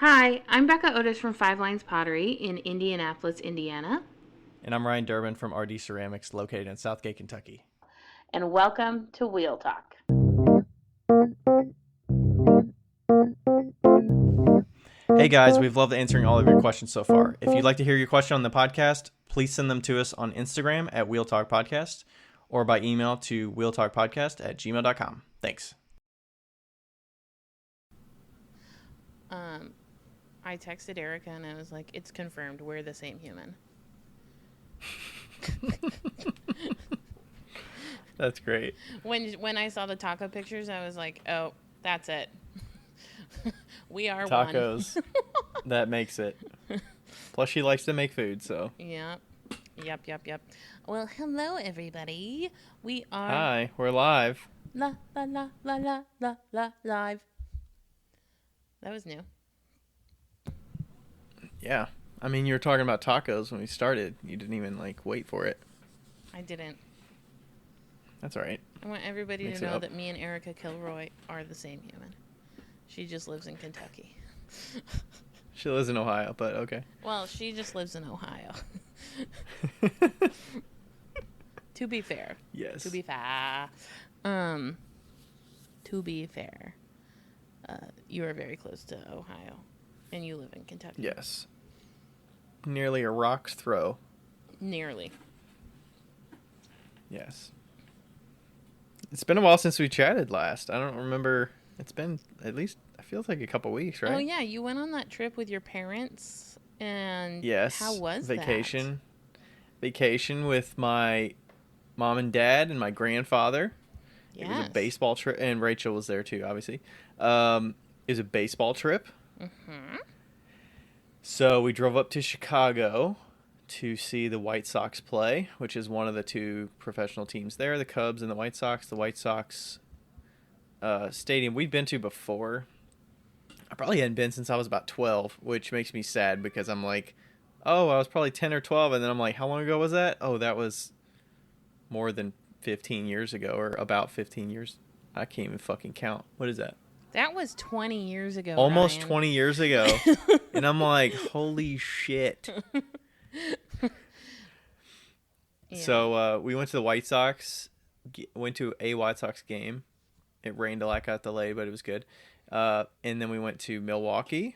Hi, I'm Becca Otis from Five Lines Pottery in Indianapolis, Indiana. And I'm Ryan Durbin from RD Ceramics, located in Southgate, Kentucky. And welcome to Wheel Talk. Hey guys, we've loved answering all of your questions so far. If you'd like to hear your question on the podcast, please send them to us on Instagram at Wheel Talk Podcast or by email to wheeltalkpodcast@gmail.com. Thanks. I texted Erica and I was like, it's confirmed, we're the same human. That's great. When I saw the taco pictures, I was like, oh, that's it. We are Tacos. one. That makes it. Plus, she likes to make food, so. Yep. Well, hello, everybody. We are... Hi, we're live. La, la, la, la, la, la, la, live. That was new. Yeah. I mean, you were talking about tacos when we started. You didn't even, wait for it. I didn't. That's all right. I want everybody Mix to it know up. that me and Erica Kilroy are the same human. She just lives in Kentucky. She lives in Ohio, but okay. Well, she just lives in Ohio. To be fair. Yes. To be fair. You are very close to Ohio, and you live in Kentucky. Yes. Nearly a rock's throw. Nearly. Yes. It's been a while since we chatted last. I don't remember. It's been at least, it feels like a couple weeks, right? Oh, yeah. You went on that trip with your parents, and Yes. how was Vacation. Vacation with my mom and dad and my grandfather. that? It was Yes. a baseball trip, and Rachel was there too, obviously. It was a baseball trip. Mm-hmm. So we drove up to Chicago to see the White Sox play, which is one of the two professional teams there, the Cubs and the White Sox. The White Sox stadium we've been to before. I probably hadn't been since I was about 12, which makes me sad because I'm like, oh, I was probably 10 or 12, and then I'm like, how long ago was that? Oh, that was more than 15 years ago, or about 15 years. I can't even fucking count. What is that? That was 20 years ago, Almost Ryan. 20 years ago. And I'm like, holy shit. Yeah. So we went to the White Sox, went to a White Sox game. It rained a lot, got delayed, but it was good. And then we went to Milwaukee,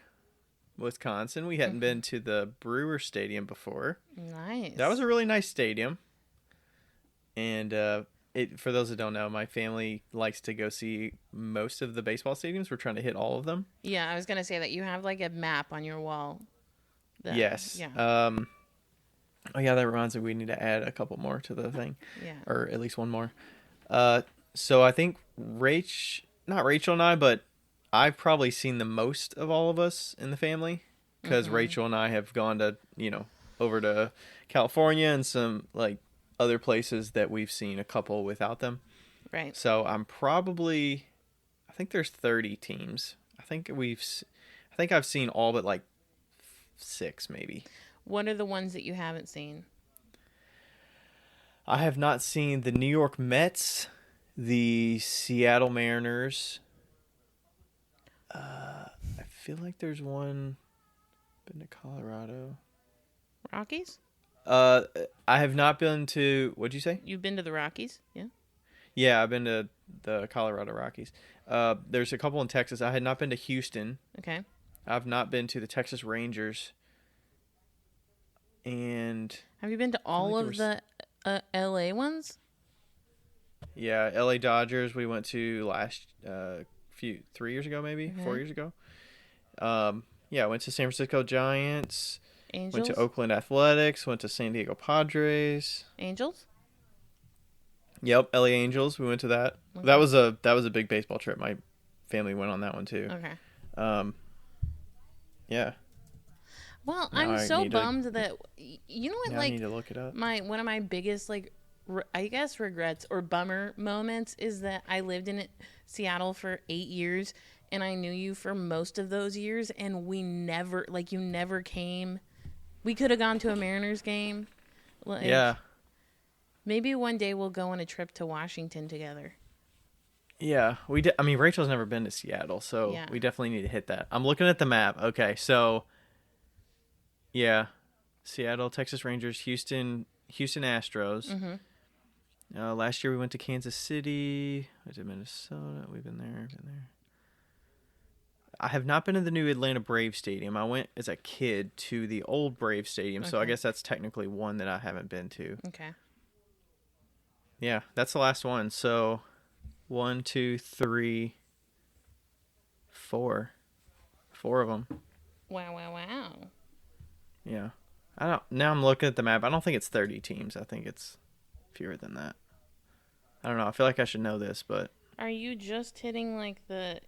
Wisconsin. We hadn't been to the Brewer Stadium before. Nice. That was a really nice stadium. And for those that don't know, my family likes to go see most of the baseball stadiums. We're trying to hit all of them. Yeah, I was going to say that you have like a map on your wall. Yes. Yeah. Oh, yeah, that reminds me we need to add a couple more to the thing. Yeah. Or at least one more. So I think not Rachel and I, but I've probably seen the most of all of us in the family because Rachel and I have gone to, over to California and some other places that we've seen a couple without them. Right. So I think there's 30 teams. I think I've seen all but 6 maybe. What are the ones that you haven't seen? I have not seen the New York Mets, the Seattle Mariners. I feel like there's one. Been to Colorado. Rockies? I have not been to. What'd you say? You've been to the Rockies? Yeah. Yeah, I've been to the Colorado Rockies. There's a couple in Texas. I had not been to Houston. Okay. I've not been to the Texas Rangers. And Have you been to all like of the LA ones? yeah, LA Dodgers we went to last 3 years ago, maybe 4 years ago. Yeah, I went to San Francisco Giants. Angels? Went to Oakland Athletics. Went to San Diego Padres. Angels? Yep, LA Angels. We went to that. Okay. That was a big baseball trip. My family went on that one too. Okay. Yeah. Well, Now I'm I so need to- bummed that you know what, Now I need to look it up. one of my biggest I guess regrets or bummer moments is that I lived in Seattle for 8 years and I knew you for most of those years and you never came. We could have gone to a Mariners game. Yeah. Maybe one day we'll go on a trip to Washington together. Yeah, I mean, Rachel's never been to Seattle, so Yeah. we definitely need to hit that. I'm looking at the map. Okay, so yeah, Seattle, Texas Rangers, Houston Astros. Mm-hmm. Last year we went to Kansas City. Went to Minnesota. We've been there. I have not been to the new Atlanta Braves Stadium. I went as a kid to the old Braves Stadium, so I Okay. guess that's technically one that I haven't been to. Okay. Yeah, that's the last one. So, 1, 2, 3, 4. 4 of them. Wow, wow, wow. Yeah. I don't. Now I'm looking at the map. I don't think it's 30 teams. I think it's fewer than that. I don't know. I feel like I should know this, but Are you just hitting like the?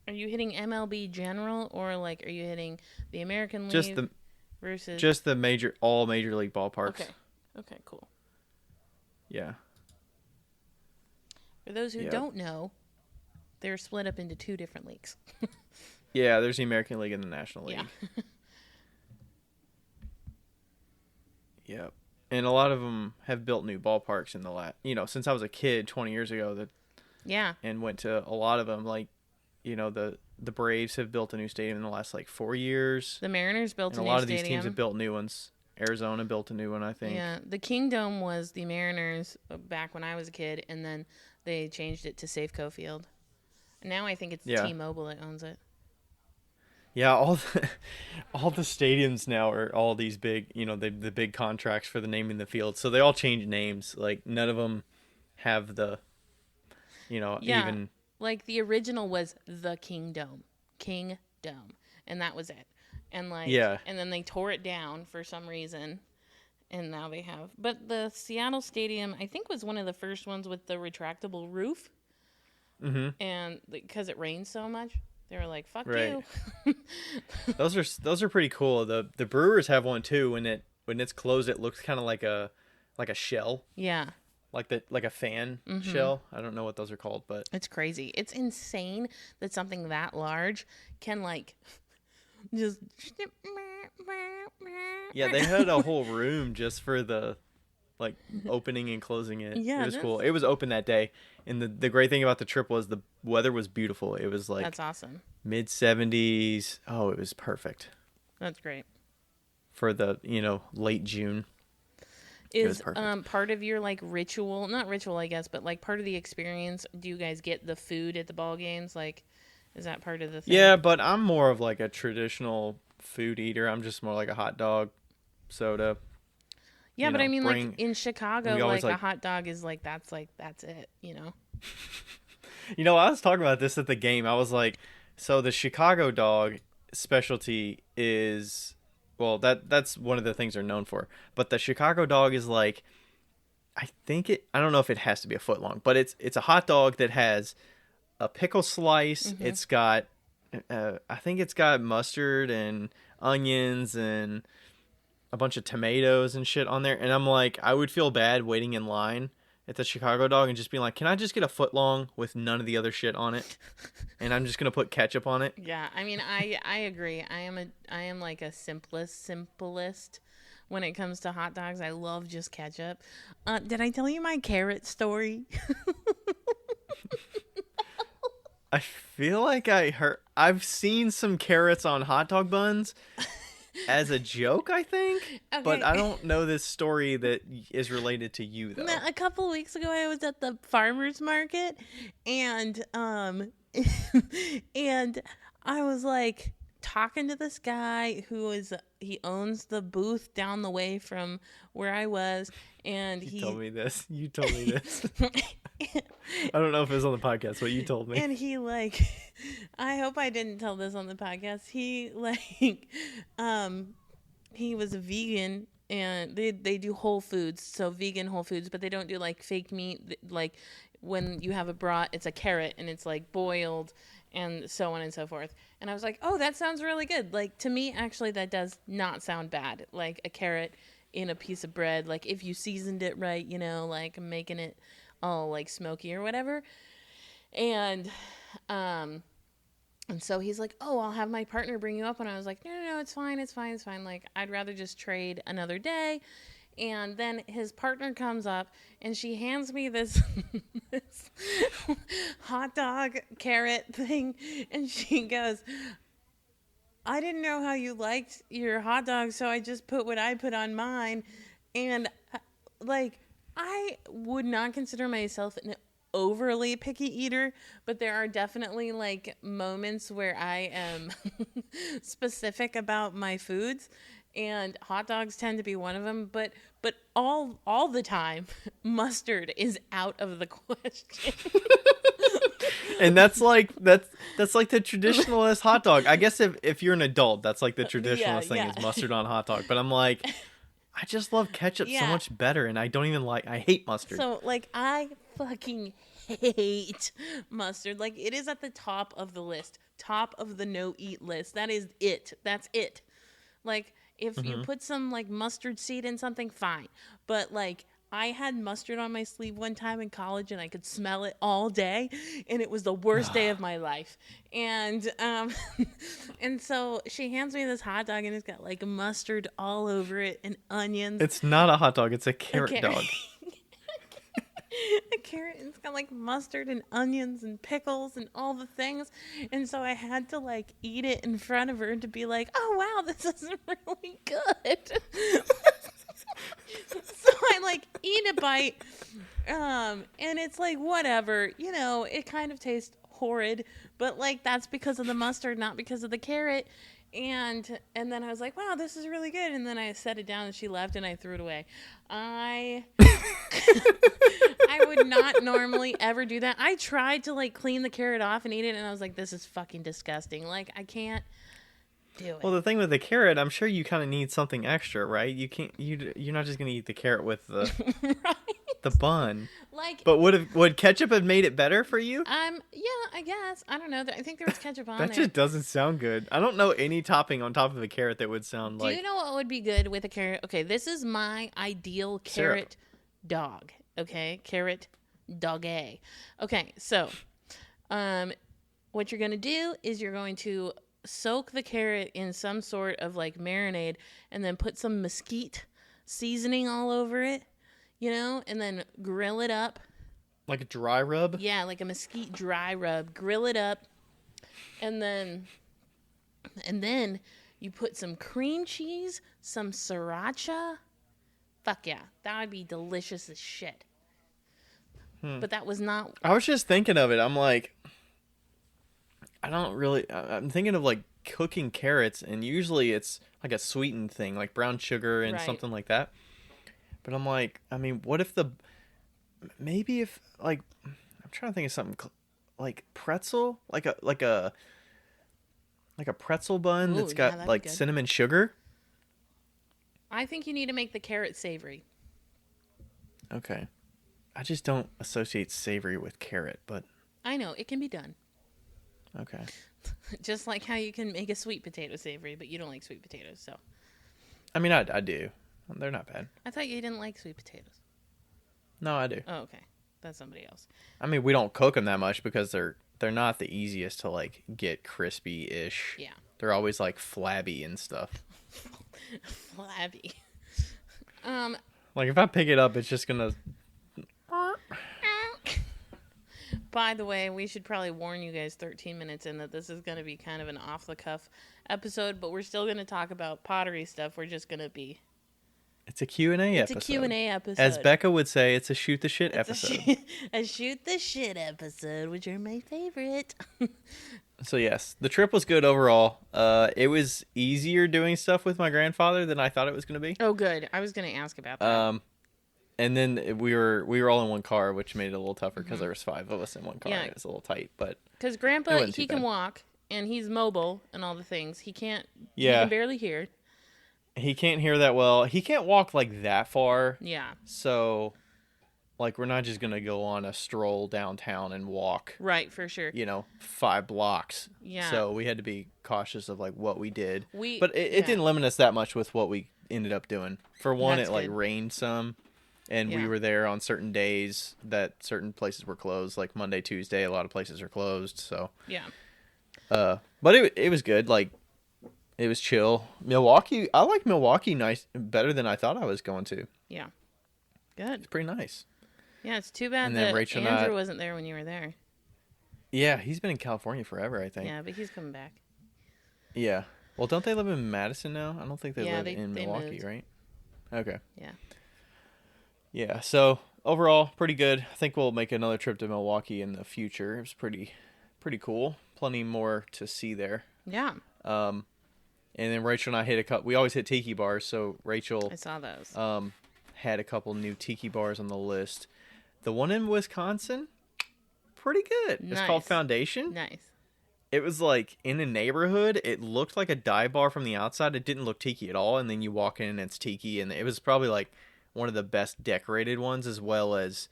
Are you hitting MLB general or like are you hitting the American just League the versus? just the all major league ballparks. Okay. Okay. Cool. Yeah. For those who Yep. don't know, they're split up into 2 different leagues. Yeah, there's the American League and the National League. Yeah. Yep. And a lot of them have built new ballparks in the since I was a kid 20 years ago Yeah. and went to a lot of them. Like, the Braves have built a new stadium in the last 4 years. The Mariners built And a a new lot of stadium. these teams have built new ones. Arizona built a new one, I think. Yeah, the Kingdome was the Mariners back when I was a kid, and then they changed it to Safeco Field. Now I think it's T-Mobile that owns it. Yeah, all the stadiums now are all these big, the big contracts for the naming the field. So they all change names. Like none of them have the, even. Like the original was the Kingdome, and that was it. And and then they tore it down for some reason, and now they have. But the Seattle Stadium, I think, was one of the first ones with the retractable roof. Mm-hmm. And because it rains so much, they were like, "Fuck Right. you." Those are pretty cool. The Brewers have one too. When it's closed, it looks kind of like a shell, Yeah, like a fan shell. I don't know what those are called, but it's crazy. It's insane that something that large can just. yeah, they had a whole room just for the opening and closing it. Yeah, it was cool. It was open that day, and the great thing about the trip was the weather was beautiful. It was That's awesome. mid 70s. Oh, it was perfect That's great. for the late June. Is part of your ritual, not ritual, I guess, but part of the experience? Do you guys get the food at the ball games? Is that part of the thing? Yeah, but I'm more of a traditional food eater. I'm just more like a hot dog, soda. Yeah, but I mean, in Chicago, a hot dog is that's it, I was talking about this at the game. I was like, so the Chicago dog specialty is, well, that's one of the things they're known for. But the Chicago dog is I don't know if it has to be a foot long, but it's a hot dog that has a pickle slice. Mm-hmm. It's got, I think it's got mustard and onions and a bunch of tomatoes and shit on there. And I'm like, I would feel bad waiting in line at the Chicago dog and just being like, can I just get a foot long with none of the other shit on it? And I'm just going to put ketchup on it. Yeah, I mean, I agree. I am like a simplest when it comes to hot dogs. I love just ketchup. Did I tell you my carrot story? I feel like I've seen some carrots on hot dog buns as a joke, I think. Okay. But I don't know this story that is related to you, though. A couple weeks ago, I was at the farmer's market, and and I was talking to this guy he owns the booth down the way from where I was, and You told me this. I don't know if it was on the podcast, but you told me. And he I hope I didn't tell this on the podcast. He he was a vegan, and they do whole foods, so vegan whole foods, but they don't do fake meat. When you have a brat, it's a carrot and it's boiled and so on and so forth. And I was like, oh, that sounds really good. To me, actually, that does not sound bad. A carrot in a piece of bread, if you seasoned it right, making it all smoky or whatever. And so he's like, oh, I'll have my partner bring you up. And I was like, no, it's fine. I'd rather just trade another day. And then his partner comes up and she hands me this, this hot dog carrot thing. And she goes, I didn't know how you liked your hot dog, so I just put what I put on mine. And like, I would not consider myself an overly picky eater, but there are definitely like moments where I am specific about my foods, and hot dogs tend to be one of them. But all the time, mustard is out of the question. And that's like the traditionalist hot dog. I guess if you're an adult, that's like the traditionalist thing is mustard on hot dog. But I'm like, I just love ketchup so much better, and I don't even I hate mustard. So like I fucking hate mustard. Like it is at the top of the list, top of the no eat list. That is it. That's it. Like if you put some like mustard seed in something, fine. But like I had mustard on my sleeve one time in college and I could smell it all day and it was the worst day of my life. And and so she hands me this hot dog and it's got like mustard all over it and onions. It's not a hot dog, it's a carrot dog. A carrot, and it's got like mustard and onions and pickles and all the things. And so I had to like eat it in front of her to be like, oh wow, this is really good. So I like eat a bite, and it's like whatever, you know, it kind of tastes horrid, but like that's because of the mustard, not because of the carrot. And then I was like, wow, this is really good. And then I set it down and she left and I threw it away. I would not normally ever do that. I tried to like clean the carrot off and eat it and I was like, this is fucking disgusting. Like I can't do it. Well, the thing with the carrot, I'm sure you kind of need something extra, right? You can't. You're not just gonna eat the carrot with the right? the bun. Like, but would ketchup have made it better for you? Yeah, I guess. I don't know. I think there was ketchup on that there. just doesn't sound good. I don't know any topping on top of a carrot that would sound like. Do you know what would be good with a carrot? Okay, this is my ideal carrot dog. Okay, carrot doggy. Okay, so, what you're gonna do is you're going to soak the carrot in some sort of like marinade and then put some mesquite seasoning all over it, you know, and then grill it up. Like a dry rub? Yeah, like a mesquite dry rub. Grill it up. And then you put some cream cheese, some sriracha. Fuck yeah. That would be delicious as shit. But that was not... I was just thinking of it. I'm like... I'm thinking of like cooking carrots, and usually it's like a sweetened thing, like brown sugar and something like that. But I'm like, I mean, what if maybe if like, I'm trying to think of something like pretzel, like a pretzel bun that's got like cinnamon sugar. I think you need to make the carrot savory. Okay. I just don't associate savory with carrot, but I know, it can be done. Okay. Just like how you can make a sweet potato savory, but you don't like sweet potatoes, so. I mean, I do. They're not bad. I thought you didn't like sweet potatoes. No, I do. Oh, okay. That's somebody else. I mean, we don't cook them that much because they're not the easiest to like get crispy-ish. Yeah. They're always like flabby and stuff. Flabby. Like if I pick it up, it's just gonna. By the way, we should probably warn you guys 13 minutes in that this is going to be kind of an off-the-cuff episode, but we're still going to talk about pottery stuff. We're just going to be... It's a Q&A episode. It's a Q&A episode. As Becca would say, it's a shoot the shit episode. A shoot the shit episode, which are my favorite. So yes, the trip was good overall. It was easier doing stuff with my grandfather than I thought it was going to be. Oh, good. I was going to ask about that. And then we were all in one car, which made it a little tougher because there was 5 of us in one car. Yeah. And it was a little tight, but because Grandpa, he can walk and he's mobile and all the things. He can't. Yeah. He can barely hear. He can't hear that well. He can't walk like that far. Yeah. So, like, we're not just gonna go on a stroll downtown and walk. Right, for sure. 5 blocks. Yeah. So we had to be cautious of like what we did. But it didn't limit us that much with what we ended up doing. For one, it like rained some. And we were there on certain days that certain places were closed, like Monday, Tuesday. A lot of places are closed. So yeah. But it was good. Like It was chill. Milwaukee, I like Milwaukee nice better than I thought I was going to. Yeah. Good. It's pretty nice. Yeah, it's too bad And then that Rachel and Andrew I, wasn't there when you were there. yeah, he's been in California forever, I think. Yeah, but he's coming back. Yeah. Well, don't they live in Madison now? I don't think they Yeah, live in they Milwaukee, moved. right? Okay. Yeah. Yeah. So overall, pretty good. I think we'll make another trip to Milwaukee in the future. It was pretty cool. Plenty more to see there. Yeah. And then Rachel and I hit a couple. We always hit tiki bars, so Rachel I saw those. had a couple new tiki bars on the list. The one in Wisconsin, pretty good. It's called Nice. Foundation. Nice. It was like in a neighborhood. It looked like a dive bar from the outside. It didn't look tiki at all. And then you walk in and it's tiki. And it was probably like one of the best decorated ones, as well as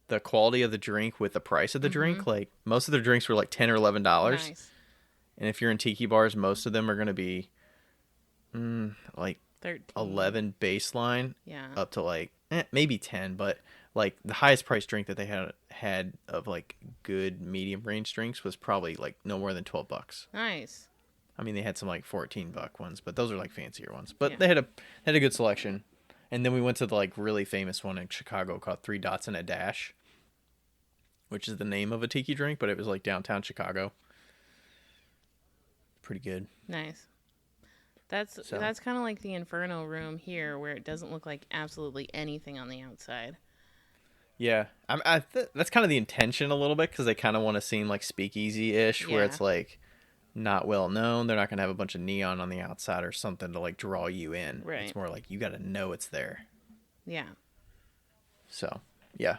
the quality of the drink with the price of the drink. Like most of their drinks were like $10 or $11. Nice. And if you're in tiki bars, most of them are going to be like 13. 11 baseline Yeah. up to like maybe 10, but like the highest price drink that they had of like good medium range drinks was probably like no more than $12. Nice. I mean, they had some like $14 ones, but those are like fancier ones. But Yeah. they had a good selection. And then we went to the like really famous one in Chicago called Three Dots and a Dash, which is the name of a tiki drink, but it was like downtown Chicago. Pretty good. Nice. That's kind of like the Inferno room here, where it doesn't look like absolutely anything on the outside. Yeah, that's kind of the intention a little bit, because they kind of want to seem like speakeasy-ish, where Yeah. it's like not well known. They're not going to have a bunch of neon on the outside or something to like draw you in. Right. It's more like you got to know it's there. Yeah. So, yeah.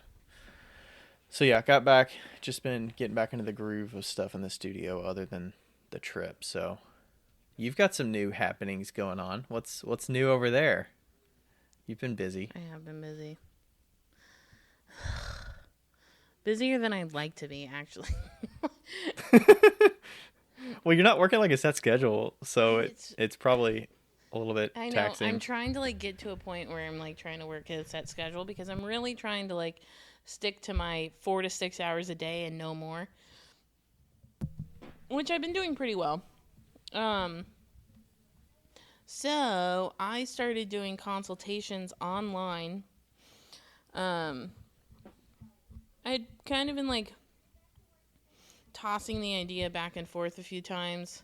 So, yeah, got back. Just been getting back into the groove of stuff in the studio other than the trip. So, you've got some new happenings going on. What's new over there? You've been busy. I have been busy. Busier than I'd like to be, actually. Well, you're not working like a set schedule, so it's probably a little bit I know. taxing. I'm trying to like get to a point where I'm like trying to work at a set schedule, because I'm really trying to like stick to my 4 to 6 hours a day and no more, which I've been doing pretty well. So I started doing consultations online. I'd kind of been like tossing the idea back and forth a few times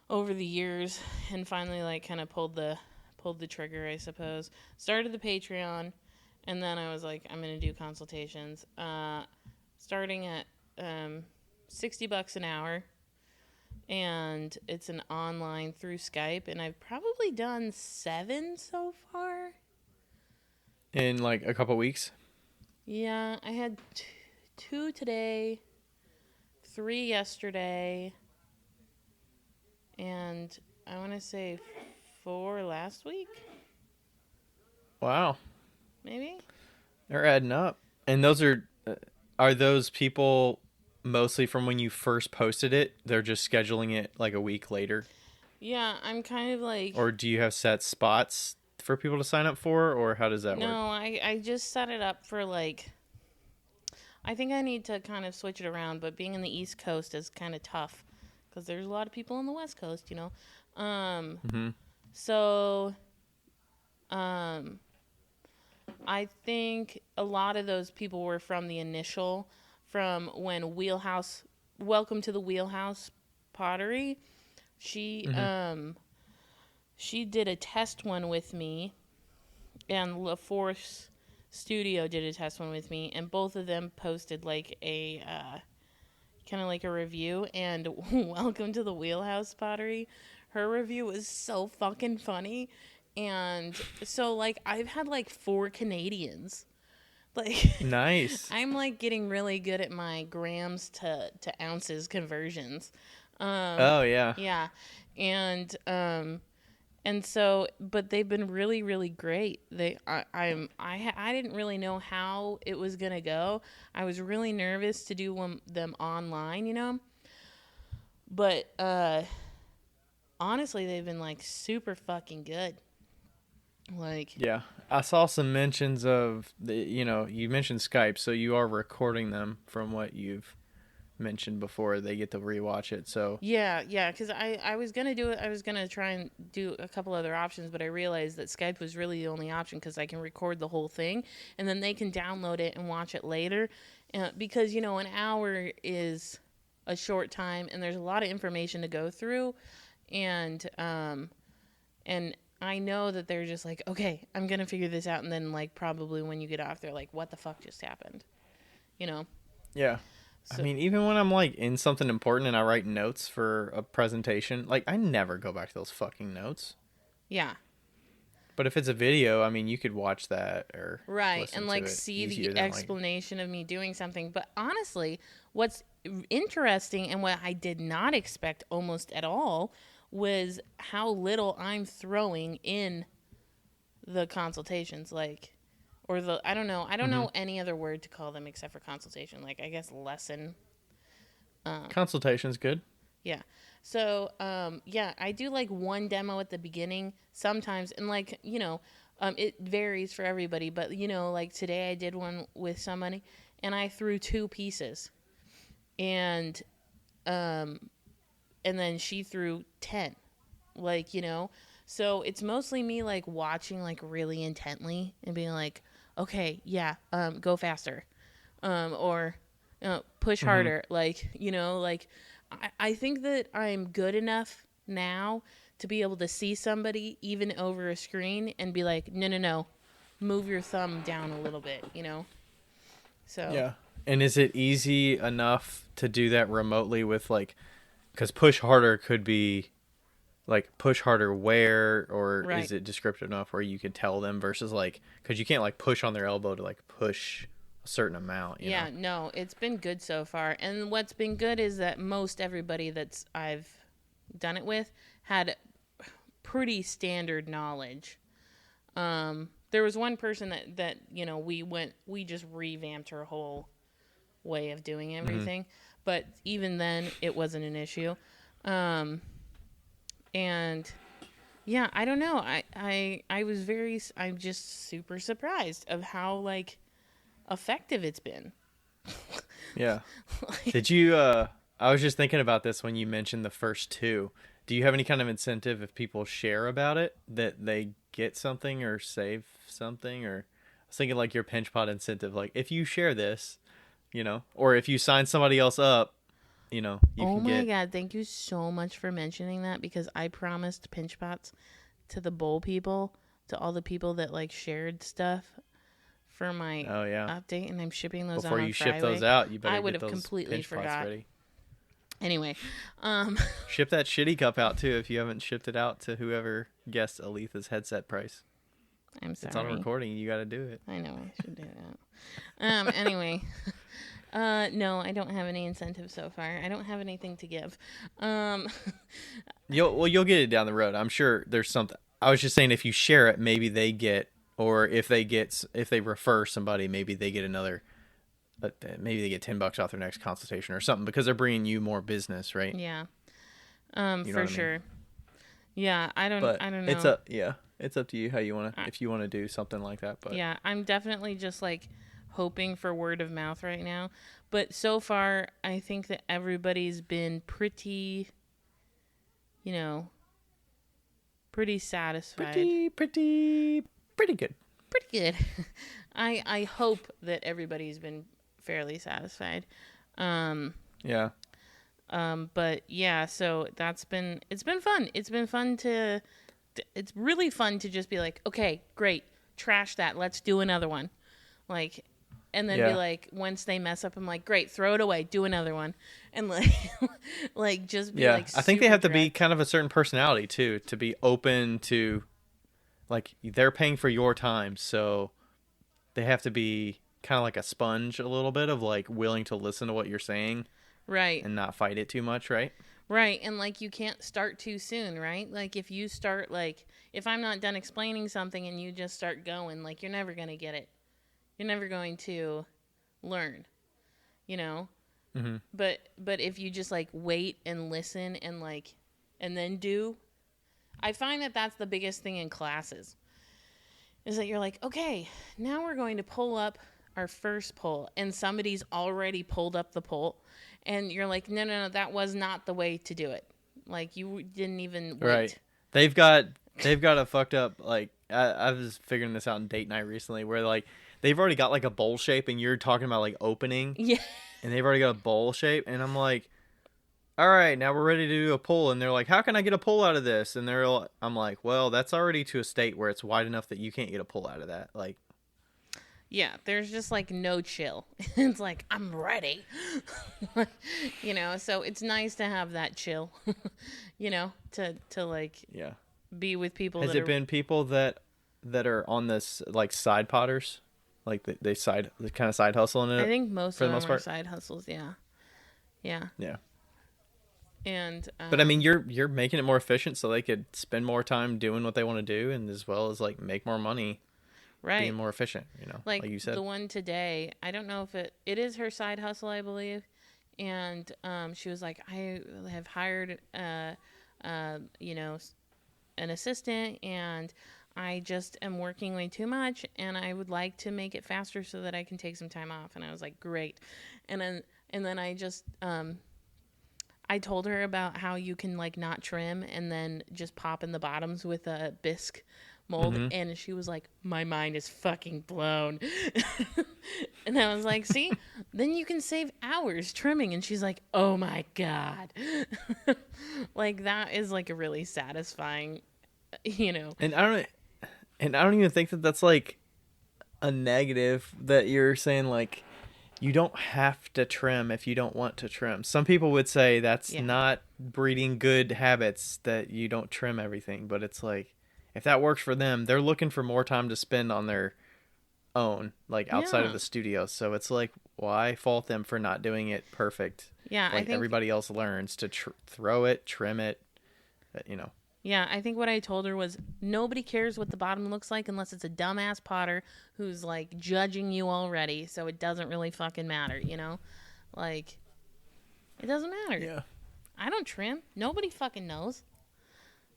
over the years, and finally like kind of pulled the trigger, I suppose. Started the Patreon, and then I was like, I'm gonna do consultations, starting at $60 an hour, and it's an online through Skype, and I've probably done 7 so far. In like a couple weeks. Yeah, I had 2 today, 3 yesterday, and I want to say 4 last week, Wow, maybe? they're adding up. And those are those people mostly from when you first posted it? They're just scheduling it like a week later, Yeah, I'm kind of like... or do you have set spots for people to sign up for, or how does that work? No, I just set it up for like... I think I need to kind of switch it around, but being in the East Coast is kind of tough, because there's a lot of people on the West Coast, you know? So... I think a lot of those people were from the initial, from when Welcome to the Wheelhouse Pottery. She did a test one with me, and La Force Studio did a test one with me, and both of them posted like a kind of like a review. And Welcome to the Wheelhouse Pottery, her review was so fucking funny. And so like I've had like 4 Canadians. Like Nice. I'm like getting really good at my grams to ounces conversions. Oh yeah. Yeah. And so, but they've been really, really great. I didn't really know how it was gonna go. I was really nervous to do them online, you know. But honestly, they've been like super fucking good. Like, Yeah, I saw some mentions of you mentioned Skype, so you are recording them from what you've mentioned before they get to rewatch it. So Yeah, yeah, because I was going to do it. I was going to try and do a couple other options, but I realized that Skype was really the only option because I can record the whole thing and then they can download it and watch it later. Because, you know, an hour is a short time and there's a lot of information to go through. And I know that they're just like, okay, I'm going to figure this out. And then, like, probably when you get off, they're like, what the fuck just happened? You know? yeah. So, I mean, even when I'm like in something important and I write notes for a presentation, like I never go back to those fucking notes. yeah. But if it's a video, I mean, you could watch that or Right. listen And, to like, it see easier the than like. explanation of me doing something. But honestly, what's interesting and what I did not expect almost at all was how little I'm throwing in the consultations. Like, or the, I don't know. I don't Mm-hmm. know any other word to call them except for consultation. Like, I guess lesson. Consultation's good. Yeah. So, yeah, I do like one demo at the beginning sometimes. And, like, you know, it varies for everybody. But, you know, like today I did one with somebody and I threw 2 pieces. And, and then she threw 10. Like, you know. So it's mostly me, like, watching, like, really intently and being like, okay, yeah, go faster. Or push Mm-hmm. harder. Like, you know, like I think that I'm good enough now to be able to see somebody even over a screen and be like, no, no, no, move your thumb down a little bit, you know? So, Yeah. And is it easy enough to do that remotely with like, because push harder could be like push harder where, or right. is it descriptive enough where you can tell them versus like, because you can't like push on their elbow to like push a certain amount, you Yeah, know? no, it's been good so far. And what's been good is that most everybody that's I've done it with had pretty standard knowledge. There was one person that you know we just revamped her whole way of doing Mm-hmm. everything, but even then it wasn't an issue. Um, and yeah, I don't know. I was I'm just super surprised of how like effective it's been. Yeah. Like, Did you, I was just thinking about this when you mentioned the first 2. Do you have any kind of incentive if people share about it that they get something or save something? Or I was thinking like your pinch pot incentive, like if you share this, you know, or if you sign somebody else up, you know, you oh can my get. god, thank you so much for mentioning that because I promised pinch pots to the bowl people, to all the people that like shared stuff for my Oh yeah. update, and I'm shipping those out Before on you ship those Friday. out, you I better would get have those completely pinch pots forgot. ready. Anyway, um, Ship that shitty cup out too if you haven't shipped it out to whoever guessed Aletha's headset price. I'm It's on a sorry. recording. You got to do it. I know I should do that. Anyway, no, I don't have any incentive so far. I don't have anything to give. Um, You'll get it down the road. I'm sure there's something. I was just saying if you share it, maybe they get, or if they refer somebody, maybe they get another. Maybe they get $10 off their next consultation or something because they're bringing you more business, right? yeah. You know For what I mean? sure. Yeah, I But don't it's know. up, yeah, it's up to you how you want to, I, if you want to do something like that. But yeah, I'm definitely just like hoping for word of mouth right now. But so far, I think that everybody's been pretty, you know, pretty satisfied. pretty good. Pretty good. I hope that everybody's been fairly satisfied. Um, Yeah. but yeah, so it's been fun. It's really fun to just be like, okay, great, trash that. Let's do another one. Like, and then be Yeah. like, once they mess up, I'm like, great, throw it away, do another one, and like, like just be Yeah. like. I think they Super have to be direct. kind of a certain personality too to be open to, like, they're paying for your time, so they have to be kind of like a sponge a little bit of like willing to listen to what you're saying Right. and not fight it too much, right? Right, and like you can't start too soon, right? Like if you start like if I'm not done explaining something and you just start going, like you're never going to get it. You're never going to learn, you know? Mm-hmm. But if you just like wait and listen and like and then do, I find that that's the biggest thing in classes. Is that you're like, "Okay, now we're going to pull up our first poll," and somebody's already pulled up the poll And you're like, no, that was not the way to do it. Like, you didn't even wait. Right. They've got a fucked up, like, I was figuring this out in date night recently, where, like, they've already got, like, a bowl shape, and you're talking about, like, opening. Yeah. And they've already got a bowl shape, and I'm like, all right, now we're ready to do a pull. And they're like, how can I get a pull out of this? And I'm like, well, that's already to a state where it's wide enough that you can't get a pull out of that. Like, yeah, there's just like no chill. It's like, I'm ready. You know, so it's nice to have that chill, you know, to like yeah. be with people. Has it been people that are on this, like, side potters? Like, they kind of side hustling it? I think most for of the them most are part? side hustles. Yeah. Yeah. Yeah. And But I mean, you're making it more efficient so they could spend more time doing what they want to do, and as well as, like, make more money right, being more efficient, you know, like you said. The one today, I don't know if it is her side hustle, I believe. And she was like, I have hired you know, an assistant, and I just am working way too much, and I would like to make it faster so that I can take some time off. And I was like, great. And then I just I told her about how you can, like, not trim and then just pop in the bottoms with a bisque mold. Mm-hmm. And she was like, my mind is fucking blown. And I was like, see, then you can save hours trimming. And she's like, oh my God. Like, that is like a really satisfying, you know. And I don't even think that that's, like, a negative, that you're saying, like, you don't have to trim if you don't want to trim. Some people would say that's not breeding good habits, that you don't trim everything. But it's like, if that works for them, they're looking for more time to spend on their own, like, outside of the studio. So it's like, why fault them for not doing it perfect? Yeah, like, I think everybody else learns to throw it, trim it, you know. Yeah, I think what I told her was, nobody cares what the bottom looks like unless it's a dumbass potter who's, like, judging you already, so it doesn't really fucking matter, you know? Like, it doesn't matter. Yeah. I don't trim. Nobody fucking knows.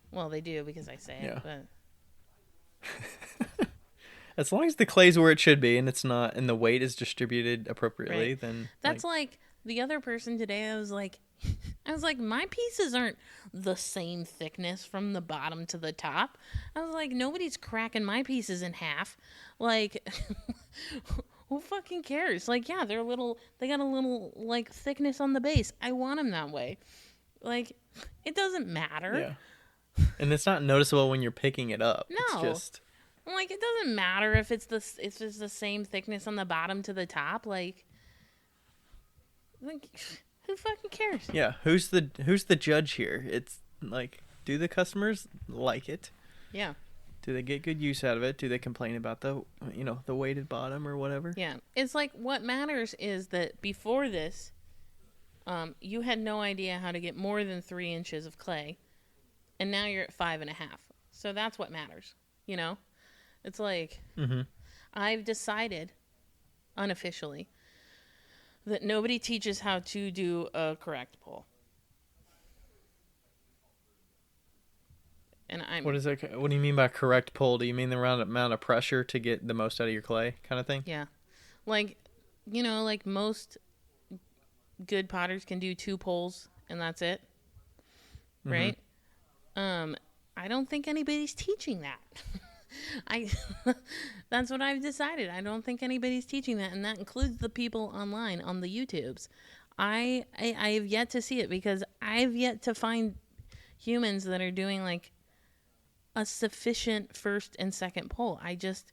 Well, they do because I say it, but... As long as the clay's where it should be, and it's not, and the weight is distributed appropriately, right. then... That's like the other person today, I was like, my pieces aren't the same thickness from the bottom to the top. I was like, nobody's cracking my pieces in half. Like, who fucking cares? Like, yeah, they got a little, like, thickness on the base. I want them that way. Like, it doesn't matter. Yeah. And it's not noticeable when you're picking it up. No. It's just... Like, it doesn't matter if it's the same thickness on the bottom to the top. Like who fucking cares? Yeah, who's the judge here? It's like, do the customers like it? Yeah. Do they get good use out of it? Do they complain about the weighted bottom or whatever? Yeah. It's like, what matters is that before this, you had no idea how to get more than 3 inches of clay, and now you're at 5.5. So that's what matters, you know? It's like, I've decided, unofficially, that nobody teaches how to do a correct pull. And What is that? What do you mean by correct pull? Do you mean the right amount of pressure to get the most out of your clay, kind of thing? Yeah. Like, you know, like most good potters can do 2 pulls and that's it. Right? I don't think anybody's teaching that. That's what I've decided. I don't think anybody's teaching that, and that includes the people online on the YouTubes. I have yet to see it, because I've yet to find humans that are doing, like, a sufficient first and second pull. I just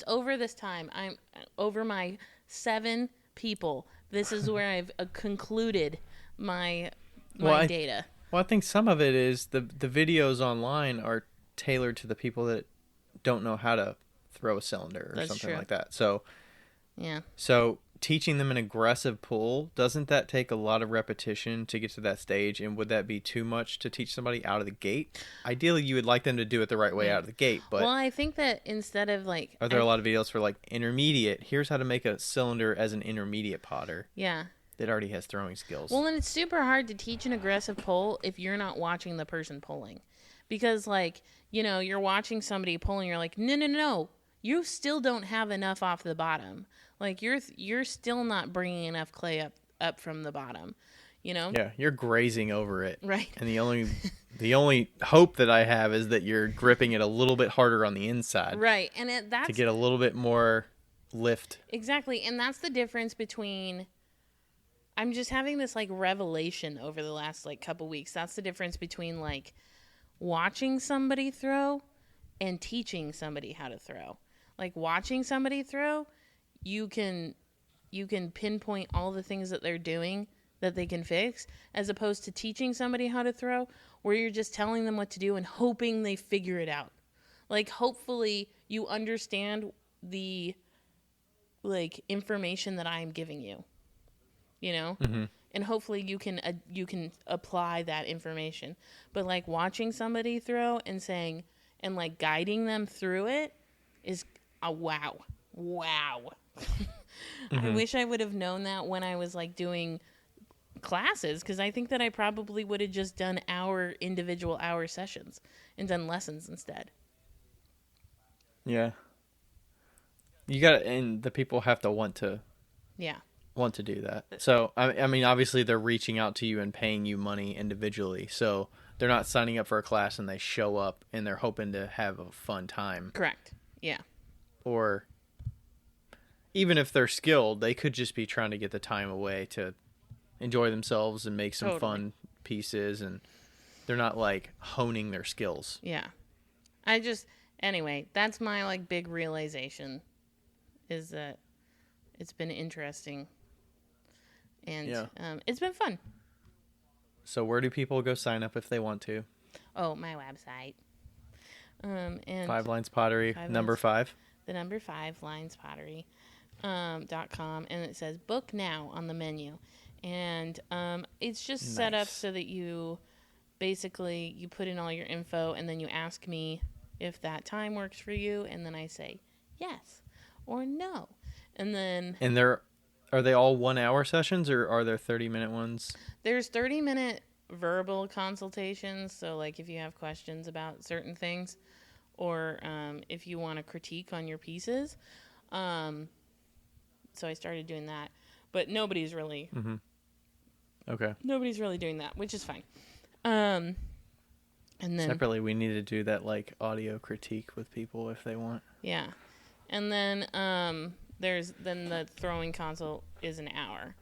over this time, I'm over my 7 people. This is where I've concluded my data. Well, I think some of it is the videos online are tailored to the people that don't know how to throw a cylinder or something like that. So, yeah. So teaching them an aggressive pull, doesn't that take a lot of repetition to get to that stage? And would that be too much to teach somebody out of the gate? Ideally, you would like them to do it the right way out of the gate. But well, I think that instead of, like, are there a lot of videos for, like, intermediate? Here's how to make a cylinder as an intermediate potter. Yeah. That already has throwing skills. Well, and it's super hard to teach an aggressive pull if you're not watching the person pulling. Because, like, you know, you're watching somebody pulling, you're like, no, you still don't have enough off the bottom. Like, you're still not bringing enough clay up from the bottom, you know? Yeah, you're grazing over it. Right. And the only hope that I have is that you're gripping it a little bit harder on the inside. Right. And to get a little bit more lift. Exactly. And that's the difference between, I'm just having this like revelation over the last like couple weeks. That's the difference between like watching somebody throw and teaching somebody how to throw. Like watching somebody throw, you can pinpoint all the things that they're doing that they can fix, as opposed to teaching somebody how to throw where you're just telling them what to do and hoping they figure it out. Like hopefully you understand the like information that I'm giving you, you know? Mm-hmm. And hopefully you can apply that information. But like watching somebody throw and saying and like guiding them through it is a wow. Mm-hmm. I wish I would have known that when I was like doing classes, because I think that I probably would have just done individual hour sessions and done lessons instead. Yeah. And the people have to want to do that. So, I mean, obviously they're reaching out to you and paying you money individually. So they're not signing up for a class and they show up and they're hoping to have a fun time. Correct. Yeah. Or even if they're skilled, they could just be trying to get the time away to enjoy themselves and make some fun pieces. And they're not like honing their skills. Yeah. Anyway, that's my like big realization, is that it's been interesting and it's been fun. So where do people go sign up if they want to? Oh, my website. And 5 Lines Pottery, number 5. The number 5 Lines Pottery .com, and it says book now on the menu. And it's just set up so that you put in all your info and then you ask me if that time works for you, and then I say yes or no. And then are they all 1 hour sessions, or are there 30-minute ones? There's 30-minute verbal consultations, so like if you have questions about certain things, or if you want to critique on your pieces. So I started doing that, but nobody's really doing that, which is fine. And then separately, we need to do that like audio critique with people if they want. Yeah. And then there's the throwing consult is an hour.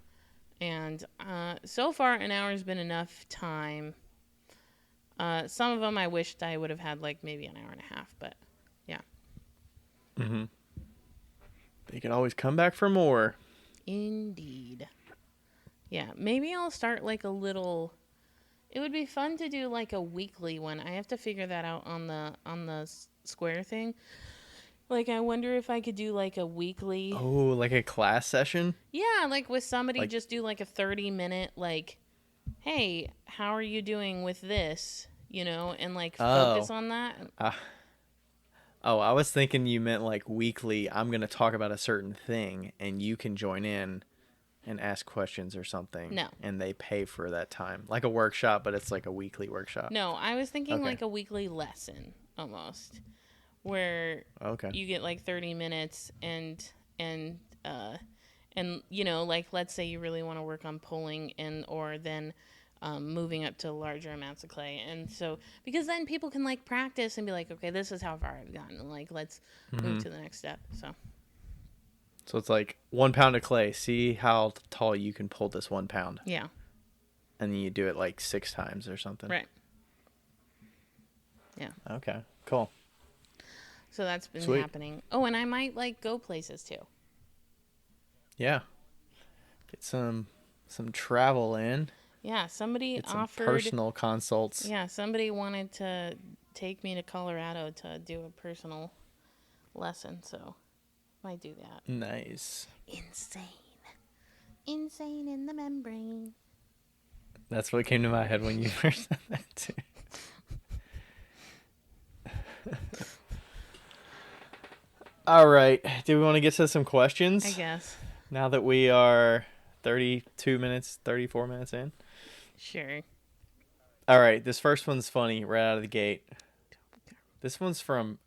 And so far an hour has been enough time. Some of them I wished I would have had like maybe an hour and a half, but yeah. Mhm. They can always come back for more. Indeed. Yeah, maybe I'll start like a little. It would be fun to do like a weekly one. I have to figure that out on the Square thing. Like, I wonder if I could do like a weekly. Oh, like a class session? Yeah, like with somebody, just do like a 30-minute, like, hey, how are you doing with this? You know, and like focus on that. I was thinking you meant like weekly. I'm going to talk about a certain thing and you can join in and ask questions or something. No. And they pay for that time. Like a workshop, but it's like a weekly workshop. No, I was thinking like a weekly lesson almost, where you get like 30 minutes and you know, like let's say you really want to work on pulling or then moving up to larger amounts of clay. And so, because then people can like practice and be like, okay, this is how far I've gotten. And like, let's move to the next step. So it's like 1 pound of clay. See how tall you can pull this 1 pound. Yeah. And then you do it like 6 times or something. Right. Yeah. Okay, cool. So that's been happening. Oh, and I might like go places too. Yeah. Get some travel in. Yeah, somebody Get some offered personal consults. Yeah, somebody wanted to take me to Colorado to do a personal lesson, so might do that. Nice. Insane in the membrane. That's what came to my head when you first said that too. All right. Do we want to get to some questions? I guess. Now that we are 34 minutes in. Sure. All right. This first one's funny right out of the gate. This one's from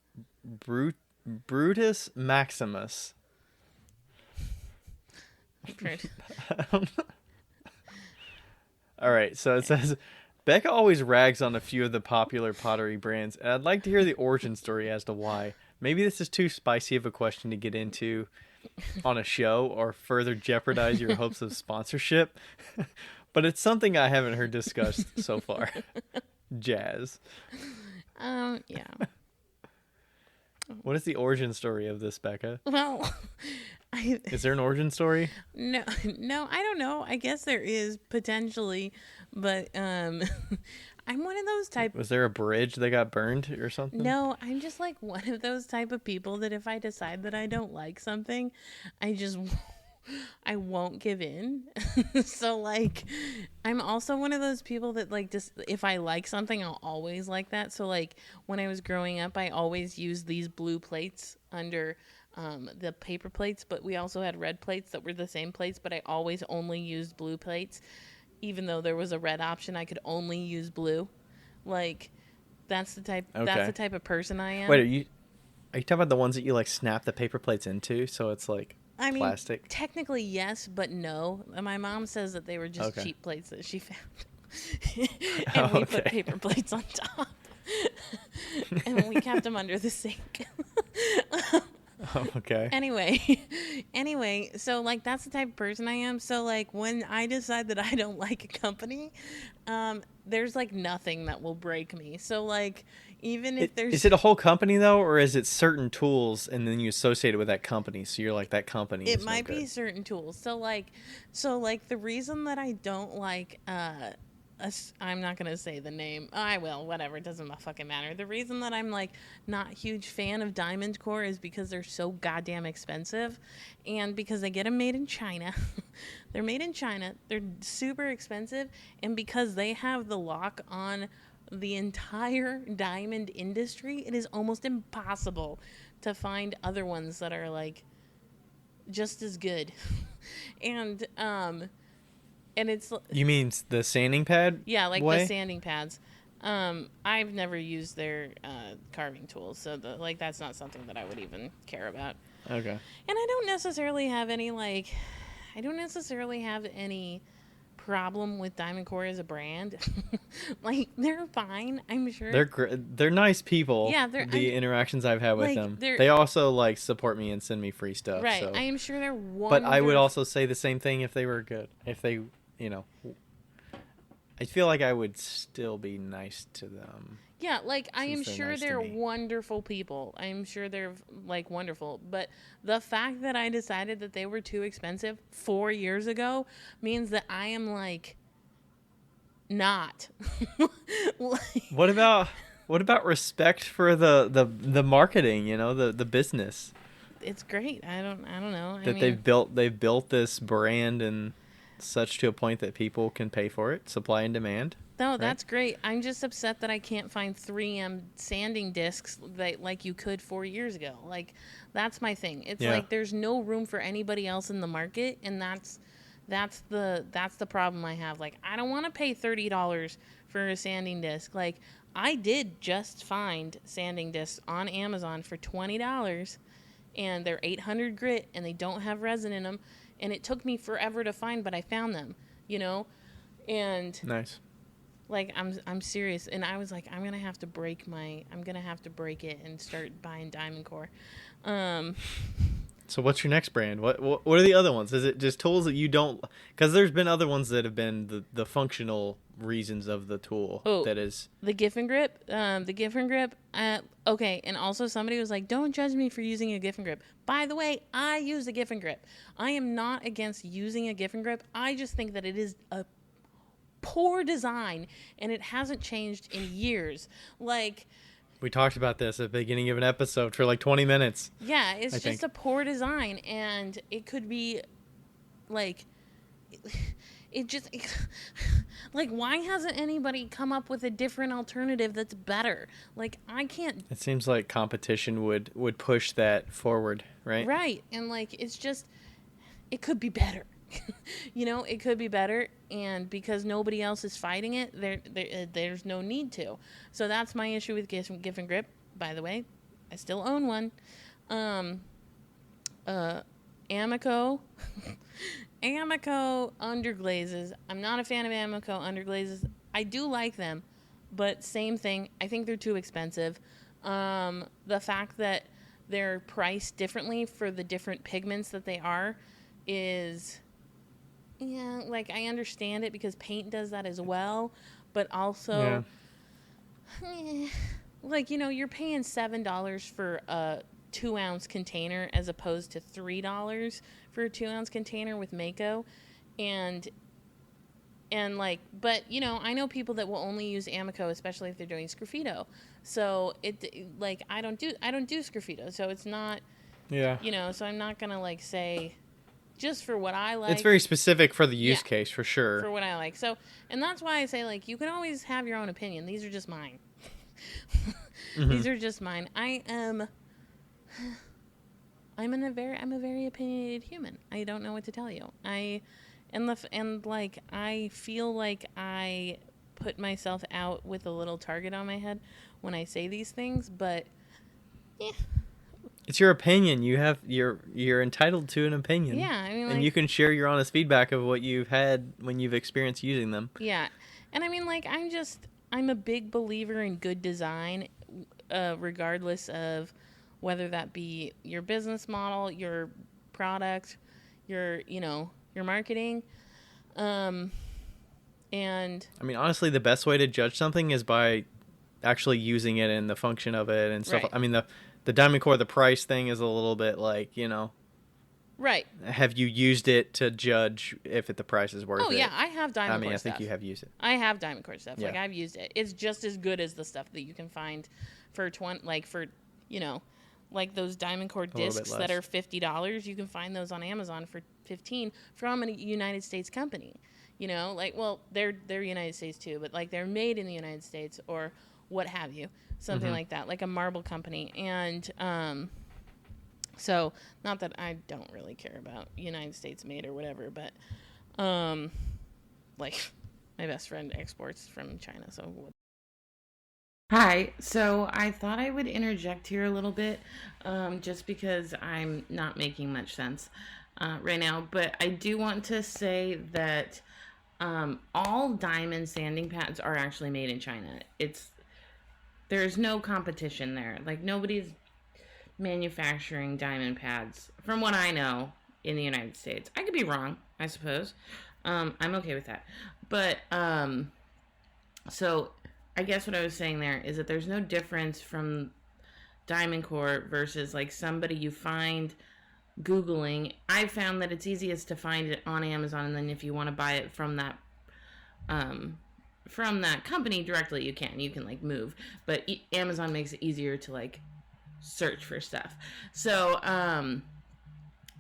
Brutus Maximus. All right, so it says Becca always rags on a few of the popular pottery brands, and I'd like to hear the origin story as to why. Maybe this is too spicy of a question to get into on a show or further jeopardize your hopes of sponsorship, but it's something I haven't heard discussed so far. Jazz. Yeah. What is the origin story of this, Becca? Well, Is there an origin story? no, I don't know. I guess there is potentially, but I'm one of those type. Was there a bridge that got burned or something? No, I'm just like one of those type of people that if I decide that I don't like something, I won't give in. So like I'm also one of those people that like just if I like something, I'll always like that. So like when I was growing up, I always used these blue plates under the paper plates, but we also had red plates that were the same plates, but I always only used blue plates. Even though there was a red option, I could only use blue. Like that's the type of person I am. Wait, are you talking about the ones that you like snap the paper plates into so it's like I mean, plastic? technically yes, but no. My mom says that they were just cheap plates that she found. And we put paper plates on top. And we kept them under the sink. Oh, okay. Anyway, so like that's the type of person I am. So like when I decide that I don't like a company, there's like nothing that will break me. So like even if there's Is it a whole company though, or is it certain tools and then you associate it with that company? So you're like that company. It might be certain tools. So like the reason that I don't like I'm not gonna say the name. I will. Whatever. It doesn't fucking matter. The reason that I'm like not a huge fan of diamond core is because they're so goddamn expensive, and because they get them made in China. They're made in China. They're super expensive, and because they have the lock on the entire diamond industry, it is almost impossible to find other ones that are like just as good. And it's You mean the sanding pad? yeah, like way? the sanding pads. I've never used their carving tools, so that's not something that I would even care about. Okay. And I don't necessarily have any problem with Diamond Core as a brand. Like they're fine, I'm sure. They're nice people. Yeah, the interactions I've had with like, them. They also like support me and send me free stuff. Right. So. I am sure they're wonderful. But I would also say the same thing if they were good. If they, I feel like I would still be nice to them. Yeah, like I am sure nice they're wonderful people. I'm sure they're like wonderful. But the fact that I decided that they were too expensive 4 years ago means that I am like not. Like, What about respect for the marketing, the business? It's great. I don't know. That they've built this brand and such to a point that people can pay for it, supply and demand. No, right? That's great. I'm just upset that I can't find 3M sanding discs that like you could 4 years ago. Like that's my thing. It's like there's no room for anybody else in the market, and that's the problem I have. Like I don't want to pay $30 for a sanding disc. Like I did just find sanding discs on Amazon for $20, and they're 800 grit, and they don't have resin in them, and it took me forever to find, but I found them. And nice. Like I'm serious, and I was like, I'm gonna have to break it and start buying Diamond Core. So what's your next brand? What are the other ones? Is it just tools that you don't? Because there's been other ones that have been the functional reasons of the tool. Oh, that is the Giffen grip. Okay, and also somebody was like, "Don't judge me for using a Giffen grip." By the way, I use a Giffen grip. I am not against using a Giffen grip. I just think that it is a poor design, and it hasn't changed in years. Like. We talked about this at the beginning of an episode for like 20 minutes. Yeah, it's just a poor design, and it could be, like, like, why hasn't anybody come up with a different alternative that's better? Like, I can't... It seems like competition would push that forward, right? Right, and, like, it's just, it could be better. It could be better, and because nobody else is fighting it, there's no need to. So that's my issue with Giffen grip. By the way, I still own one. Amico Amico underglazes. I'm not a fan of Amico underglazes. I do like them, but same thing. I think they're too expensive. The fact that they're priced differently for the different pigments that they are is, yeah, like I understand it because paint does that as well, but also, like, you know, you're paying $7 for a 2-ounce container as opposed to $3 for a 2-ounce container with Mako, and like, but you know, I know people that will only use Amico, especially if they're doing Sgraffito. So it, like, I don't do Sgraffito, so it's not, Yeah. you know, so I'm not gonna like say just for what I like. It's very specific for the use Yeah, case, for sure. for what I like. So, and that's why I say, like, you can always have your own opinion. These are just mine. These are just mine. I'm a very opinionated human. I don't know what to tell you. I feel like I put myself out with a little target on my head when I say these things, but yeah. It's your opinion. You're entitled to an opinion. Yeah, I mean, like, and you can share your honest feedback of what you've had when you've experienced using them. Yeah. And I mean, like, I'm a big believer in good design, regardless of whether that be your business model, your product, your marketing. And I mean, honestly, the best way to judge something is by actually using it and the function of it and stuff. Right. I mean, the Diamond Core, the price thing is a little bit like, you know. Right. Have you used it to judge if the price is worth it? Oh, yeah, I have Diamond Core stuff. I think you have used it. I have Diamond Core stuff. Yeah. Like, I've used it. It's just as good as the stuff that you can find for like those Diamond Core discs that are $50. You can find those on Amazon for $15 from a United States company. You know, like, well, they're United States too, but like they're made in the United States or what have you, something like that, like a marble company. And so, not that I don't really care about United States made or whatever, but like my best friend exports from China, so. Hi, so I thought I would interject here a little bit, just because I'm not making much sense right now, but I do want to say that all diamond sanding pads are actually made in China. There's no competition there. Like, nobody's manufacturing diamond pads, from what I know, in the United States. I could be wrong, I suppose. I'm okay with that. But, so I guess what I was saying there is that there's no difference from Diamond Core versus like somebody you find Googling. I found that it's easiest to find it on Amazon, and then if you want to buy it from that company directly, you can like move. But Amazon makes it easier to like search for stuff. So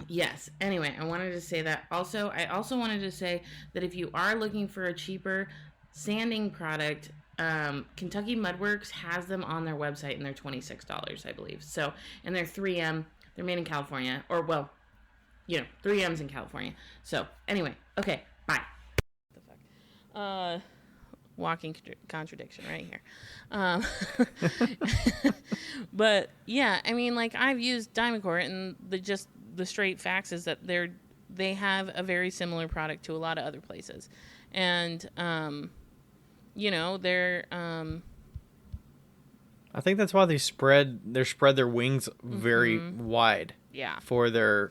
yes. Anyway, I wanted to say that. Also, I also wanted to say that if you are looking for a cheaper sanding product, Kentucky Mudworks has them on their website, and they're $26, I believe. So, and they're 3M. They're made in California, or, well, 3M's in California. So, anyway, okay, bye. What the fuck? Walking contradiction right here. But yeah, I mean, like, I've used Diamond Core, and the straight facts is that they have a very similar product to a lot of other places, and they're I think that's why they spread their wings very wide. Yeah. For the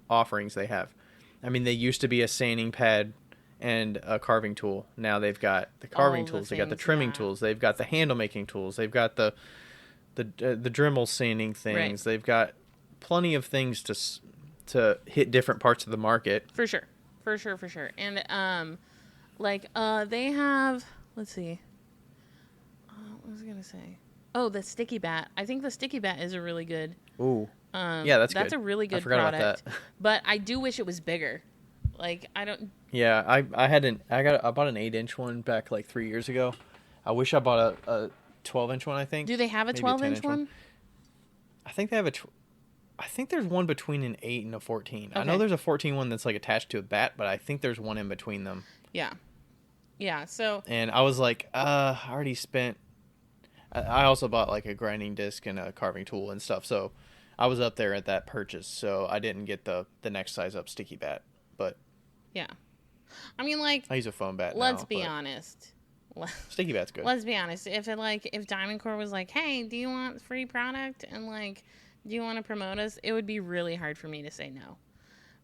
offerings they have. I mean, they used to be a sanding pad and a carving tool. Now they've got the carving tools, they got the trimming tools, they've got the handle making tools, they've got the Dremel sanding things. Right. They've got plenty of things to hit different parts of the market. For sure. And they have, let's see. What was I going to say? Oh, the Sticky Bat. I think the Sticky Bat is a really good. Ooh. Yeah, that's good. That's a really good product. About that. But I do wish it was bigger. Like, I don't. Yeah, I bought an 8-inch one back like 3 years ago. I wish I bought a 12-inch one, I think. Do they have a 12-inch one? I think they have I think there's one between an 8 and a 14. Okay. I know there's a 14 one that's like attached to a bat, but I think there's one in between them. Yeah. Yeah, so. And I was like, I already spent. I also bought like a grinding disc and a carving tool and stuff, so I was up there at that purchase, so I didn't get the next size up sticky bat. But Yeah. I mean, like, I use a foam bat let's now. be honest. Sticky bat's good. Let's be honest. If Diamond Core was like, hey, do you want free product? And, like, do you want to promote us? It would be really hard for me to say no.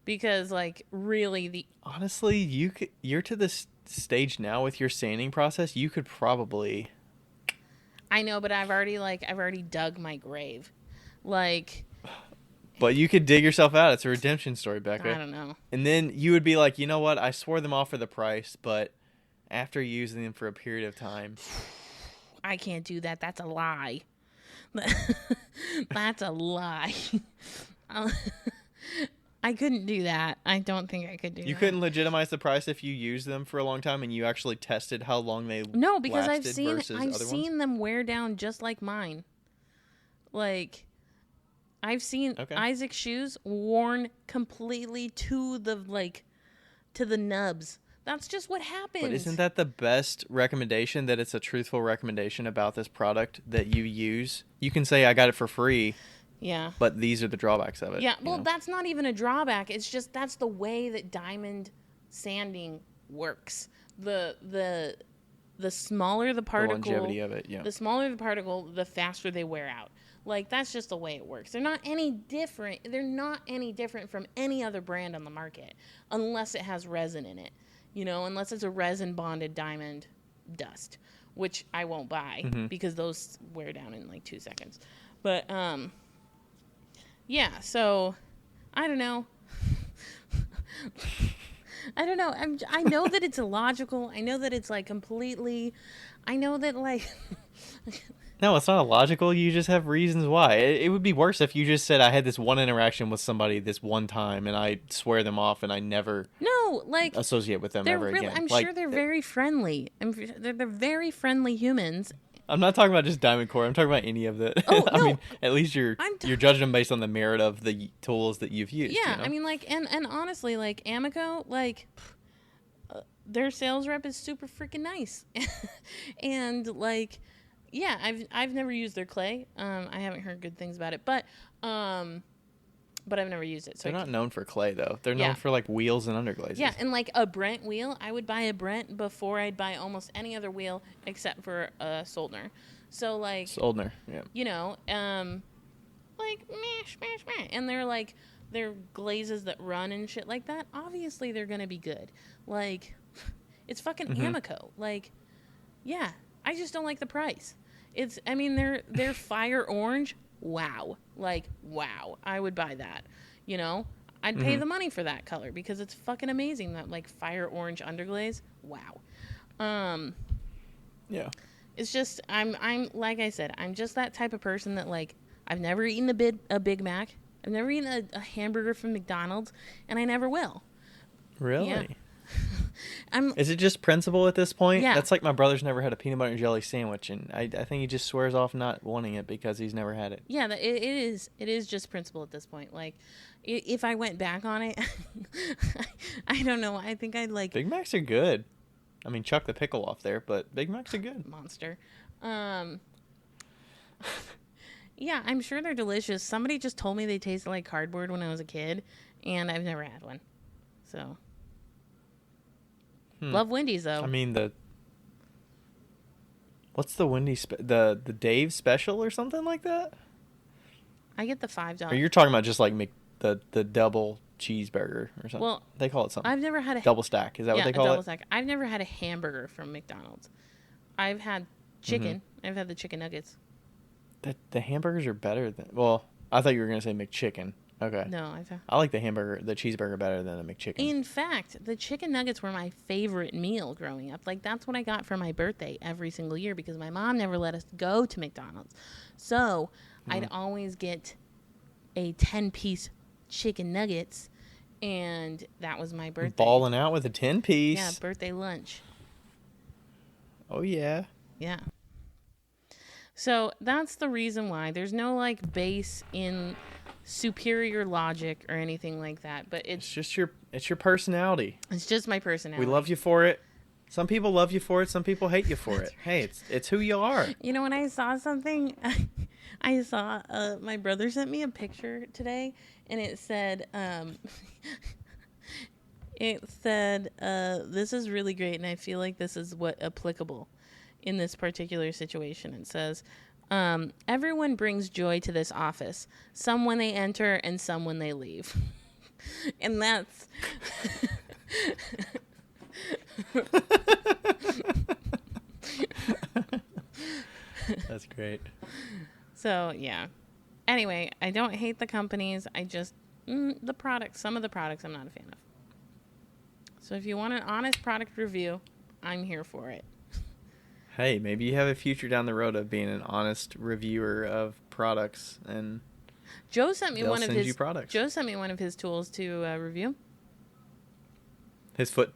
Because, like, really Honestly, you're to this stage now with your sanding process. You could probably. I know, but I've already dug my grave. Like. But you could dig yourself out. It's a redemption story, Becca. I don't know. And then you would be like, you know what? I swore them off for the price, but after using them for a period of time. I can't do that. That's a lie. That's a lie. I couldn't do that. I don't think I could do that. You couldn't legitimize the price if you used them for a long time and you actually tested how long they No, because I've lasted seen them wear down just like mine. Like, I've seen Isaac's shoes worn completely to the nubs. That's just what happens. But isn't that the best recommendation, that it's a truthful recommendation about this product that you use? You can say, I got it for free. Yeah. But these are the drawbacks of it. Yeah, well, that's not even a drawback. It's just that's the way that diamond sanding works. The smaller the particle, the longevity of it, yeah. The smaller the particle, the faster they wear out. Like, that's just the way it works. They're not any different. They're not any different from any other brand on the market, unless it has resin in it. You know, unless it's a resin bonded diamond dust, which I won't buy because those wear down in like 2 seconds. But yeah. So I don't know. I don't know. I know that it's illogical. I know that it's like completely. I know that like. No, it's not illogical. You just have reasons why. It would be worse if you just said, I had this one interaction with somebody this one time and I swear them off and I never associate with them ever again. I'm sure they're very friendly. They're very friendly humans. I'm not talking about just Diamond Core. I'm talking about any of the... Oh, I no. mean, at least you're judging them based on the merit of the tools that you've used. Yeah, you know? I mean, like, and honestly, like, Amico, like... their sales rep is super freaking nice. And, like... Yeah, I've never used their clay. I haven't heard good things about it, but I've never used it. So they're not known for clay though. They're known for like wheels and underglazes. Yeah, and like a Brent wheel, I would buy a Brent before I'd buy almost any other wheel except for a Soldner. So like Soldner, yeah. You know, like meh, and they're glazes that run and shit like that. Obviously, they're gonna be good. Like, it's fucking Amico. Like, yeah. I just don't like the price. They're fire orange. Wow. Like, wow. I would buy that. You know? I'd pay the money for that color because it's fucking amazing, that, like, fire orange underglaze. Wow. Yeah. It's just, I'm like I said, I'm just that type of person that, like, I've never eaten a Big Mac. I've never eaten a hamburger from McDonald's, and I never will. Really? Yeah. Is it just principle at this point? Yeah. That's like my brother's never had a peanut butter and jelly sandwich, and I think he just swears off not wanting it because he's never had it. Yeah, it is just principle at this point. Like, if I went back on it, I don't know. I think I'd like... Big Macs are good. I mean, chuck the pickle off there, but Big Macs are good. Monster. Yeah, I'm sure they're delicious. Somebody just told me they tasted like cardboard when I was a kid, and I've never had one. So... Love Wendy's though. I mean what's the Wendy's the Dave special or something like that? I get the $5. Or you're talking about just like the double cheeseburger or something. Well, they call it something. I've never had a double stack. Is that what they call double it? Stack. I've never had a hamburger from McDonald's. I've had chicken. I've had the chicken nuggets. The hamburgers are better than. Well, I thought you were gonna say McChicken. Okay. No, I like the cheeseburger better than the McChicken. In fact, the chicken nuggets were my favorite meal growing up. Like, that's what I got for my birthday every single year because my mom never let us go to McDonald's. So I'd always get a 10-piece chicken nuggets, and that was my birthday. Balling out with a 10-piece. Yeah, birthday lunch. Oh, yeah. Yeah. So that's the reason why. There's no, like, base in superior logic or anything like that, but it's just your personality. It's just my personality. We love you for it. Some people love you for it, some people hate you for it. Hey, it's who you are. You know, when I saw something I saw my brother sent me a picture today, and it said this is really great, and I feel like this is what applicable in this particular situation. It says, everyone brings joy to this office, some when they enter and some when they leave. And that's That's great. so, yeah. Anyway, I don't hate the companies. I just, the products, some of the products I'm not a fan of. So if you want an honest product review, I'm here for it. Hey, maybe you have a future down the road of being an honest reviewer of products, and Joe sent me one of send his you products. Joe sent me one of his tools to review. His foot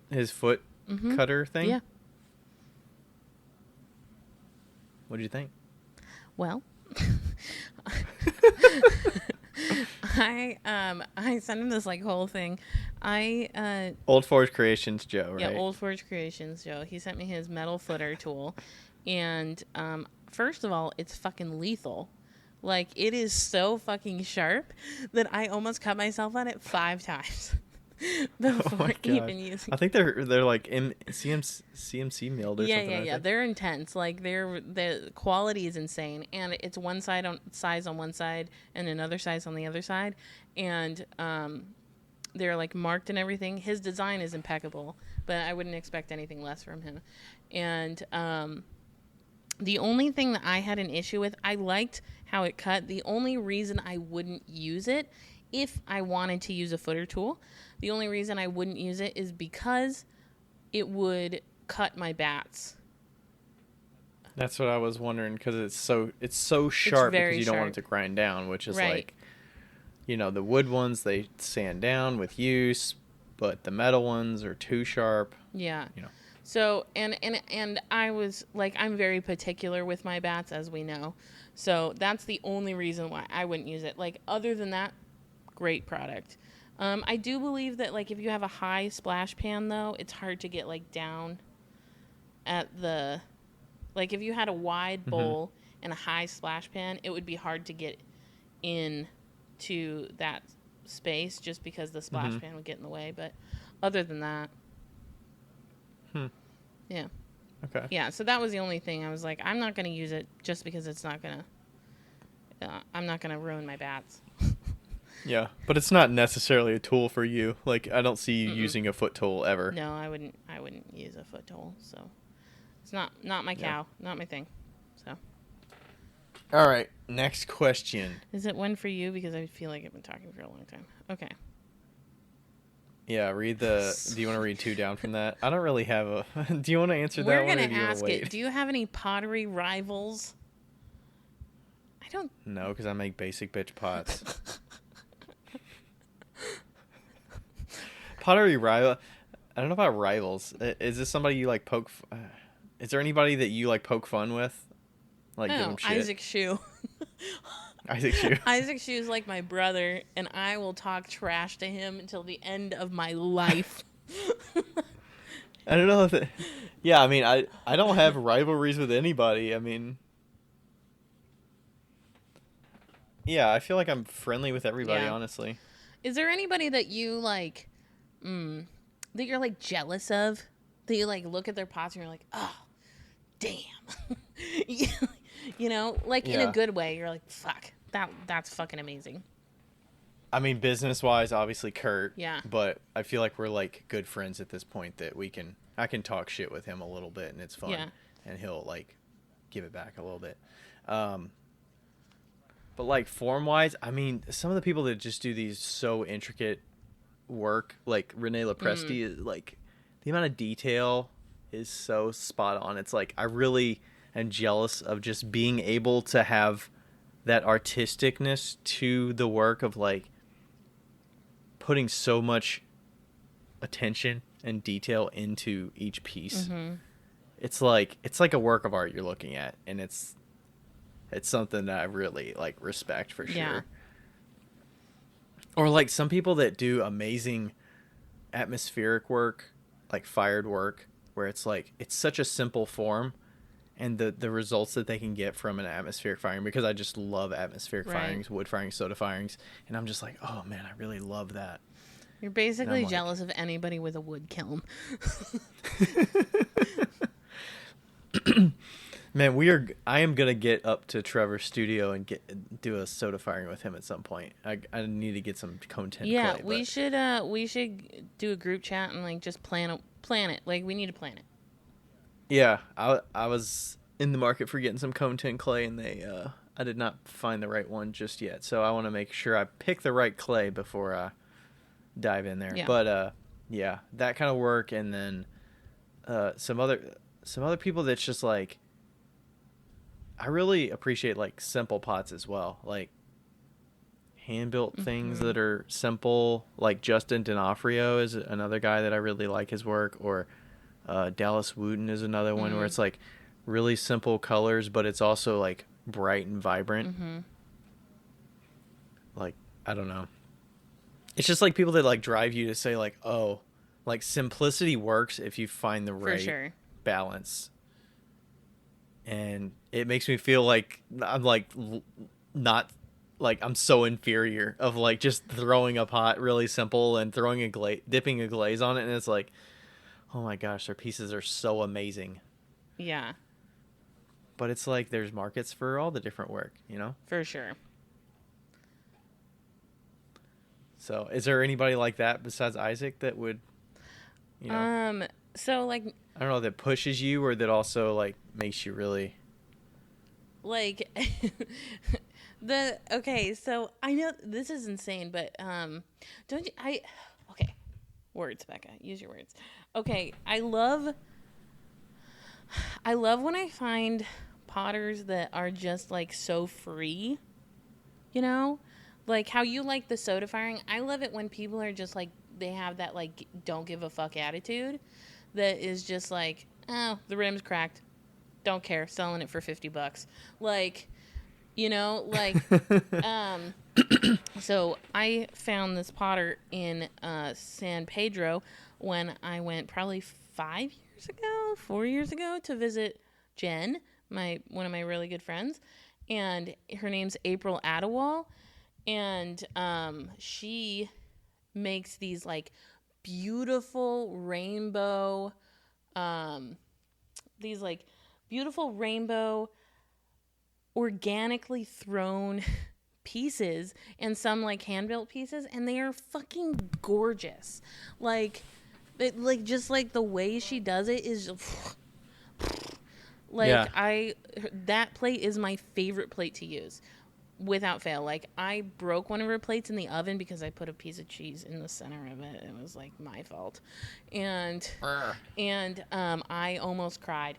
cutter thing? Yeah. What did you think? Well, I sent him this like whole thing. Old Forge Creations Joe, right? Yeah, Old Forge Creations Joe. He sent me his metal footer tool, and first of all, it's fucking lethal. Like, it is so fucking sharp that I almost cut myself on it 5 times before even using. I think they're like CMC milled or something. Yeah. They're intense. Like, the quality is insane, and it's one size on one side and another size on the other side, and they're like marked and everything. His design is impeccable, but I wouldn't expect anything less from him. And the only thing that I had an issue with, I liked how it cut. The only reason I wouldn't use it, if I wanted to use a footer tool, the only reason I wouldn't use it is because it would cut my bats. That's what I was wondering, because it's so sharp because you don't want it to grind down, which is right. Like, you know, the wood ones, they sand down with use, but the metal ones are too sharp. Yeah. You know. So, and I was like, I'm very particular with my bats, as we know. So that's the only reason why I wouldn't use it. Like, other than that, great product. I do believe that, like, if you have a high splash pan, though, it's hard to get, like, down at the, like, if you had a wide bowl and a high splash pan, it would be hard to get in to that space just because the splash pan would get in the way. But other than that, yeah. Okay. Yeah, so that was the only thing. I was like, I'm not going to use it just because it's not going to, I'm not going to ruin my bats. Yeah, but it's not necessarily a tool for you. Like, I don't see you using a foot tool ever. No, I wouldn't use a foot tool. So it's not my cow, not my thing. So. All right, next question. Is it one for you? Because I feel like I've been talking for a long time. Okay. Yeah, do you want to read 2 down from that? I don't really have a, do you want to answer that We're one? We're going to ask it. Do you have any pottery rivals? I don't. No, because I make basic bitch pots. Pottery rival. I don't know about rivals. Is this somebody you like poke? Is there anybody that you like poke fun with? Like, give them shit? Isaac Shue. Isaac Shue. Isaac Shue's like my brother, and I will talk trash to him until the end of my life. I don't know if yeah, I mean, I don't have rivalries with anybody. I mean, yeah, I feel like I'm friendly with everybody, honestly. Is there anybody that you like, that you're like jealous of? That you like look at their pots and you're like, oh, damn. You know, like in a good way. You're like, fuck, that's fucking amazing. I mean, business-wise, obviously Kurt. Yeah. But I feel like we're like good friends at this point that I can talk shit with him a little bit and it's fun. Yeah. And he'll like give it back a little bit. But like form-wise, I mean, some of the people that just do these so intricate work, like Rene Lepresti, is like the amount of detail is so spot on. It's like I really am jealous of just being able to have that artisticness to the work of like putting so much attention and detail into each piece. It's like a work of art you're looking at, and it's something that I really like respect for sure. Yeah. Or like some people that do amazing atmospheric work, like fired work, where it's like it's such a simple form and the results that they can get from an atmospheric firing, because I just love atmospheric Right. firings, wood firings, soda firings, and I'm just like, oh man, I really love that. You're basically like- jealous of anybody with a wood kiln. Man, I am gonna get up to Trevor's studio and do a soda firing with him at some point. I need to get some cone tin Yeah, clay. we should do a group chat and like just plan it. Like we need to plan it. Yeah, I was in the market for getting some cone tin clay, and I did not find the right one just yet. So I want to make sure I pick the right clay before I dive in there. Yeah. But yeah, that kind of work, and then some other people that's just like, I really appreciate like simple pots as well, like hand built things that are simple. Like Justin D'Onofrio is another guy that I really like his work, or Dallas Wooten is another one where it's like really simple colors, but it's also like bright and vibrant. Like, I don't know. It's just like people that like drive you to say like, oh, like simplicity works if you find the right balance. And it makes me feel like I'm like not like I'm so inferior of like just throwing a pot really simple and throwing dipping a glaze on it, and it's like, oh my gosh, their pieces are so amazing. Yeah. But it's like there's markets for all the different work, you know? For sure. So, is there anybody like that besides Isaac that would, you know? So like, I don't know, that pushes you, or that also like makes you really like okay, so I know this is insane, but don't you okay, words, Becca, use your words. Okay, I love when I find potters that are just like so free, you know, like how you like the soda firing. I love it when people are just like, they have that like don't give a fuck attitude that is just like, oh, the rim's cracked, don't care, selling it for $50, like, you know, like so I found this potter in San Pedro when I went probably 4 years ago to visit Jen, one of my really good friends, and her name's April Adewall, and she makes these like beautiful rainbow organically thrown pieces, and some like hand-built pieces, and they are fucking gorgeous. Like just like the way she does it is like, yeah. That plate is my favorite plate to use without fail. Like, I broke one of her plates in the oven because I put a piece of cheese in the center of it. It was like my fault. And I almost cried.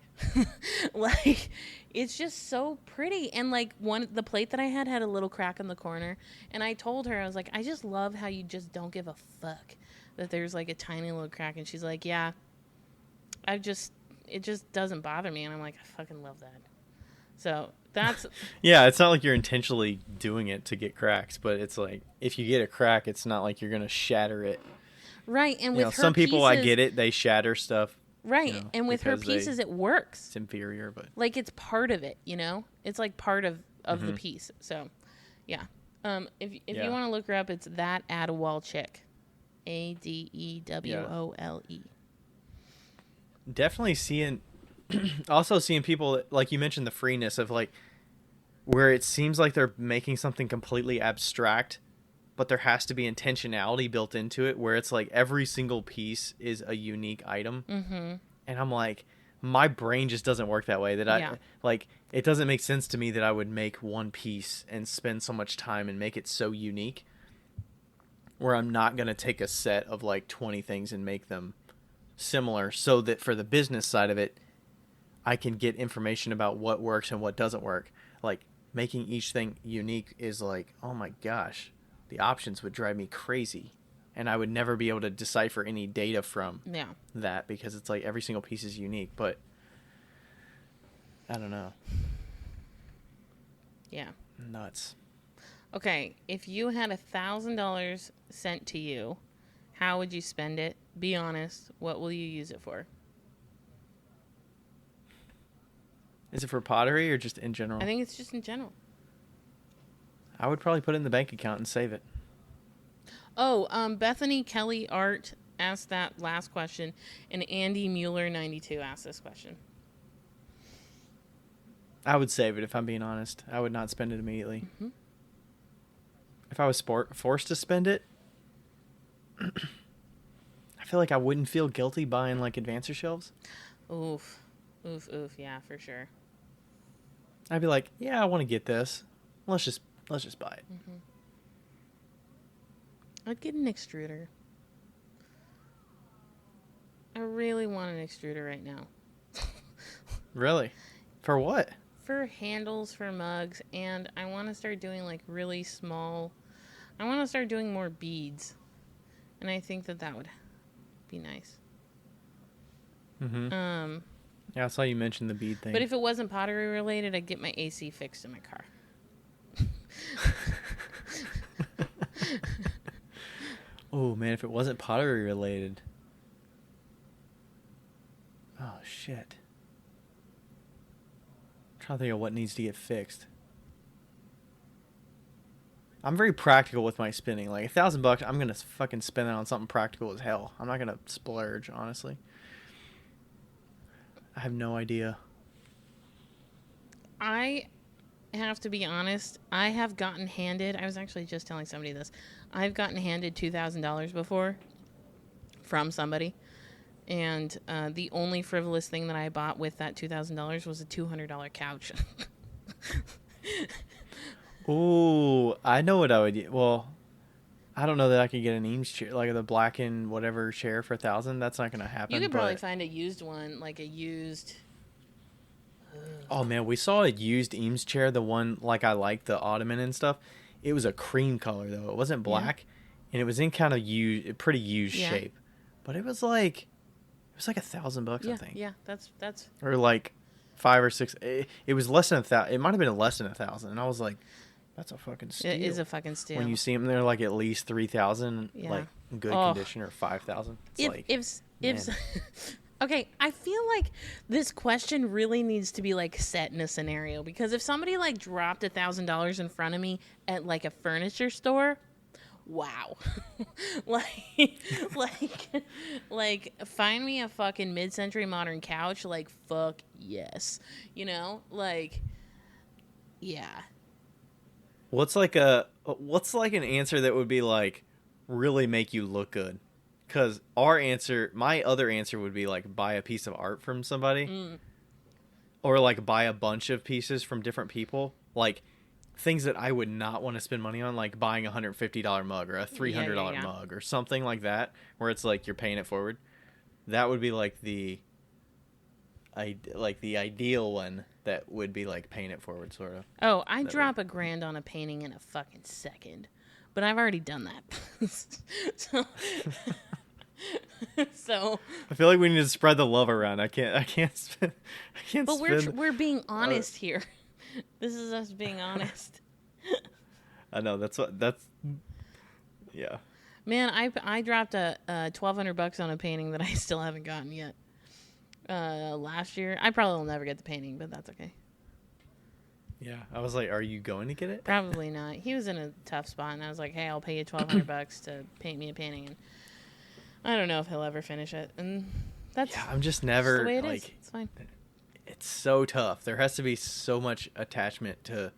Like, it's just so pretty. And like the plate that I had a little crack in the corner, and I told her, I was like, I just love how you just don't give a fuck that there's like a tiny little crack. And she's like, yeah, it just doesn't bother me. And I'm like, I fucking love that. So that's yeah, it's not like you're intentionally doing it to get cracks, but it's like if you get a crack, it's not like you're gonna shatter it. Right, and with her some people, pieces, I get it, they shatter stuff. Right, and with her pieces, it works. It's inferior, but like it's part of it, you know. It's like part of the piece. So, yeah. If you want to look her up, it's that Adewall chick, Adewole. Definitely seeing people, like you mentioned, the freeness of like where it seems like they're making something completely abstract, but there has to be intentionality built into it, where it's like every single piece is a unique item. And I'm like, my brain just doesn't work that way. Like, it doesn't make sense to me that I would make one piece and spend so much time and make it so unique, where I'm not going to take a set of like 20 things and make them similar, so that for the business side of it, I can get information about what works and what doesn't work. Like, making each thing unique is like, oh my gosh, the options would drive me crazy, and I would never be able to decipher any data from that, because it's like every single piece is unique. But I don't know. Yeah. Nuts. Okay, if you had $1,000 sent to you, how would you spend it? Be honest. What will you use it for? Is it for pottery or just in general? I think it's just in general. I would probably put it in the bank account and save it. Oh, Bethany Kelly Art asked that last question, and Andy Mueller 92 asked this question. I would save it if I'm being honest. I would not spend it immediately. Mm-hmm. If I was forced to spend it, I feel like I wouldn't feel guilty buying like advancer shelves. Oof. Yeah, for sure. I'd be like, yeah, I want to get this. Let's just buy it. Mm-hmm. I'd get an extruder. I really want an extruder right now. Really? For what? For handles for mugs, and I want to start doing like really small. I want to start doing more beads, and I think that would be nice. Mm-hmm. Yeah, I saw you mention the bead thing. But if it wasn't pottery related, I'd get my AC fixed in my car. Oh man, if it wasn't pottery related. Oh shit. I'm trying to think of what needs to get fixed. I'm very practical with my spending. Like $1,000, I'm gonna fucking spend it on something practical as hell. I'm not gonna splurge, honestly. I have no idea. I have to be honest. I have gotten handed. I was actually just telling somebody this. I've gotten handed $2,000 before from somebody, and the only frivolous thing that I bought with that $2,000 was a $200 couch. Ooh, I know what I would do. Well, I don't know that I could get an Eames chair, like the black and whatever chair for $1,000. That's not gonna happen. You could probably find a used one, like a used. Oh man, we saw a used Eames chair, the one like I like, the ottoman and stuff. It was a cream color though. It wasn't black, and it was in kind of pretty used shape. But it was like $1,000, I think. Yeah, that's. Or like 5 or 6. It was less than $1,000. It might have been less than $1,000, and I was like, that's a fucking steal. It is a fucking steal. When you see them, they're like at least 3,000, like in good condition, or 5,000. Okay, I feel like this question really needs to be like set in a scenario, because if somebody like dropped $1,000 in front of me at like a furniture store, wow, like find me a fucking mid-century modern couch, like fuck yes, like yeah. What's like an answer that would be like really make you look good? Because my other answer would be like buy a piece of art from somebody, or like buy a bunch of pieces from different people, like things that I would not want to spend money on, like buying a $150 mug or a $300 mug or something like that, where it's like you're paying it forward. That would be like the ideal one that would be like paying it forward, sort of. Oh, I'd drop $1,000 on a painting in a fucking second, but I've already done that. So I feel like we need to spread the love around. I can't spend. But we're being honest here. This is us being honest. I know that's. Yeah. Man, I dropped a $1,200 on a painting that I still haven't gotten yet. Last year, I probably will never get the painting, but that's okay. Yeah, I was like, "Are you going to get it?" Probably not. He was in a tough spot, and I was like, "Hey, I'll pay you $1,200 to paint me a painting." And I don't know if he'll ever finish it, and that's I'm just never the way it like. is. It's fine. It's so tough. There has to be so much attachment to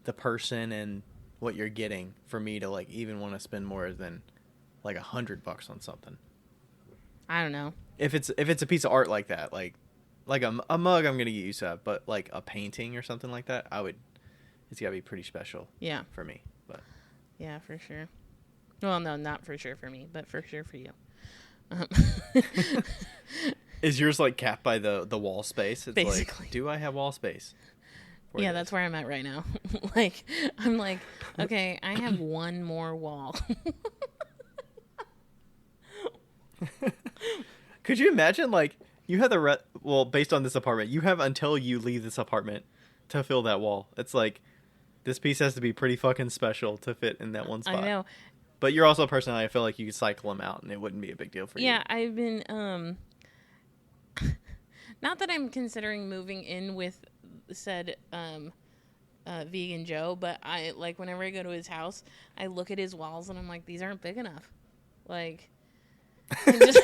the person and what you're getting for me to like even want to spend more than like $100 on something. I don't know. If it's a piece of art like that, like a mug, I'm gonna get used to that, but like a painting or something like that, it's gotta be pretty special. Yeah. For me, but yeah, for sure. Well, no, not for sure for me, but for sure for you. Is yours like capped by the wall space? It's basically. Like, do I have wall space? Yeah, that's where I'm at right now. Like, I'm like, okay, I have one more wall. Could you imagine, like, you have based on this apartment, you have until you leave this apartment to fill that wall. It's like, this piece has to be pretty fucking special to fit in that one spot. I know. But you're also a person I feel like you could cycle them out and it wouldn't be a big deal for you. Yeah, I've been, not that I'm considering moving in with said Vegan Joe, but I like whenever I go to his house, I look at his walls and I'm like, these aren't big enough. Like, I just,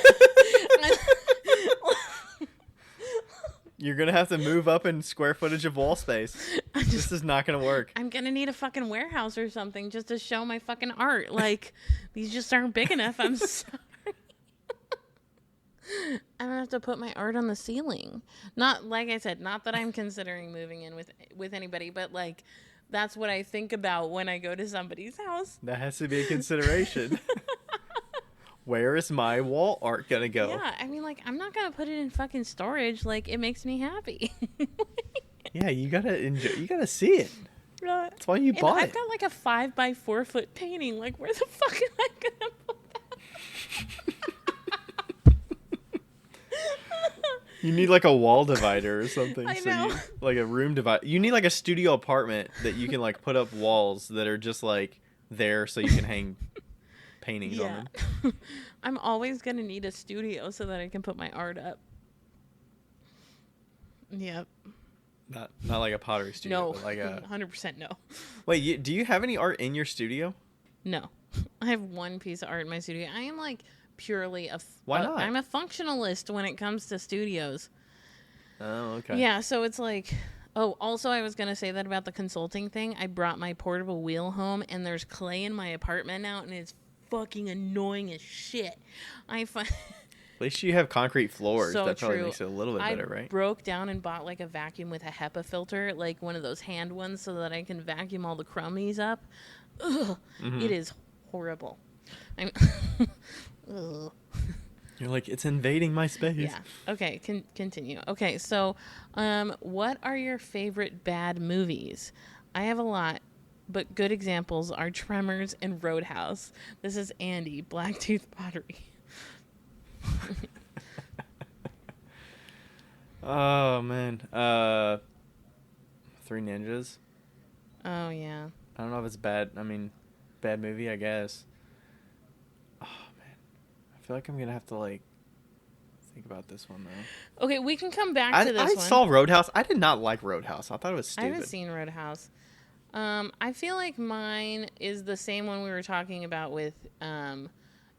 You're gonna have to move up in square footage of wall space. This is not gonna work. I'm gonna need a fucking warehouse or something just to show my fucking art. Like, these just aren't big enough. I'm sorry. I'm gonna have to put my art on the ceiling. Not, like I said, not that I'm considering moving in with anybody, but like, that's what I think about when I go to somebody's house. That has to be a consideration. Where is my wall art gonna go? Yeah, I mean, like, I'm not gonna put it in fucking storage. Like, it makes me happy. Yeah, you gotta enjoy. You gotta see it. That's why you bought I've it. got like a 5x4 foot painting. Like, where the fuck am I gonna put that? You need like a wall divider or something. I know. Like a room divider. You need like a studio apartment that you can like put up walls that are just like there so you can hang paintings on them. I'm always gonna need a studio so that I can put my art up. Yep. Not like a pottery studio. No. But like a 100% no. Wait, do you have any art in your studio? No. I have one piece of art in my studio. I am like purely Why not? I'm a functionalist when it comes to studios. Oh, okay. Yeah, so it's like, oh, also I was going to say that about the consulting thing. I brought my portable wheel home and there's clay in my apartment now and it's fucking annoying as shit. I find At least you have concrete floors. so That probably true. makes it a little bit better, I right? broke down and bought like a vacuum with a HEPA filter, like one of those hand ones, so that I can vacuum all the crummies up. Ugh, It is horrible. I'm ugh. You're like, it's invading my space. Yeah. Okay. Continue. Okay. So, what are your favorite bad movies? I have a lot, but good examples are Tremors and Roadhouse. This is Andy, Blacktooth Pottery. Oh man. Three Ninjas. Oh yeah. I don't know if it's bad. I mean, bad movie, I guess. Oh man, I feel like I'm gonna have to like think about this one though. Okay, we can come back to this I one. saw Roadhouse. I did not like Roadhouse. I thought it was I stupid. haven't seen Roadhouse. I feel like mine is the same one we were talking about with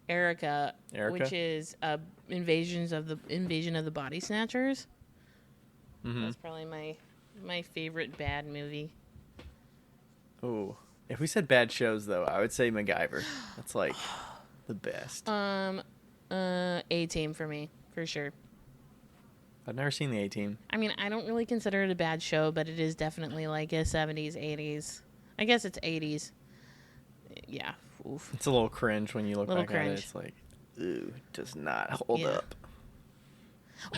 Erica, which is Invasion of the Body Snatchers. Mm-hmm. That's probably my favorite bad movie. Ooh, if we said bad shows though, I would say MacGyver. That's like the best. A-Team for me, for sure. I've never seen the A-Team. I mean, I don't really consider it a bad show, but it is definitely like a 70s, 80s. I guess it's 80s. Yeah. Oof. It's a little cringe when you look Little back at cringe. it. It's like, ooh, it does not hold Yeah. up.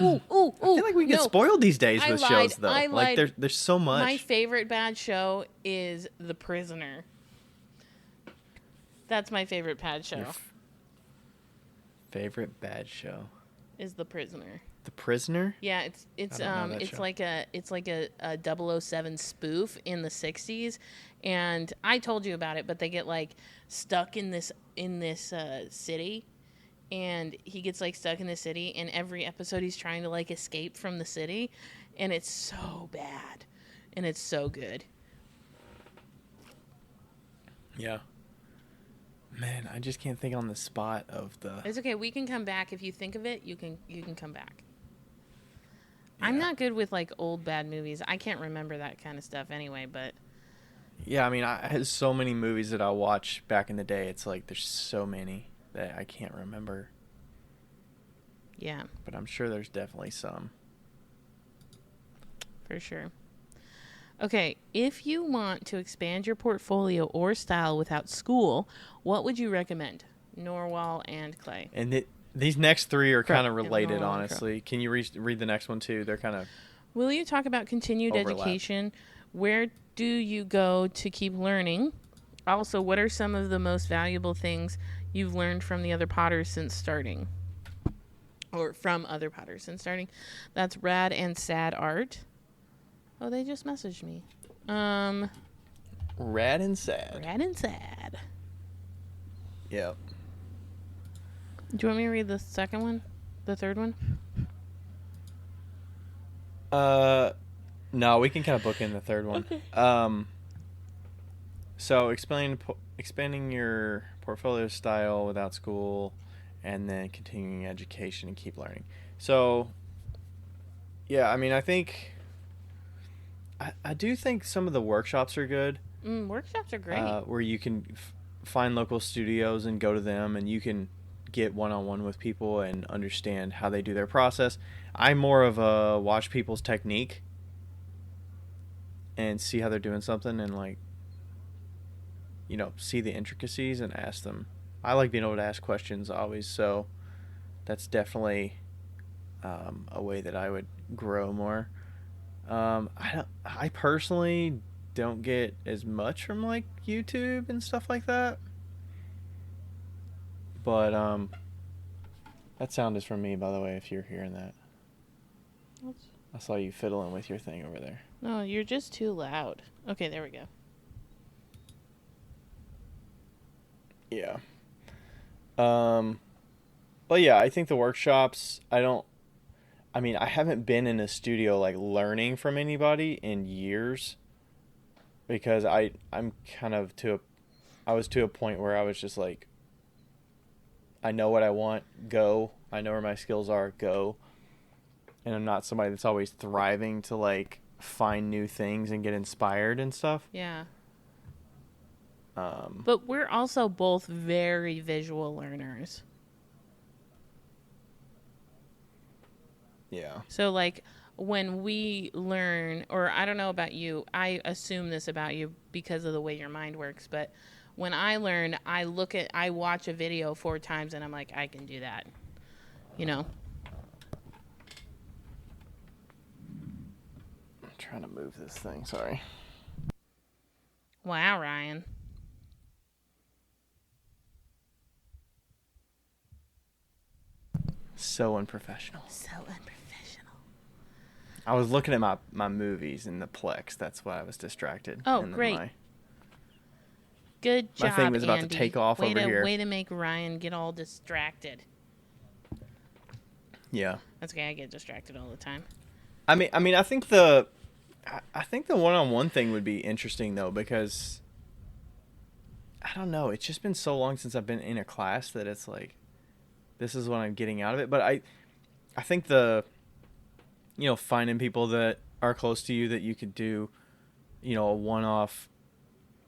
Ooh. I feel like we get spoiled these days with shows, though. I Like, lied. there's so much. My favorite bad show is The Prisoner. That's my favorite bad show. Your favorite bad show? Is The Prisoner. The Prisoner? Yeah, it's I don't know that show. like a 007 spoof in the 60s, and I told you about it, but they get like stuck in this city, and he gets like stuck in the city, and every episode he's trying to like escape from the city, and it's so bad, and it's so good. Yeah. Man, I just can't think on the spot of the... It's okay. We can come back if you think of it. You can come back. Yeah. I'm not good with like old bad movies. I can't remember that kind of stuff anyway, but Yeah, I mean, I had so many movies that I watched back in the day. It's like there's so many that I can't remember. yeah, But I'm sure there's definitely some. for sure. Okay, if you want to expand your portfolio or style without school, what would you recommend? Norwal and Clay. And these next three are Crow. kind of Yeah, related, Norwal and honestly. Can you read the next one, too? They're kind of... Will you talk about continued Overlap. education? Where do you go to keep learning? Also, what are some of the most valuable things you've learned from the other potters since starting? Or from other potters since starting? That's Rad and Sad Art. Oh, they just messaged me. Rad and sad. Rad and Sad. Yep. Do you want me to read the second one? The third one? No, we can kind of book in the third one. Okay. So expanding your portfolio style without school, and then continuing education and keep learning. So, yeah, I mean, I do think some of the workshops are good, Workshops are great. where you can find local studios and go to them, and you can get one on one with people and understand how they do their process. I'm more of a watch people's technique and see how they're doing something, and like, see the intricacies and ask them. I like being able to ask questions always, so that's definitely a way that I would grow more. I personally don't get as much from like YouTube and stuff like that, but that sound is from me, by the way. If you're hearing that, I saw you fiddling with your thing over there. No, you're just too loud. Okay, there we go. Yeah. But yeah, I think the workshops. I haven't been in a studio like learning from anybody in years, because I'm kind of I was to a point where I was just like, I know what I want, go. I know where my skills are, go. And I'm not somebody that's always thriving to like find new things and get inspired and stuff. Yeah. But we're also both very visual learners. Yeah. So, like, when we learn, or I don't know about you, I assume this about you because of the way your mind works, but when I learn, I watch a video 4 times and I'm like, I can do that. You know? I'm trying to move this thing, sorry. Wow, Ryan. So unprofessional. So unprofessional. I was looking at my movies in the Plex. That's why I was distracted. Oh, and great. Good job, my thing was about Andy. to take off over here. Way to make Ryan get all distracted. Yeah. That's okay. I get distracted all the time. I mean, I think the one-on-one thing would be interesting though, because I don't know. It's just been so long since I've been in a class that it's like, this is what I'm getting out of it. But I think finding people that are close to you that you could do, a one-off,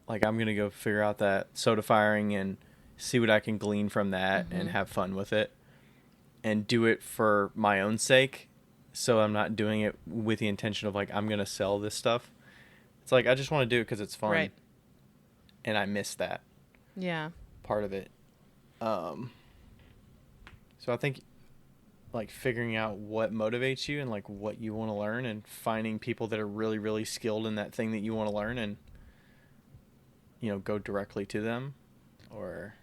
like I'm going to go figure out that soda firing and see what I can glean from that and have fun with it and do it for my own sake. So I'm not doing it with the intention of like, I'm going to sell this stuff. It's like, I just want to do it because it's fun. Right. And I miss that. Yeah. Part of it. So I think like figuring out what motivates you and like what you want to learn, and finding people that are really, really skilled in that thing that you want to learn, and go directly to them. Or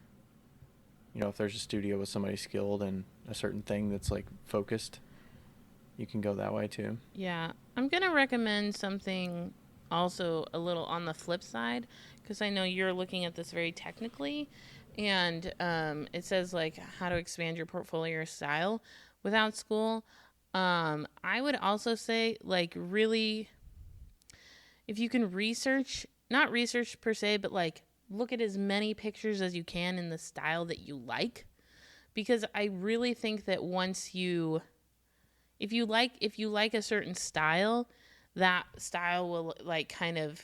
if there's a studio with somebody skilled in a certain thing that's like focused, you can go that way too. Yeah. I'm going to recommend something also a little on the flip side, because I know you're looking at this very technically, and it says like how to expand your portfolio style without school. I would also say, like, really, if you can not research per se, but like look at as many pictures as you can in the style that you like, because I really think that if you like a certain style, that style will like kind of,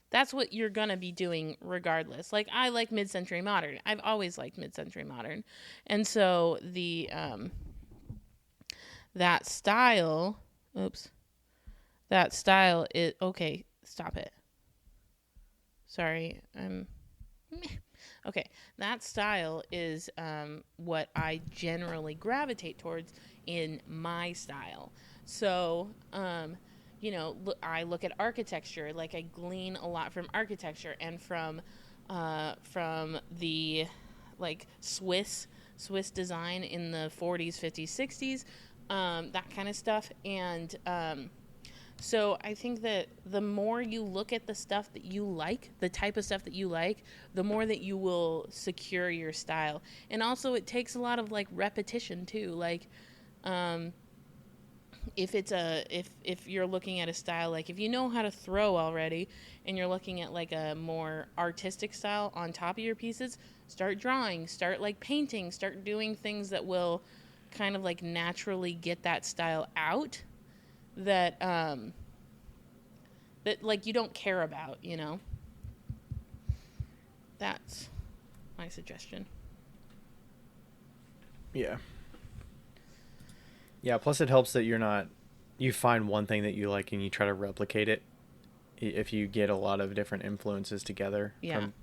that's what you're going to be doing regardless. Like, I like mid-century modern. I've always liked mid-century modern. And so that style is, okay, stop it. Sorry. Okay. That style is what I generally gravitate towards in my style. So, I look at architecture. Like, I glean a lot from architecture and from the like Swiss design in the 40s, 50s, 60s, that kind of stuff. And so I think that the more you look at the stuff that you like, the type of stuff that you like, the more that you will secure your style. And also, it takes a lot of like repetition too. Like, if you're looking at a style, like if you know how to throw already and you're looking at like a more artistic style on top of your pieces, start drawing, start like painting, start doing things that will kind of like naturally get that style out that that like you don't care about, you know. That's my suggestion. Yeah. Yeah, plus it helps that you find one thing that you like and you try to replicate it. If you get a lot of different influences together from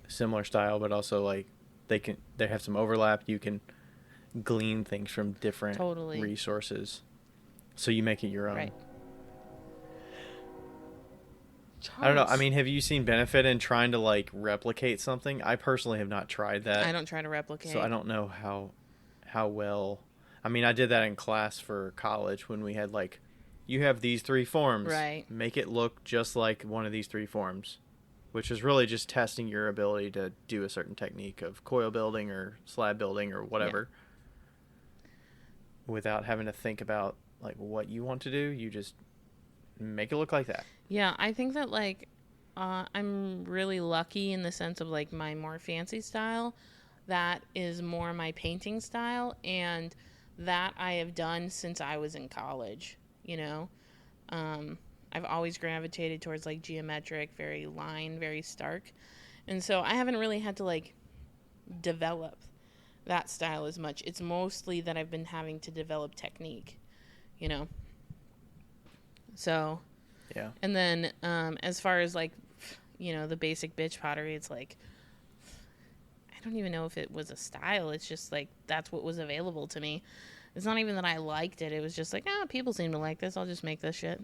similar style, but also like they have some overlap, you can glean things from different resources. So you make it your own. Right. I don't know. I mean, have you seen benefit in trying to like replicate something? I personally have not tried that. I don't try to replicate. So I don't know how well. I mean, I did that in class for college when we had like, you have these 3 forms. Right. Make it look just like one of these 3 forms, which is really just testing your ability to do a certain technique of coil building or slab building or whatever. Without having to think about like what you want to do, you just make it look like that. Yeah, I think that like I'm really lucky in the sense of like my more fancy style. That is more my painting style, and that I have done since I was in college, you know. I've always gravitated towards like geometric, very line, very stark. And so I haven't really had to like develop that style as much. It's mostly that I've been having to develop technique, you know. So, yeah. And then as far as like, you know, the basic bitch pottery, it's like, I don't even know if it was a style. It's just like, that's what was available to me. It's not even that I liked it. It was just like, people seem to like this. I'll just make this shit.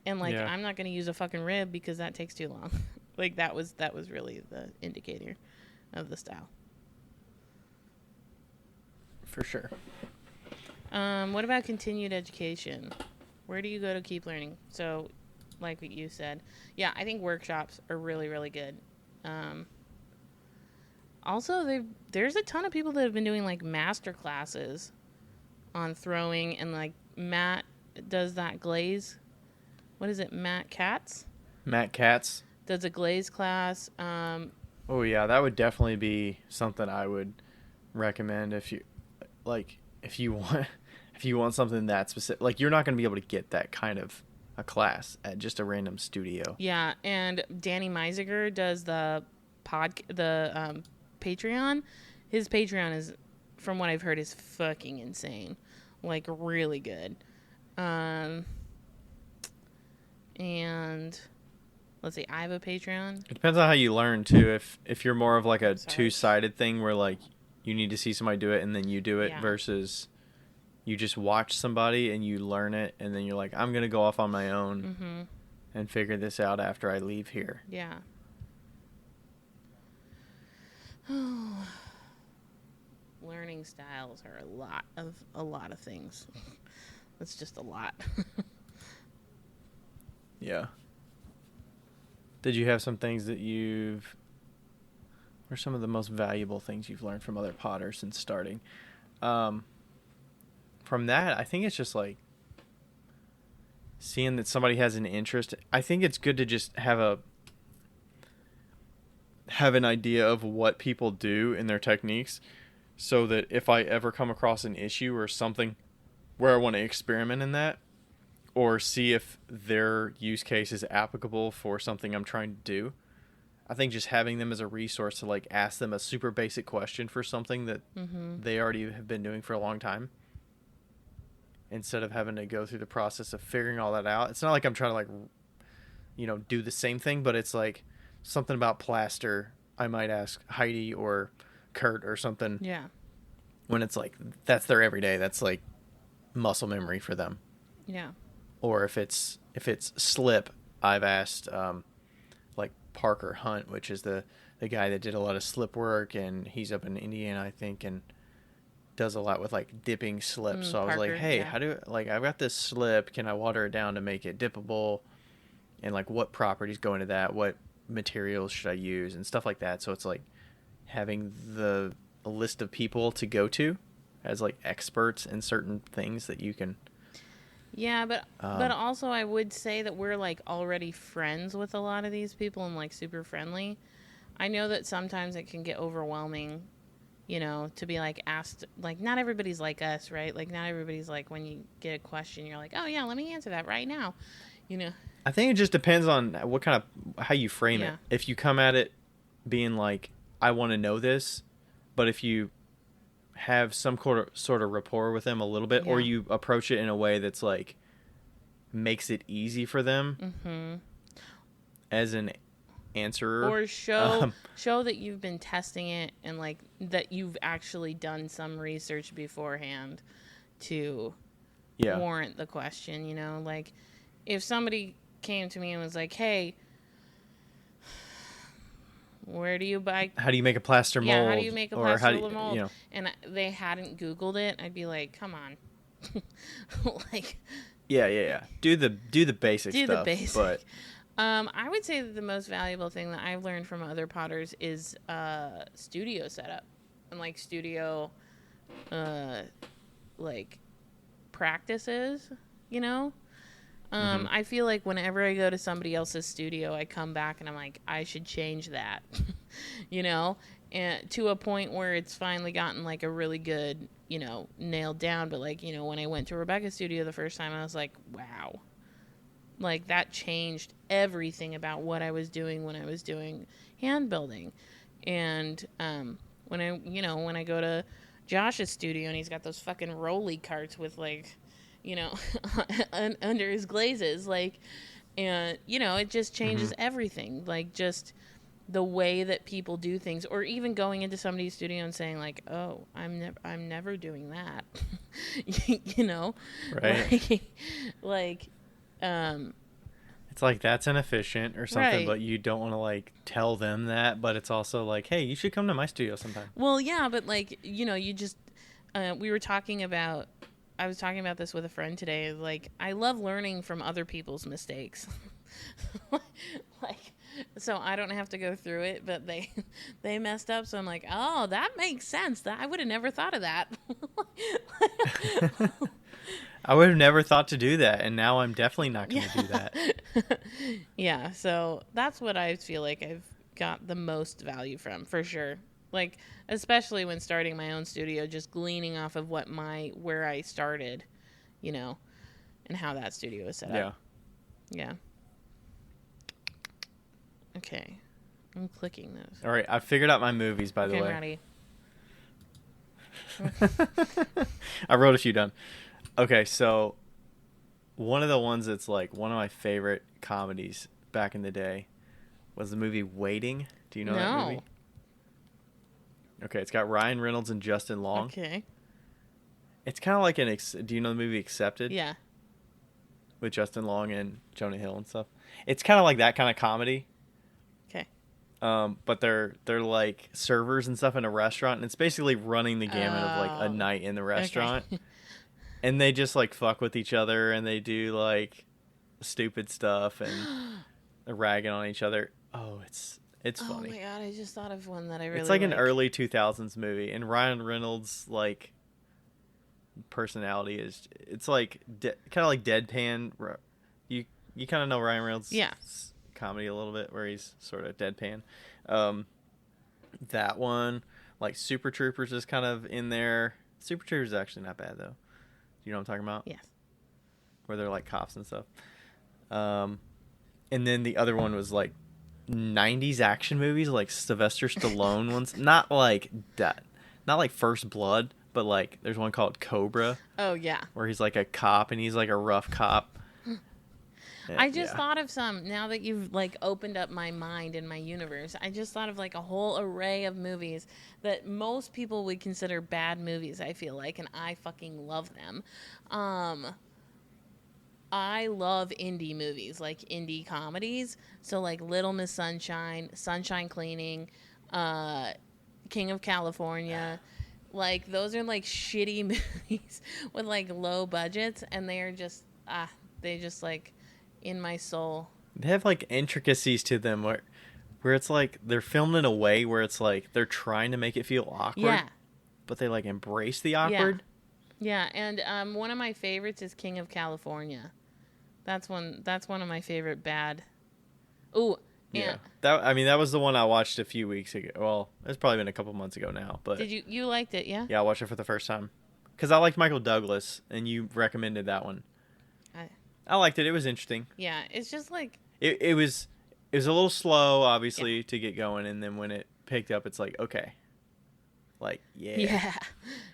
I'm not going to use a fucking rib because that takes too long. Like that was really the indicator of the style. For sure. What about continued education? Where do you go to keep learning? So, like what you said, yeah, I think workshops are really, really good. Also, there's a ton of people that have been doing like master classes on throwing, and like Matt does that glaze. What is it, Matt Katz? Matt Katz does a glaze class. Oh yeah, that would definitely be something I would recommend if you want something that specific. Like you're not going to be able to get that kind of a class at just a random studio. Yeah, and Danny Meisiger does the Patreon. His Patreon is, from what I've heard, is fucking insane. Like really good. And let's see, I have a Patreon. It depends on how you learn too. If you're more of like a two-sided thing where like you need to see somebody do it and then you do it versus you just watch somebody and you learn it and then you're like, I'm going to go off on my own and figure this out after I leave here. Yeah. Learning styles are a lot of things. That's just a lot. Yeah. Did you have some things that what are some of the most valuable things you've learned from other potters since starting? From that, I think it's just like seeing that somebody has an interest. I think it's good to just have an idea of what people do in their techniques, so that if I ever come across an issue or something where I want to experiment in that, or see if their use case is applicable for something I'm trying to do, I think just having them as a resource to like ask them a super basic question for something that they already have been doing for a long time, instead of having to go through the process of figuring all that out. It's not like I'm trying to like, do the same thing, but it's like something about plaster. I might ask Heidi or Kurt or something. Yeah. When it's like, that's their everyday. That's like muscle memory for them. Yeah. Or if it's slip, I've asked like Parker Hunt, which is the guy that did a lot of slip work, and he's up in Indiana, I think, and does a lot with like dipping slips. So I was like, hey, how do I've got this slip, can I water it down to make it dippable, and like what properties go into that, what materials should I use and stuff like that. So it's like having a list of people to go to as like experts in certain things that you can. Yeah, but also I would say that we're like already friends with a lot of these people and like super friendly. I know that sometimes it can get overwhelming, to be like asked, like not everybody's like us, right? Like not everybody's like when you get a question, you're like, oh yeah, let me answer that right now, you know? I think it just depends on what kind of how you frame it. Yeah. If you come at it being like, I want to know this, but if you have some sort of rapport with them a little bit, or Yeah. you approach it in a way that's like makes it easy for them Mm-hmm. as an answerer. Or show that you've been testing it and like that you've actually done some research beforehand to Yeah. warrant the question, like if somebody came to me and was like, hey, where do you buy How do you make a plaster mold? yeah, how do you make a or how plaster do mold? you know? And they hadn't Googled it, I'd be like, come on. Like Yeah. Do the basic do stuff. the basic. But I would say that the most valuable thing that I've learned from other potters is studio setup and like studio like practices, I feel like whenever I go to somebody else's studio, I come back and I'm like, I should change that, and to a point where it's finally gotten like a really good, nailed down. But like, when I went to Rebecca's studio the first time, I was like, wow, like that changed everything about what I was doing when I was doing hand building. And when I go to Josh's studio and he's got those fucking rolly carts with like, under his glazes, like, and it just changes everything, like just the way that people do things, or even going into somebody's studio and saying like, oh, I'm never doing that. right. like It's like that's inefficient or something, right. but you don't want to like tell them that. But it's also like, hey, you should come to my studio sometime. Well, yeah, but like, you just we were talking about I was talking about this with a friend today. Like, I love learning from other people's mistakes. Like, so I don't have to go through it, but they messed up. So I'm like, oh, that makes sense. That I would have never thought of that. I would have never thought to do that, and now I'm definitely not going to do that. Yeah, so that's what I feel like I've got the most value from, for sure. Like, especially when starting my own studio, just gleaning off of where I started, and how that studio is set up. Yeah. Okay. I'm clicking those. All right, I figured out my movies, by the way. I'm ready. I wrote a few down. Okay, so one of the ones that's like one of my favorite comedies back in the day was the movie Waiting. Do you know that movie? Okay, it's got Ryan Reynolds and Justin Long. Okay. It's kind of like do you know the movie Accepted? Yeah. With Justin Long and Jonah Hill and stuff. It's kind of like that kind of comedy. Okay. But they're like servers and stuff in a restaurant, and it's basically running the gamut of like a night in the restaurant. Okay. And they just like fuck with each other, and they do like stupid stuff and ragging on each other. Oh, it's funny. Oh my god, I just thought of one that I really It's like an early 2000s movie, and Ryan Reynolds like personality is it's like kind of like deadpan. You kind of know Ryan Reynolds' comedy a little bit, where he's sort of deadpan. That one, like Super Troopers, is kind of in there. Super Troopers is actually not bad though. You know what I'm talking about? Yes. Where they're like cops and stuff. And then the other one was like 90s action movies, like Sylvester Stallone ones. Not like that. Not like First Blood, but like there's one called Cobra. Oh, yeah. Where he's like a cop and he's like a rough cop. I just thought of some, now that you've like opened up my mind and my universe, I just thought of like a whole array of movies that most people would consider bad movies, I feel like, and I fucking love them. I love indie movies, like indie comedies. So like Little Miss Sunshine, Sunshine Cleaning, King of California. Like those are like shitty movies with like low budgets, and they are just they just like in my soul. They have like intricacies to them where it's like they're filmed in a way where it's like they're trying to make it feel awkward. Yeah. but they like embrace the Yeah. awkward. Yeah, and one of my favorites is King of California. That's one of my favorite bad. Ooh, Yeah. and That was the one I watched a few weeks ago. Well, it's probably been a couple months ago now, but did you liked it, yeah? yeah, I watched it for the first time cuz I liked Michael Douglas and you recommended that one. I liked it. It was interesting. Yeah, it's just like It was a little slow obviously to get going, and then when it picked up it's like, okay. Like, yeah. yeah.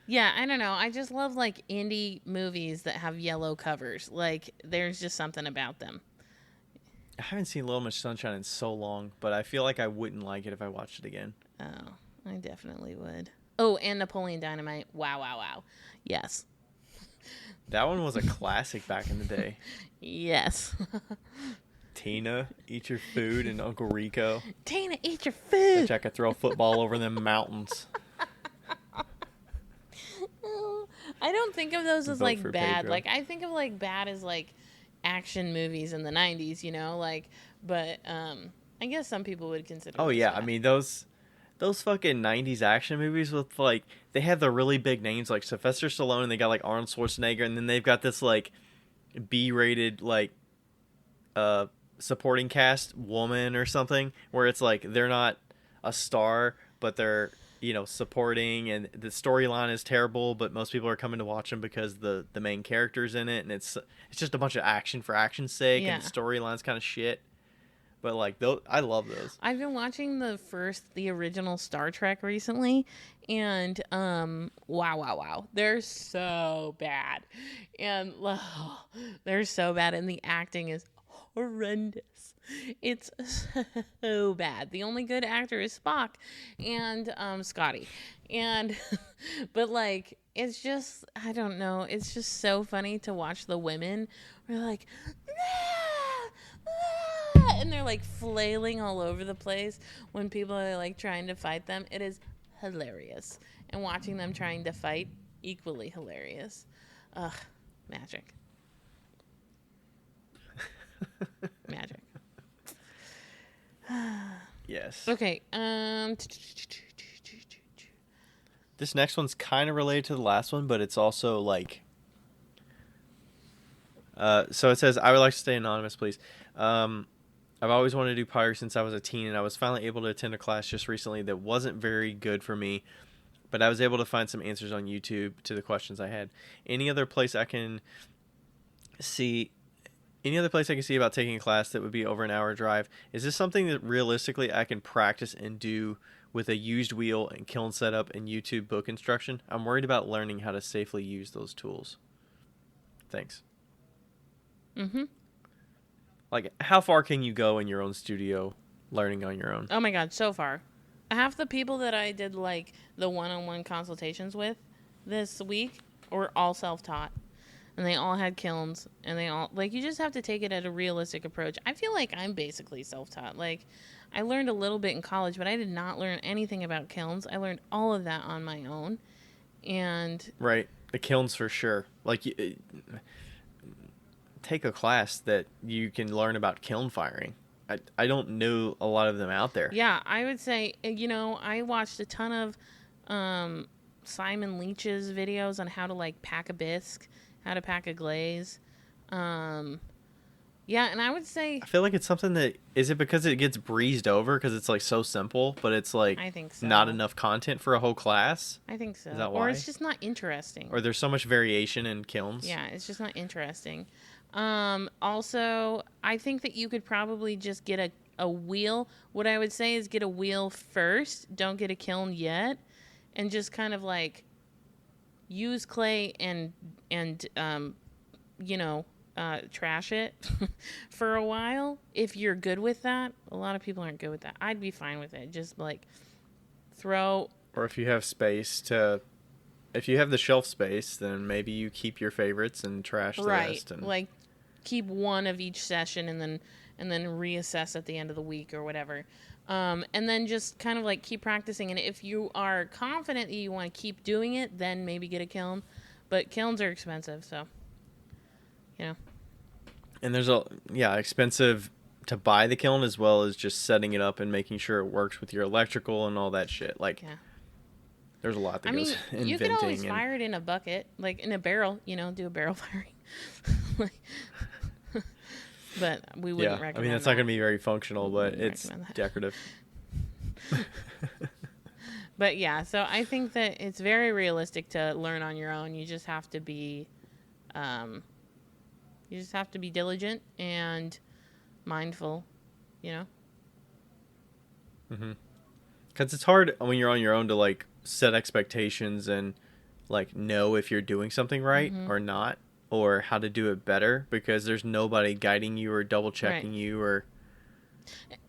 Yeah, I don't know. I just love like indie movies that have yellow covers. Like there's just something about them. I haven't seen Little Miss Sunshine in so long, but I feel like I wouldn't like it if I watched it again. Oh, I definitely would. Oh, and Napoleon Dynamite. Wow, wow, wow. Yes. That one was a classic back in the day. Yes. Tina, Eat Your Food, and Uncle Rico. Tina, eat your food. Which I could throw a football over them mountains. I don't think of those as Vote like for bad. Pedro. Like I think of like bad as like action movies in the 90s, you know, like but I guess some people would consider Oh those yeah, bad. I mean those fucking 90s action movies with like they have the really big names like Sylvester Stallone and they got like Arnold Schwarzenegger, and then they've got this like B-rated like supporting cast woman or something where it's like they're not a star but they're, you know, supporting, and the storyline is terrible but most people are coming to watch them because the main character's in it, and it's just a bunch of action for action's sake. Yeah. And the storyline's kind of shit, but like those, I love those. I've been watching the original Star Trek recently, and wow, they're so bad, and they're so bad, and the acting is horrendous. It's so bad. The only good actor is Spock and Scotty, and but like it's just, I don't know. It's just so funny to watch the women. We're like, and they're like flailing all over the place when people are like trying to fight them. It is hilarious, and watching them trying to fight, equally hilarious. Ugh, magic. Magic. Yes. Okay. This next one's kind of related to the last one, but it's also like so it says, I would like to stay anonymous, please. I've always wanted to do pottery since I was a teen, and I was finally able to attend a class just recently that wasn't very good for me, but I was able to find some answers on YouTube to the questions I had. Any other place I can see about taking a class that would be over an hour drive? Is this something that realistically I can practice and do with a used wheel and kiln setup and YouTube book instruction? I'm worried about learning how to safely use those tools. Thanks. Mm-hmm. Like, how far can you go in your own studio learning on your own? Oh my God, so far. Half the people that I did like the one-on-one consultations with this week were all self-taught. And they all had kilns, and they all, like, you just have to take it at a realistic approach. I feel like I'm basically self-taught. Like, I learned a little bit in college, but I did not learn anything about kilns. I learned all of that on my own. And Right. The kilns for sure. Like, take a class that you can learn about kiln firing. I don't know a lot of them out there. yeah, I would say, you know, I watched a ton of Simon Leach's videos on how to, like, pack a bisque, how to pack a glaze. Yeah, and I would say, I feel like it's something that, is it because it gets breezed over because it's like so simple, but it's like I think so. not enough content for a whole class? I think so. Is that Or why? it's just not interesting. Or there's so much variation in kilns? Yeah, it's just not interesting. Also, I think that you could probably just get a wheel. What I would say is get a wheel first. Don't get a kiln yet. And just kind of like use clay and you know, trash it for a while. If you're good with that. A lot of people aren't good with that. I'd be fine with it. Just like throw. Or if you have space to, if you have the shelf space, then maybe you keep your favorites and trash the rest. And Like keep one of each session and then reassess at the end of the week or whatever. And then just kind of like keep practicing. And if you are confident that you want to keep doing it, then maybe get a kiln. But kilns are expensive, so you know. And there's expensive to buy the kiln as well as just setting it up and making sure it works with your electrical and all that shit. Like, Yeah. There's a lot that I goes mean, you could always inventing and fire it in a bucket, like in a barrel, do a barrel firing. Like, but we wouldn't yeah. I recommend mean, that's that. not going to be very functional, but Wouldn't it's recommend that. decorative. But yeah, so I think that it's very realistic to learn on your own. You just have to be, diligent and mindful, you know. Mm-hmm. Because it's hard when you're on your own to like set expectations and like know if you're doing something right Mm-hmm. or not, or how to do it better, because there's nobody guiding you or double checking Right. you, or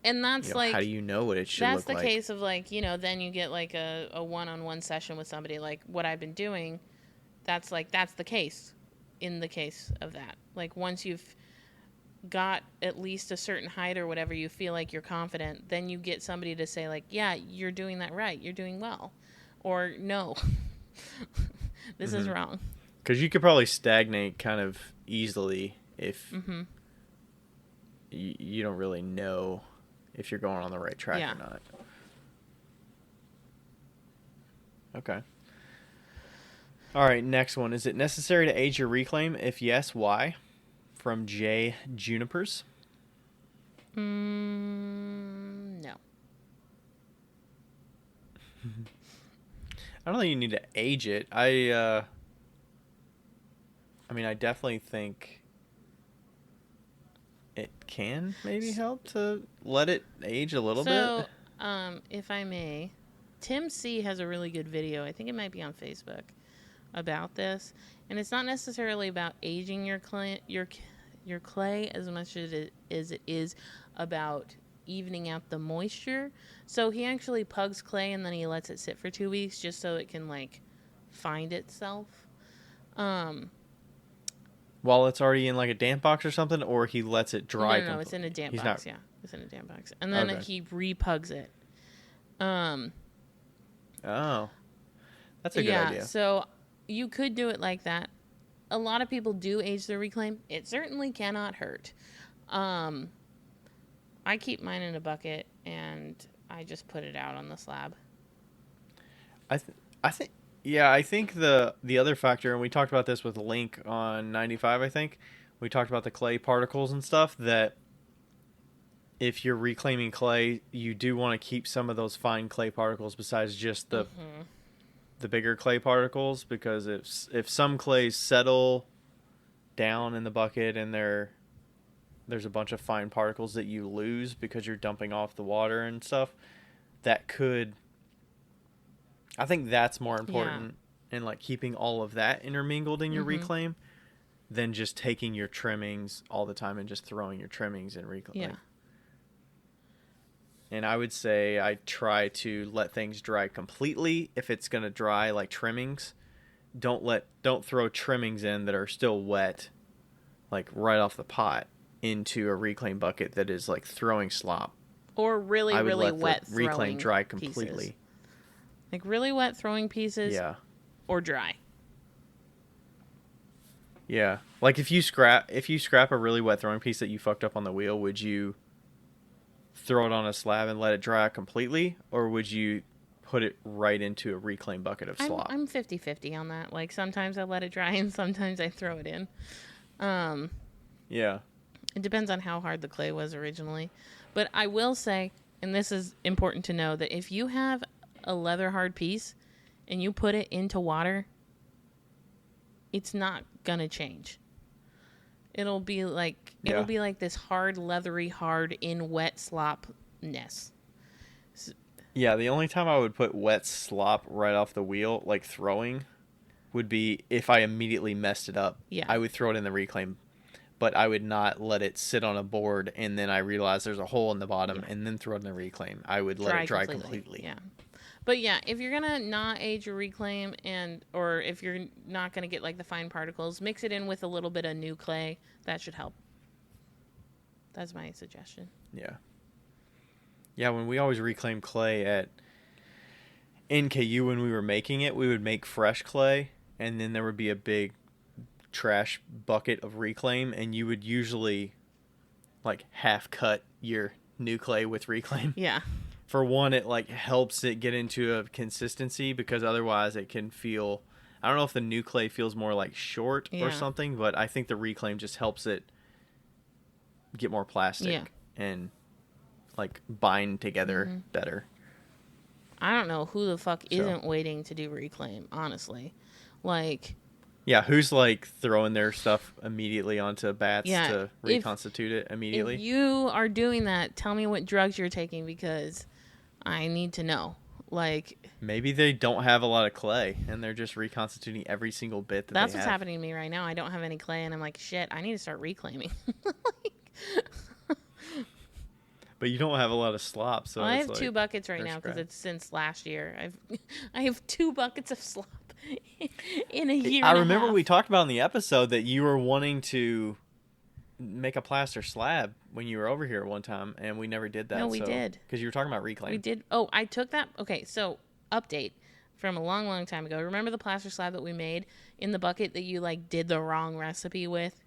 And that's like, how do you know what it should that's look the like? case of like, then you get like a one-on-one session with somebody, like what I've been doing. That's the case in the case of that. Like once you've got at least a certain height or whatever, you feel like you're confident, then you get somebody to say like, yeah, you're doing that right, you're doing well, or no, this is wrong. Because you could probably stagnate kind of easily if you don't really know if you're going on the right track Yeah. or not. Okay. All right, next one. Is it necessary to age your reclaim? If yes, why? From J Junipers. No. I don't think you need to age it. I mean, I definitely think it can maybe help to let it age a little bit. If I may, Tim C has a really good video. I think it might be on Facebook about this, and it's not necessarily about aging your clay, your clay as much as it is about evening out the moisture. So he actually pugs clay and then he lets it sit for 2 weeks just so it can like find itself. While it's already in like a damp box or something, or he lets it dry. No, it's in a damp He's box. not... Yeah, it's in a damp box, and then Okay. he repugs it. Oh, that's a good idea. So you could do it like that. A lot of people do age their reclaim. It certainly cannot hurt. I keep mine in a bucket and I just put it out on the slab. I think the other factor, and we talked about this with Link on 95. I think we talked about the clay particles and stuff, that if you're reclaiming clay, you do want to keep some of those fine clay particles besides just the bigger clay particles, because if some clays settle down in the bucket and there's a bunch of fine particles that you lose because you're dumping off the water and stuff, that could... I think that's more important in like keeping all of that intermingled in your reclaim than just taking your trimmings all the time and just throwing your trimmings in reclaim. Yeah. And I would say I try to let things dry completely. If it's going to dry like trimmings, don't throw trimmings in that are still wet, like right off the pot, into a reclaim bucket that is like throwing slop. Or really, I would really let wet the reclaim dry pieces. completely. Like really wet throwing pieces. Yeah. Or dry. Yeah. Like if you scrap a really wet throwing piece that you fucked up on the wheel, would you throw it on a slab and let it dry out completely, or would you put it right into a reclaim bucket of slop? I'm 50-50 on that. Like sometimes I let it dry and sometimes I throw it in. Yeah. It depends on how hard the clay was originally. But I will say, and this is important to know, that if you have a leather hard piece and you put it into water, it's not gonna change. It'll be like this hard, leathery, hard in wet slopness. Yeah, the only time I would put wet slop right off the wheel, like throwing, would be if I immediately messed it up. Yeah. I would throw it in the reclaim, but I would not let it sit on a board and then I realize there's a hole in the bottom and then throw it in the reclaim. I would let it dry completely. Yeah. But yeah, if you're gonna not age your reclaim or if you're not gonna get like the fine particles, mix it in with a little bit of new clay. That should help. That's my suggestion. Yeah. Yeah, when we always reclaim clay at NKU when we were making it, we would make fresh clay and then there would be a big trash bucket of reclaim, and you would usually like half cut your new clay with reclaim. Yeah. for one, it like helps it get into a consistency, because otherwise it can feel, I don't know if the new clay feels more like short or Yeah. something, but I think the reclaim just helps it get more plastic Yeah. and like bind together Mm-hmm. better. I don't know who the fuck So isn't waiting to do reclaim, honestly. Like, yeah, who's like throwing their stuff immediately onto bats yeah, to reconstitute it immediately? if you are doing that, tell me what drugs you're taking, because I need to know. Like, Maybe they don't have a lot of clay and they're just reconstituting every single bit that that's they what's have. happening to me right now. I don't have any clay, and I'm like, shit, I need to start reclaiming. But you don't have a lot of slop, so I it's have like, 2 buckets right they're now because scrapped. it's since last year. I have 2 buckets of slop in a year. I and a remember half. we talked about in the episode that you were wanting to make a plaster slab when you were over here one time, and we never did that. No, we did. Because you were talking about reclaim. We did. Oh, I took that. Okay, so update from a long, long time ago. Remember the plaster slab that we made in the bucket that you like did the wrong recipe with?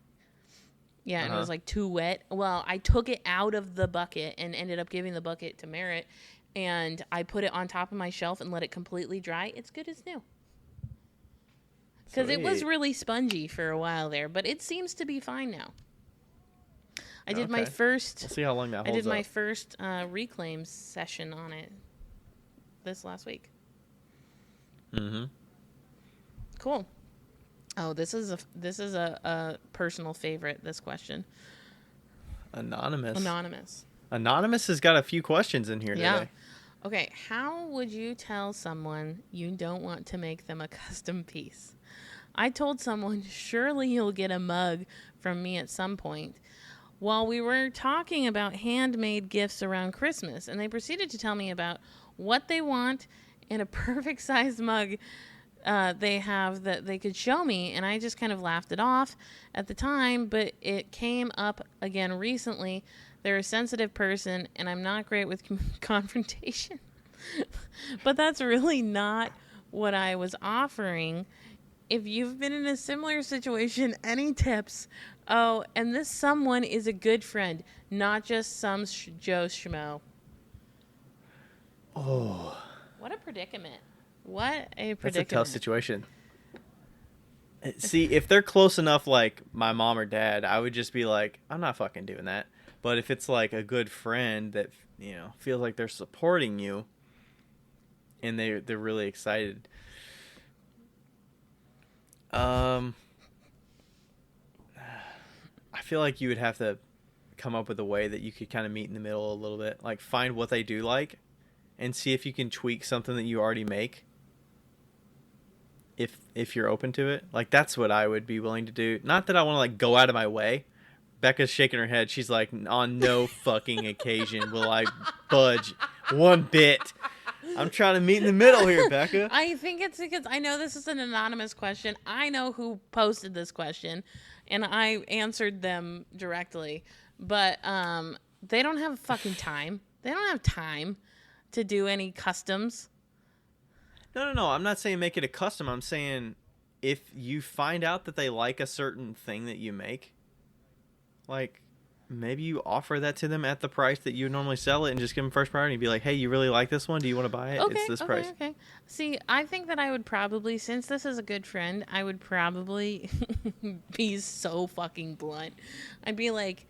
Yeah, and it was like too wet. Well, I took it out of the bucket and ended up giving the bucket to Merritt, and I put it on top of my shelf and let it completely dry. It's good as new. Because it was Sweet. really spongy for a while there, but it seems to be fine now. I did my Okay. first. We'll see how long that I holds did my up. first reclaim session on it this last week. Mm-hmm. Cool. Oh, this is a personal favorite. This question. Anonymous. Anonymous. Has got a few questions in here Yeah. today. Okay, how would you tell someone you don't want to make them a custom piece? I told someone, surely you'll get a mug from me at some point, while we were talking about handmade gifts around Christmas, and they proceeded to tell me about what they want in a perfect sized mug they have that they could show me, and I just kind of laughed it off at the time, but it came up again recently. They're a sensitive person, and I'm not great with confrontation. But that's really not what I was offering. If you've been in a similar situation, any tips? Oh, and this someone is a good friend, not just some Joe Schmo. Oh, What a predicament. What a predicament. that's a tough situation. See, if they're close enough, like my mom or dad, I would just be like, I'm not fucking doing that. But if it's like a good friend that, you know, feels like they're supporting you and they're really excited. I feel like you would have to come up with a way that you could kind of meet in the middle a little bit. Like find what they do like and see if you can tweak something that you already make. If you're open to it. Like that's what I would be willing to do. Not that I want to like go out of my way. Becca's shaking her head. She's like, on no fucking occasion will I budge one bit. I'm trying to meet in the middle here, Becca. I think it's because I know this is an anonymous question. I know who posted this question, and I answered them directly. But they don't have fucking time. They don't have time to do any customs. No. I'm not saying make it a custom. I'm saying if you find out that they like a certain thing that you make, like maybe you offer that to them at the price that you would normally sell it and just give them first priority and be like, hey, you really like this one? Do you want to buy it? Okay, It's this price. Okay. See, I think that I would probably, since this is a good friend, I would probably be so fucking blunt. I'd be like,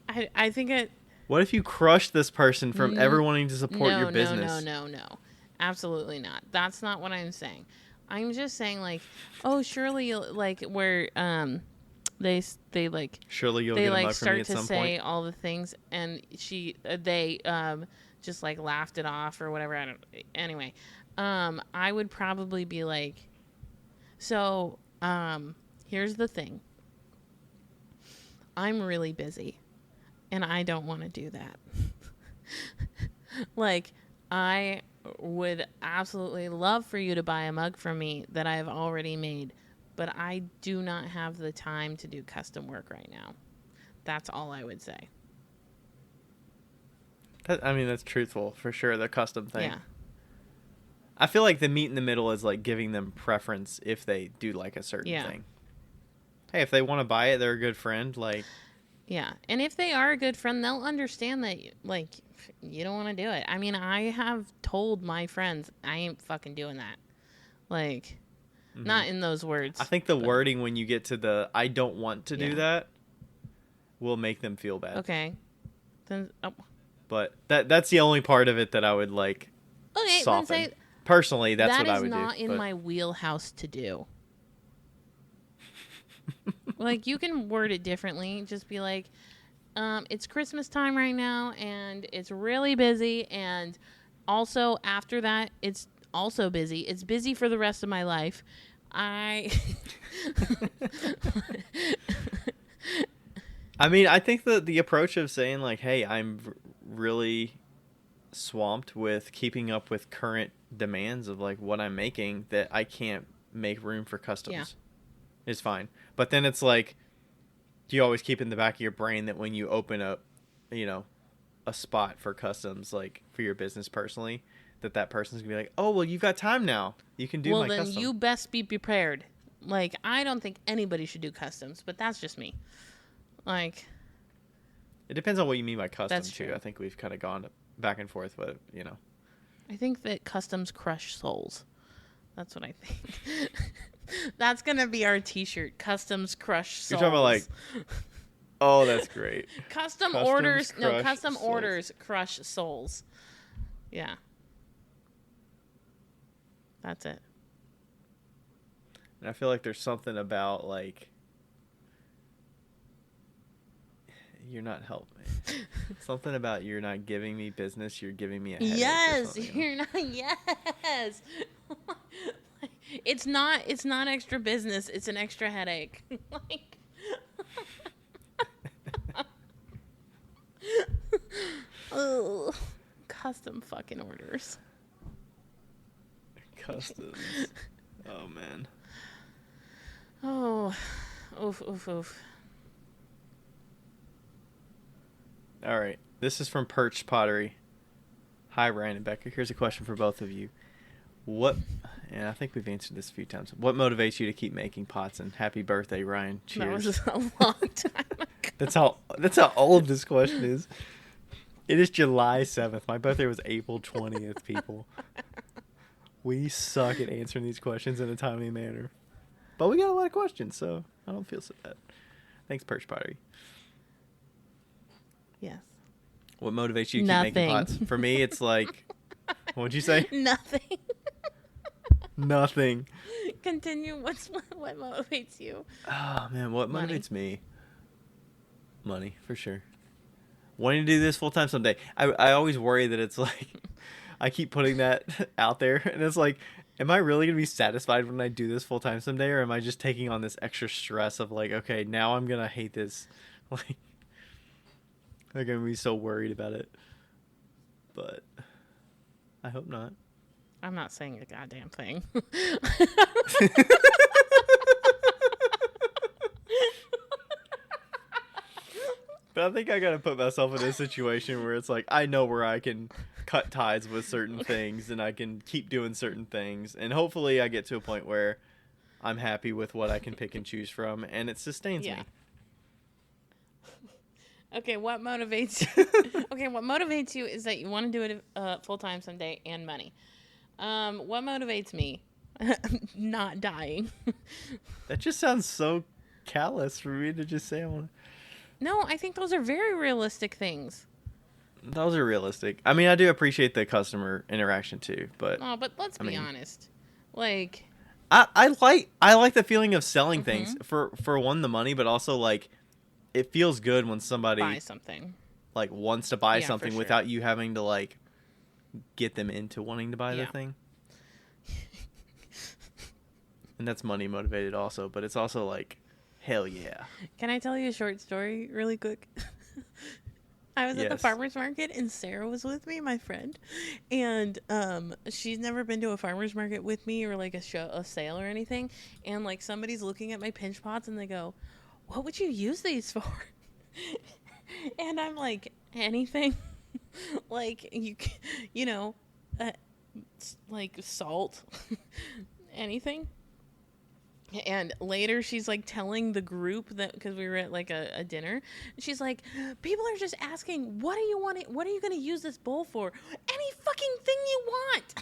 I think it... What if you crush this person from ever wanting to support your business? No. Absolutely not. That's not what I'm saying. I'm just saying, like, oh, surely you'll, like, where, they like... Surely you'll they get a like mug from start me at to some say point. all the things, and they just like laughed it off or whatever. I don't. Anyway, I would probably be like, so here's the thing. I'm really busy, and I don't want to do that. Like, I would absolutely love for you to buy a mug from me that I've already made, but I do not have the time to do custom work right now. That's all I would say. That's truthful for sure. The custom thing. Yeah. I feel like the meet in the middle is like giving them preference if they do like a certain thing. Hey, if they want to buy it, they're a good friend. Like, Yeah. And if they are a good friend, they'll understand that, like, you don't want to do it. I mean, I have told my friends, I ain't fucking doing that. Like, not in those words. I think the wording when you get to the I don't want to do that will make them feel bad. Okay. Then, But that's the only part of it that I would like soften. Then say, personally, that's what I would do. That is not in my wheelhouse to do. Like, you can word it differently. Just be like, it's Christmas time right now, and it's really busy, and also after that, it's also busy. It's busy for the rest of my life. I mean, I think that the approach of saying, like, hey, I'm really swamped with keeping up with current demands of, like, what I'm making that I can't make room for customs is fine. But then it's like, do you always keep in the back of your brain that when you open up, you know, a spot for customs, like, for your business personally, that person's gonna be like, oh, well, you've got time now. You can do my custom. Well, then you best be prepared. Like, I don't think anybody should do customs, but that's just me. Like, it depends on what you mean by custom, too. True. I think we've kind of gone back and forth, but, you know. I think that customs crush souls. That's what I think. That's going to be our t-shirt. Customs crush souls. You're talking about, like, oh, that's great. Custom orders crush souls. Yeah. That's it. And I feel like there's something about, like, you're not helping me. Something about you're not giving me business, you're giving me a headache. Yes, you're not. Yes. It's not extra business, it's an extra headache. Like, oh, custom fucking orders. Customs. Oh, man. Oh, oof. All right. This is from Perched Pottery. Hi, Ryan and Becca. Here's a question for both of you. And I think we've answered this a few times. What motivates you to keep making pots? And happy birthday, Ryan. Cheers. That was a long time ago. That's how old this question is. It is July 7th. My birthday was April 20th, people. We suck at answering these questions in a timely manner. But we got a lot of questions, so I don't feel so bad. Thanks, Perch Pottery. Yes. What motivates you to keep making pots? For me, it's like... What'd you say? Nothing. Nothing. Continue. What motivates you? Oh, man. What motivates me? Money, for sure. Wanting to do this full-time someday. I always worry that it's like... I keep putting that out there, and it's like, am I really going to be satisfied when I do this full-time someday, or am I just taking on this extra stress of like, okay, now I'm going to hate this. Like, I'm going to be so worried about it. But I hope not. I'm not saying a goddamn thing. But I think I got to put myself in a situation where it's like, I know where I can cut ties with certain things and I can keep doing certain things. And hopefully I get to a point where I'm happy with what I can pick and choose from and it sustains me. Okay, what motivates you? Okay, what motivates you is that you want to do it full-time someday and money. What motivates me? Not dying. That just sounds so callous for me to just say I want to. No, I think those are very realistic things. Those are realistic. I mean, I do appreciate the customer interaction too, but... Oh, but let's be honest. Like... I like the feeling of selling things. For one, the money, but also, like, it feels good when somebody... buy something. Like, wants to buy something without you having to, like, get them into wanting to buy the thing. And that's money motivated also, but it's also, like... Hell yeah. Can I tell you a short story really quick? I was at the farmer's market and Sarah was with me, my friend. And she's never been to a farmer's market with me or like a sale or anything. And like somebody's looking at my pinch pots and they go, what would you use these for? And I'm like, anything. Like, you know, like salt. Anything. And later she's like telling the group that, because we were at like a dinner, she's like, people are just asking, what are you going to use this bowl for? Any fucking thing you want.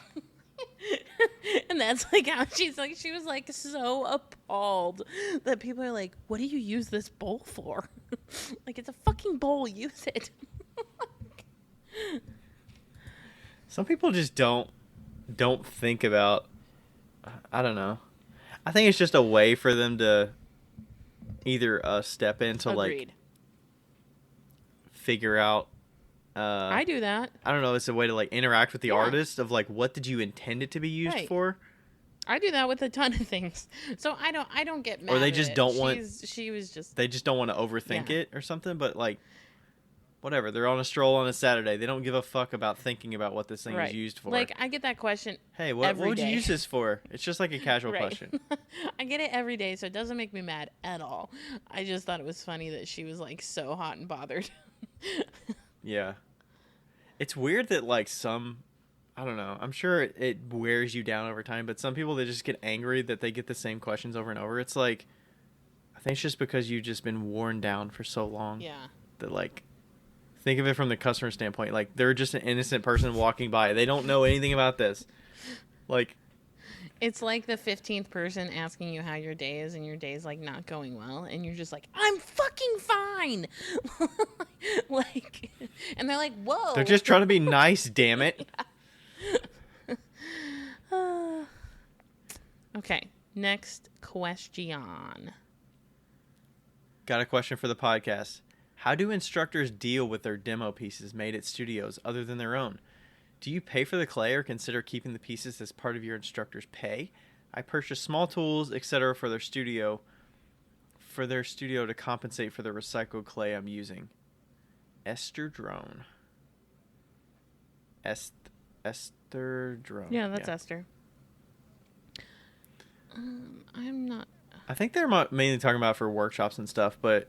And that's like how she was like so appalled that people are like, what do you use this bowl for? Like, it's a fucking bowl, use it. Some people just don't think about, I don't know. I think it's just a way for them to either step into Agreed. like figure out. I do that. I don't know. It's a way to like interact with the Yeah. artist of like, what did you intend it to be used Right. for? I do that with a ton of things. So I don't get mad. Or they at just it. don't want- She was just. They just don't want to overthink Yeah. it or something. But like, whatever. They're on a stroll on a Saturday. They don't give a fuck about thinking about what this thing Right. is used for. Like, I get that question. hey, what every would you day. use this for? It's just like a casual Right. question. I get it every day, so it doesn't make me mad at all. I just thought it was funny that she was like so hot and bothered. Yeah. It's weird that like some, I don't know. I'm sure it wears you down over time, but some people, they just get angry that they get the same questions over and over. It's like, I think it's just because you've just been worn down for so long. Yeah. That like, think of it from the customer standpoint. Like, they're just an innocent person walking by. They don't know anything about this. Like, It's like the 15th person asking you how your day is, and your day's like not going well, and you're just like, I'm fucking fine. Like, and they're like, whoa. they're just trying to be nice, damn it. Okay, next question. Got a question for the podcast. How do instructors deal with their demo pieces made at studios other than their own? Do you pay for the clay or consider keeping the pieces as part of your instructor's pay? I purchase small tools, etc. for their studio to compensate for the recycled clay I'm using. Esther Drone. Esther Drone. Yeah, that's Esther. I'm not. I think they're mainly talking about for workshops and stuff, but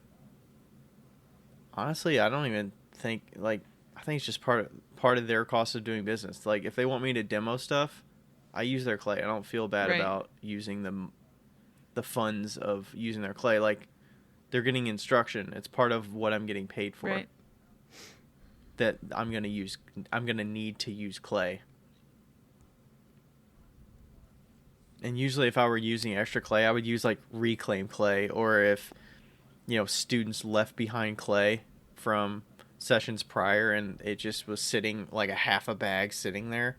honestly, I don't even think, like, I think it's just part of their cost of doing business. Like, if they want me to demo stuff, I use their clay. I don't feel bad Right. about using the funds of using their clay. Like, they're getting instruction. It's part of what I'm getting paid for. Right. That I'm going to need to use clay. And usually if I were using extra clay, I would use like reclaimed clay, or if, students left behind clay from sessions prior and it just was sitting like a half a bag sitting there,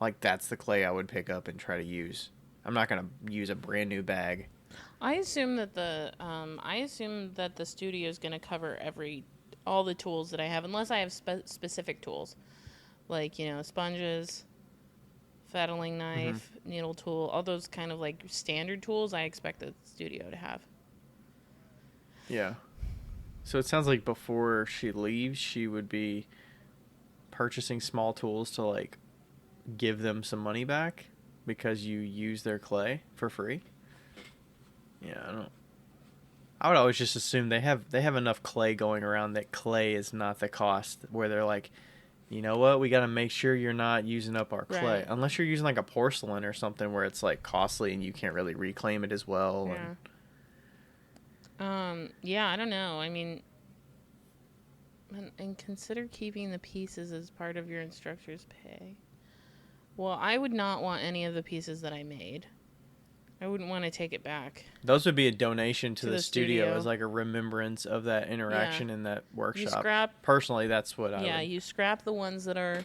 like that's the clay I would pick up and try to use. I'm not going to use a brand new bag. I assume that the studio is going to cover all the tools that I have, unless I have specific tools, like sponges, fettling knife, needle tool, all those kind of like standard tools. I expect the studio to have. Yeah. So it sounds like before she leaves, she would be purchasing small tools to like give them some money back because you use their clay for free. Yeah, I would always just assume they have enough clay going around that clay is not the cost, where they're like, you know what, we got to make sure you're not using up our clay. Right. Unless you're using like a porcelain or something where it's like costly and you can't really reclaim it as well. Yeah. Yeah, I don't know. I mean, and consider keeping the pieces as part of your instructor's pay. Well, I would not want any of the pieces that I made. I wouldn't want to take it back. Those would be a donation to the the studio studio. as like a remembrance of that interaction in that workshop. You scrap. Personally, that's what I Yeah, would. you scrap the ones that are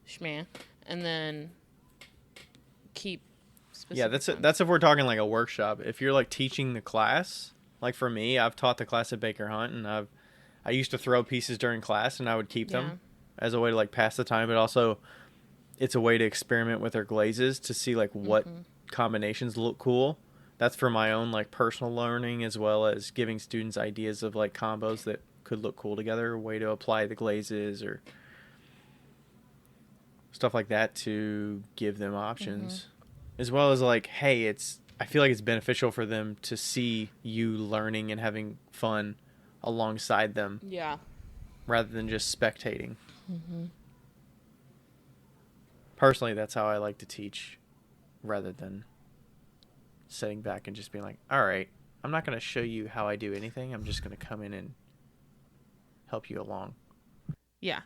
schmeh, and then keep. Yeah, specific ones. that's if we're talking like a workshop. If you're like teaching the class, like for me, I've taught the class at Baker Hunt, and I used to throw pieces during class, and I would keep them as a way to like pass the time, but also it's a way to experiment with their glazes to see like what combinations look cool. That's for my own like personal learning, as well as giving students ideas of like combos that could look cool together, a way to apply the glazes or stuff like that to give them options. As well as like, hey, I feel like it's beneficial for them to see you learning and having fun alongside them. Yeah. Rather than just spectating. Personally, that's how I like to teach rather than sitting back and just being like, all right, I'm not going to show you how I do anything. I'm just going to come in and help you along. Yeah.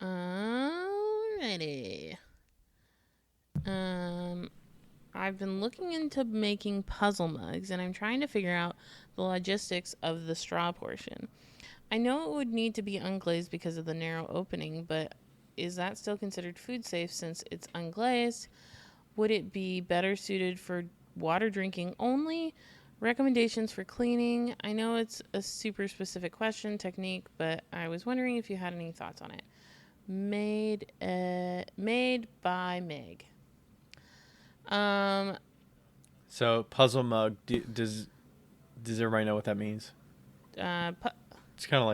Alrighty. I've been looking into making puzzle mugs, and I'm trying to figure out the logistics of the straw portion. I know it would need to be unglazed because of the narrow opening, but is that still considered food safe since it's unglazed? Would it be better suited for water drinking only? Recommendations for cleaning? I know it's a super specific question, technique, but I was wondering if you had any thoughts on it. Made by Meg. So puzzle mug, does everybody know what that means? It's kind of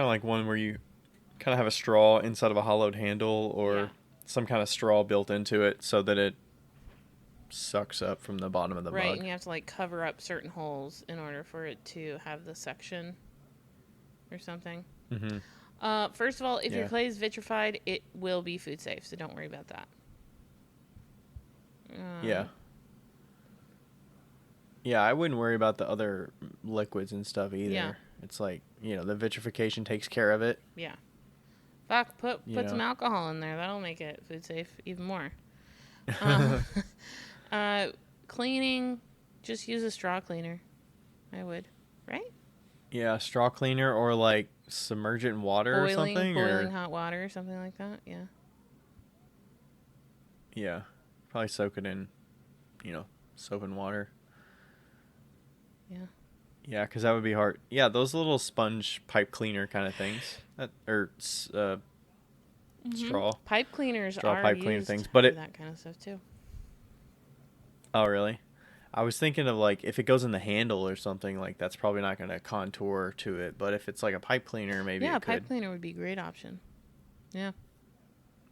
like one where you kind of have a straw inside of a hollowed handle or some kind of straw built into it so that it sucks up from the bottom of the mug. Right, and you have to like cover up certain holes in order for it to have the suction or something. Mm-hmm. First of all, if your clay is vitrified, it will be food safe, so don't worry about that. Yeah, I wouldn't worry about the other liquids and stuff either. Yeah. It's like, the vitrification takes care of it. Yeah. Fuck, put some alcohol in there. That'll make it food safe even more. Cleaning, just use a straw cleaner. I would, right? Yeah, straw cleaner or like submerge it in water or something. Boiling hot water or something like that, yeah. Yeah, probably soak it in, soap and water. Yeah. Yeah, because that would be hard. Yeah, those little sponge pipe cleaner kind of things, straw pipe cleaners straw are pipe used cleaner things, for that kind of stuff too. Oh, really? I was thinking of like if it goes in the handle or something, like that's probably not going to contour to it. But if it's like a pipe cleaner, maybe it could. Pipe cleaner would be a great option. Yeah.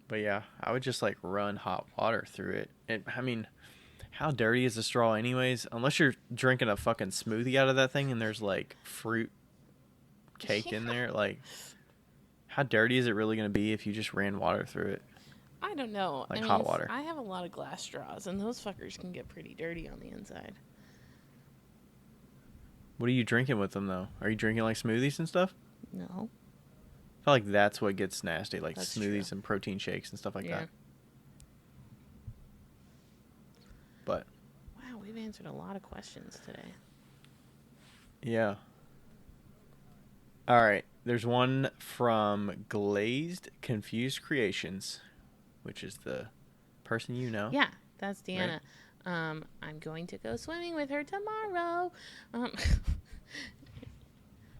But yeah, I would just like run hot water through it. I mean, how dirty is the straw anyways? Unless you're drinking a fucking smoothie out of that thing and there's like fruit cake in there. Like, how dirty is it really going to be if you just ran water through it? I don't know. Like hot water. I have a lot of glass straws, and those fuckers can get pretty dirty on the inside. What are you drinking with them, though? Are you drinking like smoothies and stuff? No. I feel like that's what gets nasty, like That's smoothies true. and protein shakes and stuff like that. But wow, we've answered a lot of questions today. Yeah. All right. There's one from Glazed Confused Creations, which is the person you know. Yeah, that's Deanna. Right? I'm going to go swimming with her tomorrow.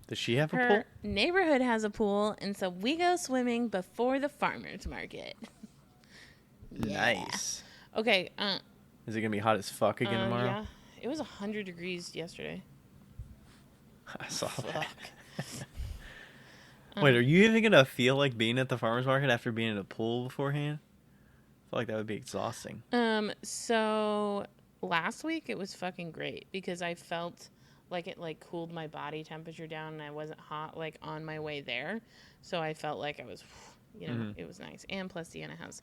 Does she have a her pool? Neighborhood has a pool, and so we go swimming before the farmer's market. Nice. Okay. Is it gonna be hot as fuck again tomorrow? Yeah. It was 100 degrees yesterday. I saw that. Wait, are you even gonna feel like being at the farmer's market after being in a pool beforehand? I feel like that would be exhausting. So last week it was fucking great because I felt like it like cooled my body temperature down and I wasn't hot like on my way there. So I felt like I was, it was nice. And plus Deanna has,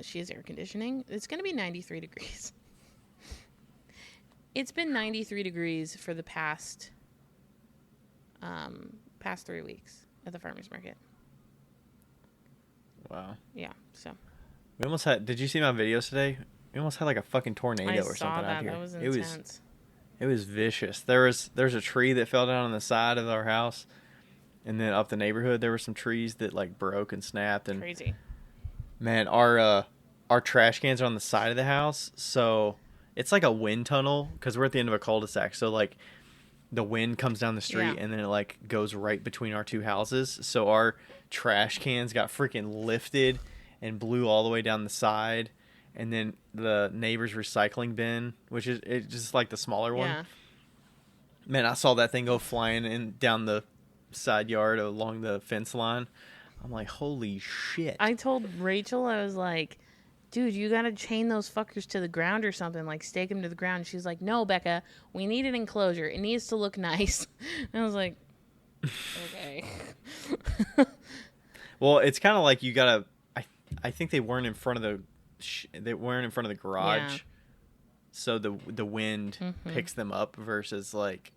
she has air conditioning. It's going to be 93 degrees. It's been 93 degrees for the past 3 weeks at the farmer's market. Wow. Yeah, so. We almost had, did you see my videos today? We almost had like a fucking tornado or something out here. That was intense. It was vicious. There's a tree that fell down on the side of our house, and then up the neighborhood there were some trees that like broke and snapped. And crazy. Man, our trash cans are on the side of the house, so it's like a wind tunnel because we're at the end of a cul-de-sac. So like the wind comes down the street and then it like goes right between our two houses. So our trash cans got freaking lifted and blew all the way down the side. And then the neighbor's recycling bin, which is it's just like the smaller one. Yeah. Man, I saw that thing go flying in down the side yard along the fence line. I'm like, holy shit. I told Rachel, I was like, dude, you got to chain those fuckers to the ground or something, like stake them to the ground. She's like, no, Becca, we need an enclosure. It needs to look nice. And I was like, okay. Well, it's kind of like you got to, I think they weren't in front of they weren't in front of the garage, Yeah. so the wind picks them up versus like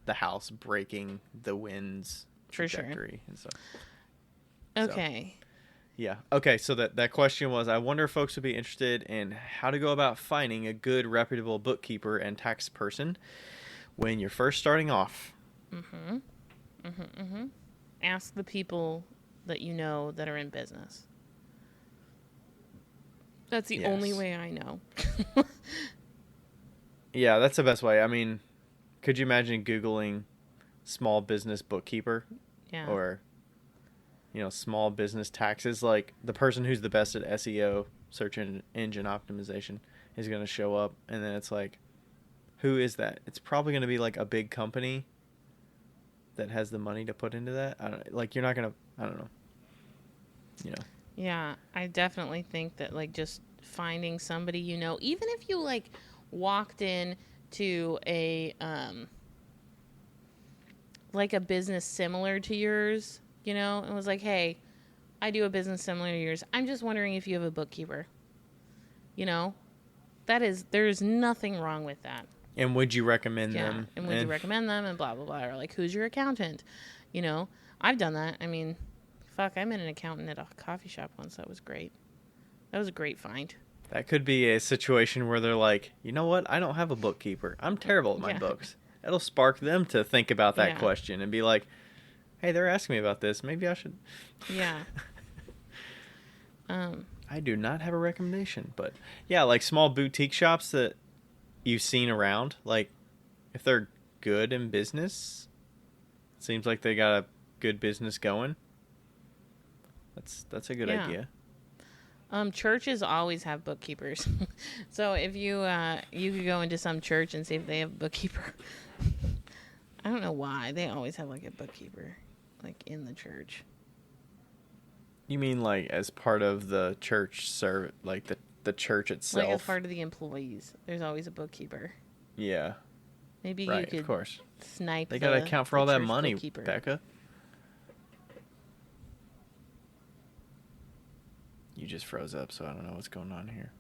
the house breaking the wind's For sure. trajectory and stuff. Okay. So, yeah. Okay. So that question was, I wonder if folks would be interested in how to go about finding a good, reputable bookkeeper and tax person when you're first starting off. Ask the people that you know that are in business. That's the only way I know. Yeah, that's the best way. I mean, could you imagine Googling small business bookkeeper? Yeah. Or, small business taxes? Like, the person who's the best at SEO, search engine optimization, is going to show up. And then it's like, who is that? It's probably going to be like a big company that has the money to put into that. I don't like, you're not going to, I don't know. Yeah, I definitely think that like just finding somebody even if you like walked in to a like a business similar to yours, and was like, "Hey, I do a business similar to yours. I'm just wondering if you have a bookkeeper." There's nothing wrong with that. And would you recommend them? And would you recommend them and blah blah blah, or like, who's your accountant? I've done that. I mean, fuck, I met an accountant at a coffee shop once. That was great. That was a great find. That could be a situation where they're like, you know what? I don't have a bookkeeper. I'm terrible at my books. It'll spark them to think about that question and be like, hey, they're asking me about this. Maybe I should. Yeah. I do not have a recommendation, but yeah, like small boutique shops that you've seen around, like if they're good in business, it seems like they got a good business going. That's a good idea. Churches always have bookkeepers. So if you could go into some church and see if they have a bookkeeper. I don't know why. They always have like a bookkeeper like in the church. You mean like as part of the church like the church itself? Like as part of the employees. There's always a bookkeeper. Yeah. Maybe right, you could of course. snipe They got to account for all that money, bookkeeper. Becca. You just froze up, so I don't know what's going on here.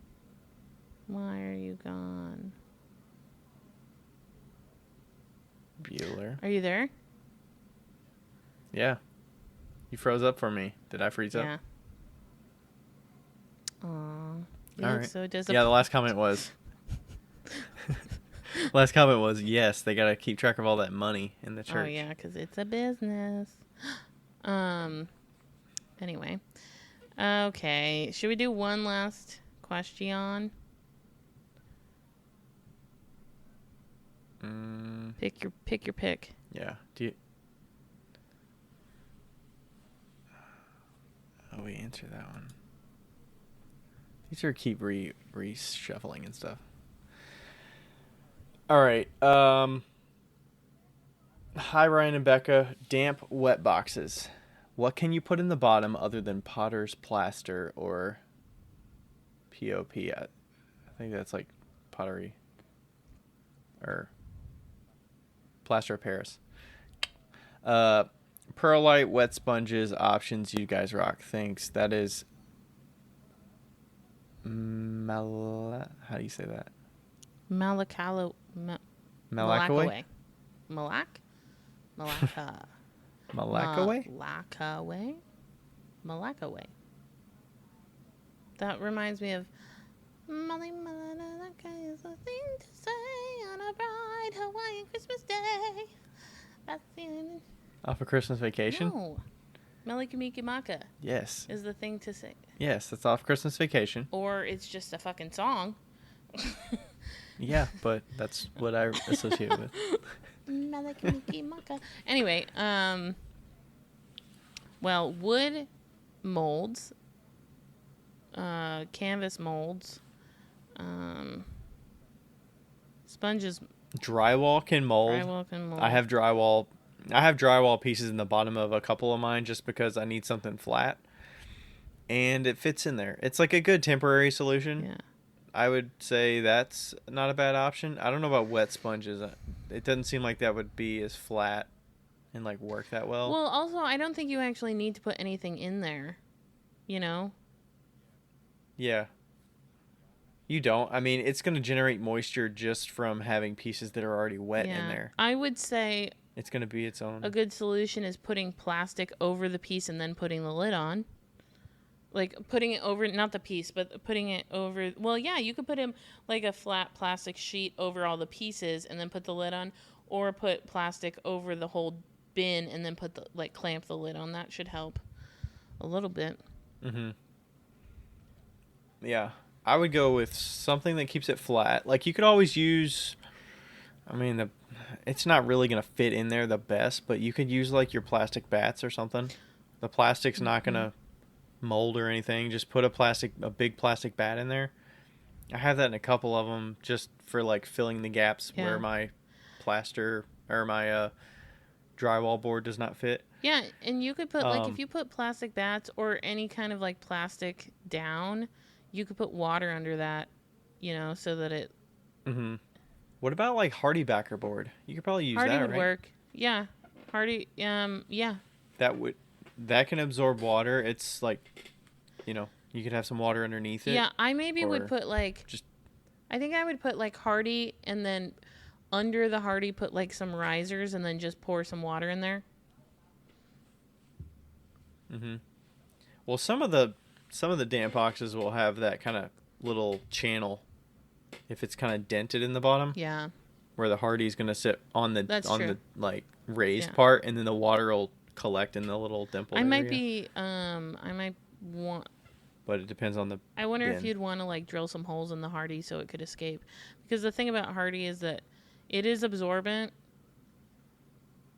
Why are you gone? Bueller. Are you there? Yeah. You froze up for me. Did I freeze up? Yeah. Aw. You all look right. so disappointed. Yeah, the last comment was... yes, they got to keep track of all that money in the church. Oh, yeah, because it's a business. Anyway. Okay. Should we do one last question? Pick your pick. Yeah. We answer that one. These are keep reshuffling and stuff. All right. Hi, Ryan and Becca. Damp, wet boxes. What can you put in the bottom other than potter's plaster or POP? I think that's like pottery or plaster of Paris. Perlite, wet sponges, options. You guys rock. Thanks. That is how do you say that? Malakaway. Malakaway? Malaka? Malakaway? Malakaway. That reminds me of Malaka is a thing to say on a bright Hawaiian Christmas day. That's the Off of Christmas Vacation? No. Melikamikimaka Yes. is the thing to say. Yes, that's off Christmas Vacation. Or it's just a fucking song. Yeah, but that's what I associate with. Melikamikimaka. Anyway, well, wood molds, canvas molds, sponges. Drywall can mold. I have drywall pieces in the bottom of a couple of mine just because I need something flat. And it fits in there. It's like a good temporary solution. Yeah. I would say that's not a bad option. I don't know about wet sponges. It doesn't seem like that would be as flat and like work that well. Well, also, I don't think you actually need to put anything in there, Yeah. You don't. I mean, it's going to generate moisture just from having pieces that are already wet in Yeah. there. I would say It's going to be its a own. good solution is putting plastic over the piece and then putting the lid on. Like putting it over, not the piece, but putting it over. Well, yeah, you could put him like a flat plastic sheet over all the pieces and then put the lid on, or put plastic over the whole bin and then put the like clamp the lid on. That should help a little bit. Mm-hmm. Yeah. I would go with something that keeps it flat. Like you could always use. I mean, it's not really going to fit in there the best, but you could use like your plastic bats or something. The plastic's not going to mold or anything. Just put a big plastic bat in there. I have that in a couple of them just for like filling the gaps where Yeah. my plaster or my drywall board does not fit. Yeah, and you could put like if Um, you put plastic bats or any kind of like plastic down, you could put water under that, so that it mhm. What about like Hardy backer board? You could probably use Hardy that, would right? work. Yeah. Hardy yeah. That would that can absorb water. It's like, you could have some water underneath it. Yeah, I maybe would Or put like just I think I would put like Hardy and then under the Hardy put like some risers and then just pour some water in there. mhm. Well, some of the damp boxes will have that kind of little channel if it's kind of dented in the bottom Yeah. where the Hardy's going to sit on the That's on true. the like raised Yeah. part, and then the water will collect in the little dimple I might area. be I might want But it depends on the I wonder if bin. you'd want to like drill some holes in the Hardy so it could escape. Because the thing about Hardy is that it is absorbent,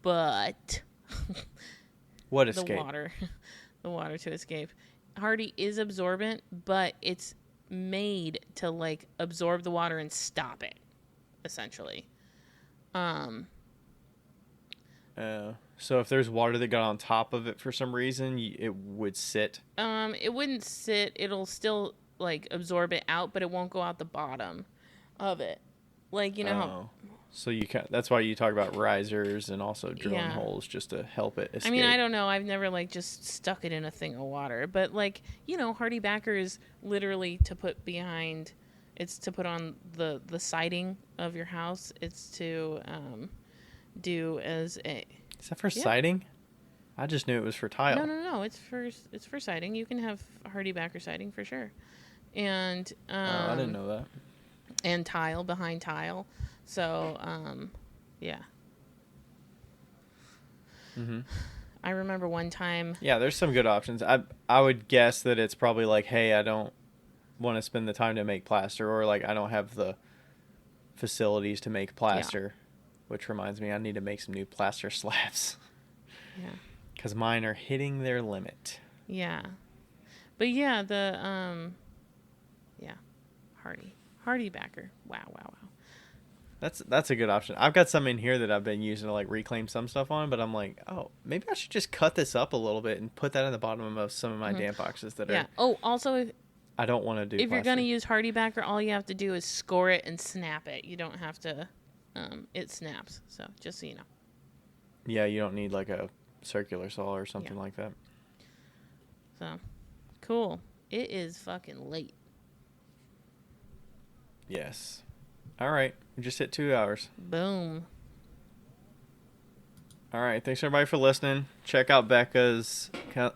but What the escape? water, the water to escape. Hardy is absorbent, but it's made to like absorb the water and stop it, essentially. Um, So if there's water that got on top of it for some reason, it would sit. it wouldn't sit. It'll still like absorb it out, but it won't go out the bottom of it. Like how. So that's why you talk about risers and also drilling Yeah. holes just to help it escape. I mean, I don't know. I've never like just stuck it in a thing of water, but like Hardy backer is literally to put behind. It's to put on the siding of your house. It's to do as a. Is that for Yeah. siding? I just knew it was for tile. No. It's for siding. You can have Hardy backer siding for sure, and I didn't know that. and tile behind tile. So yeah. Mm-hmm. I remember one time. Yeah, there's some good options. I would guess that it's probably like, hey, I don't want to spend the time to make plaster, or like I don't have the facilities to make plaster. Which reminds me, I need to make some new plaster slabs. Yeah. Because mine are hitting their limit. Yeah. But yeah, Hardy backer. Wow. That's a good option. I've got some in here that I've been using to like reclaim some stuff on, but I'm like, oh, maybe I should just cut this up a little bit and put that in the bottom of some of my damp boxes that Yeah. are. Oh, also I don't want to do. if you're plastic. gonna use Hardy backer, all you have to do is score it and snap it. You don't have to. It snaps. So just so you know. Yeah, you don't need like a circular saw or something like that. So cool. It is fucking late. Yes. All right. We just hit 2 hours. Boom. All right. Thanks everybody for listening. Check out Becca's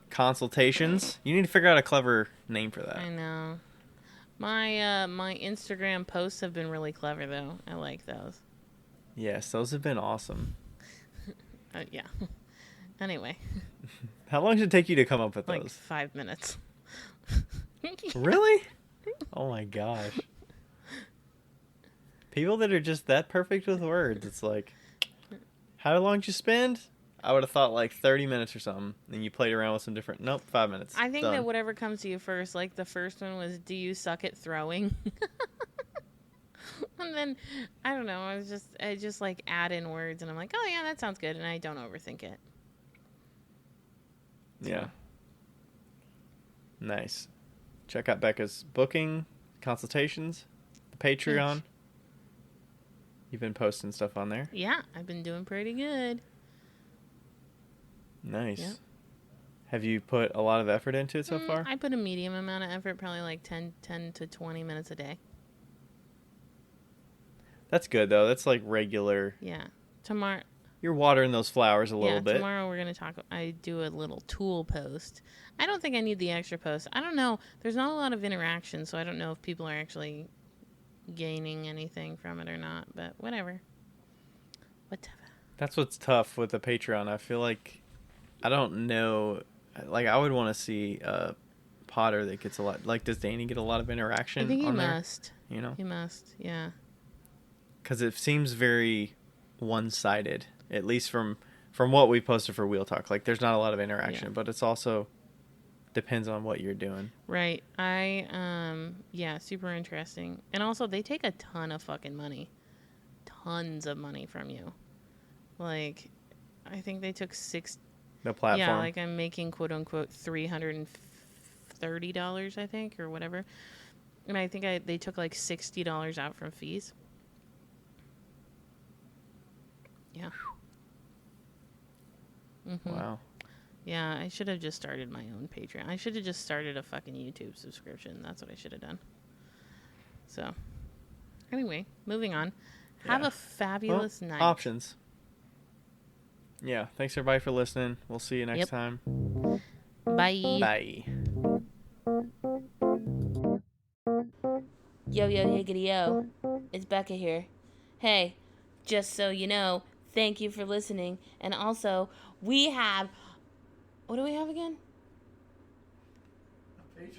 consultations. You need to figure out a clever name for that. I know. My Instagram posts have been really clever though. I like those. Yes, those have been awesome. Yeah. Anyway, How long did it take you to come up with like those? 5 minutes. Really? Oh my gosh. People that are just that perfect with words, it's like, how long did you spend? I would have thought like 30 minutes or something. And you played around with some different, 5 minutes. I think Done. that whatever comes to you first, like the first one was, do you suck at throwing? And then, I don't know, I just like add in words and I'm like, oh yeah, that sounds good. And I don't overthink it. Yeah. Nice. Check out Becca's booking, consultations, the Patreon. You've been posting stuff on there. Yeah, I've been doing pretty good. Nice. Yep. Have you put a lot of effort into it so far? I put a medium amount of effort, probably like 10 to 20 minutes a day. That's good, though. That's like regular. Yeah. Tomorrow. You're watering those flowers a little bit. Tomorrow we're going to talk. I do a little tool post. I don't think I need the extra post. I don't know. There's not a lot of interaction, so I don't know if people are actually gaining anything from it or not, but whatever. That's what's tough with the Patreon. I feel like, I don't know, like I would want to see Potter that gets a lot, like does Danny get a lot of interaction? I think he on must. There? You know? He must, yeah. Because it seems very one-sided, at least from what we posted for Wheel Talk. Like there's not a lot of interaction, but it's also depends on what you're doing. Right. Super interesting. And also they take a ton of fucking money. Tons of money from you. Like, I think they took the platform. Yeah, like I'm making quote unquote $330, I think, or whatever. And I think they took like $60 out from fees. Yeah. Mm-hmm. Wow. Yeah, I should have just started my own Patreon. I should have just started a fucking YouTube subscription. That's what I should have done. So, anyway, moving on. Have a fabulous night. Options. Yeah, thanks everybody for listening. We'll see you next time. Bye. Bye. Yo, higgity yo. It's Becca here. Hey, just so you know, thank you for listening. And also, we have... What do we have again?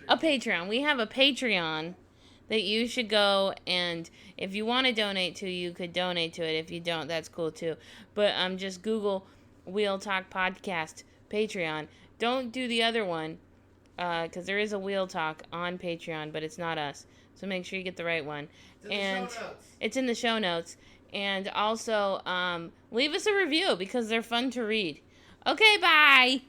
A Patreon. We have a Patreon that you should go, and if you want to donate to, you could donate to it. If you don't, that's cool too. But just Google Wheel Talk Podcast Patreon. Don't do the other one, because there is a Wheel Talk on Patreon, but it's not us. So make sure you get the right one. It's in the show notes. And also, leave us a review, because they're fun to read. Okay, bye!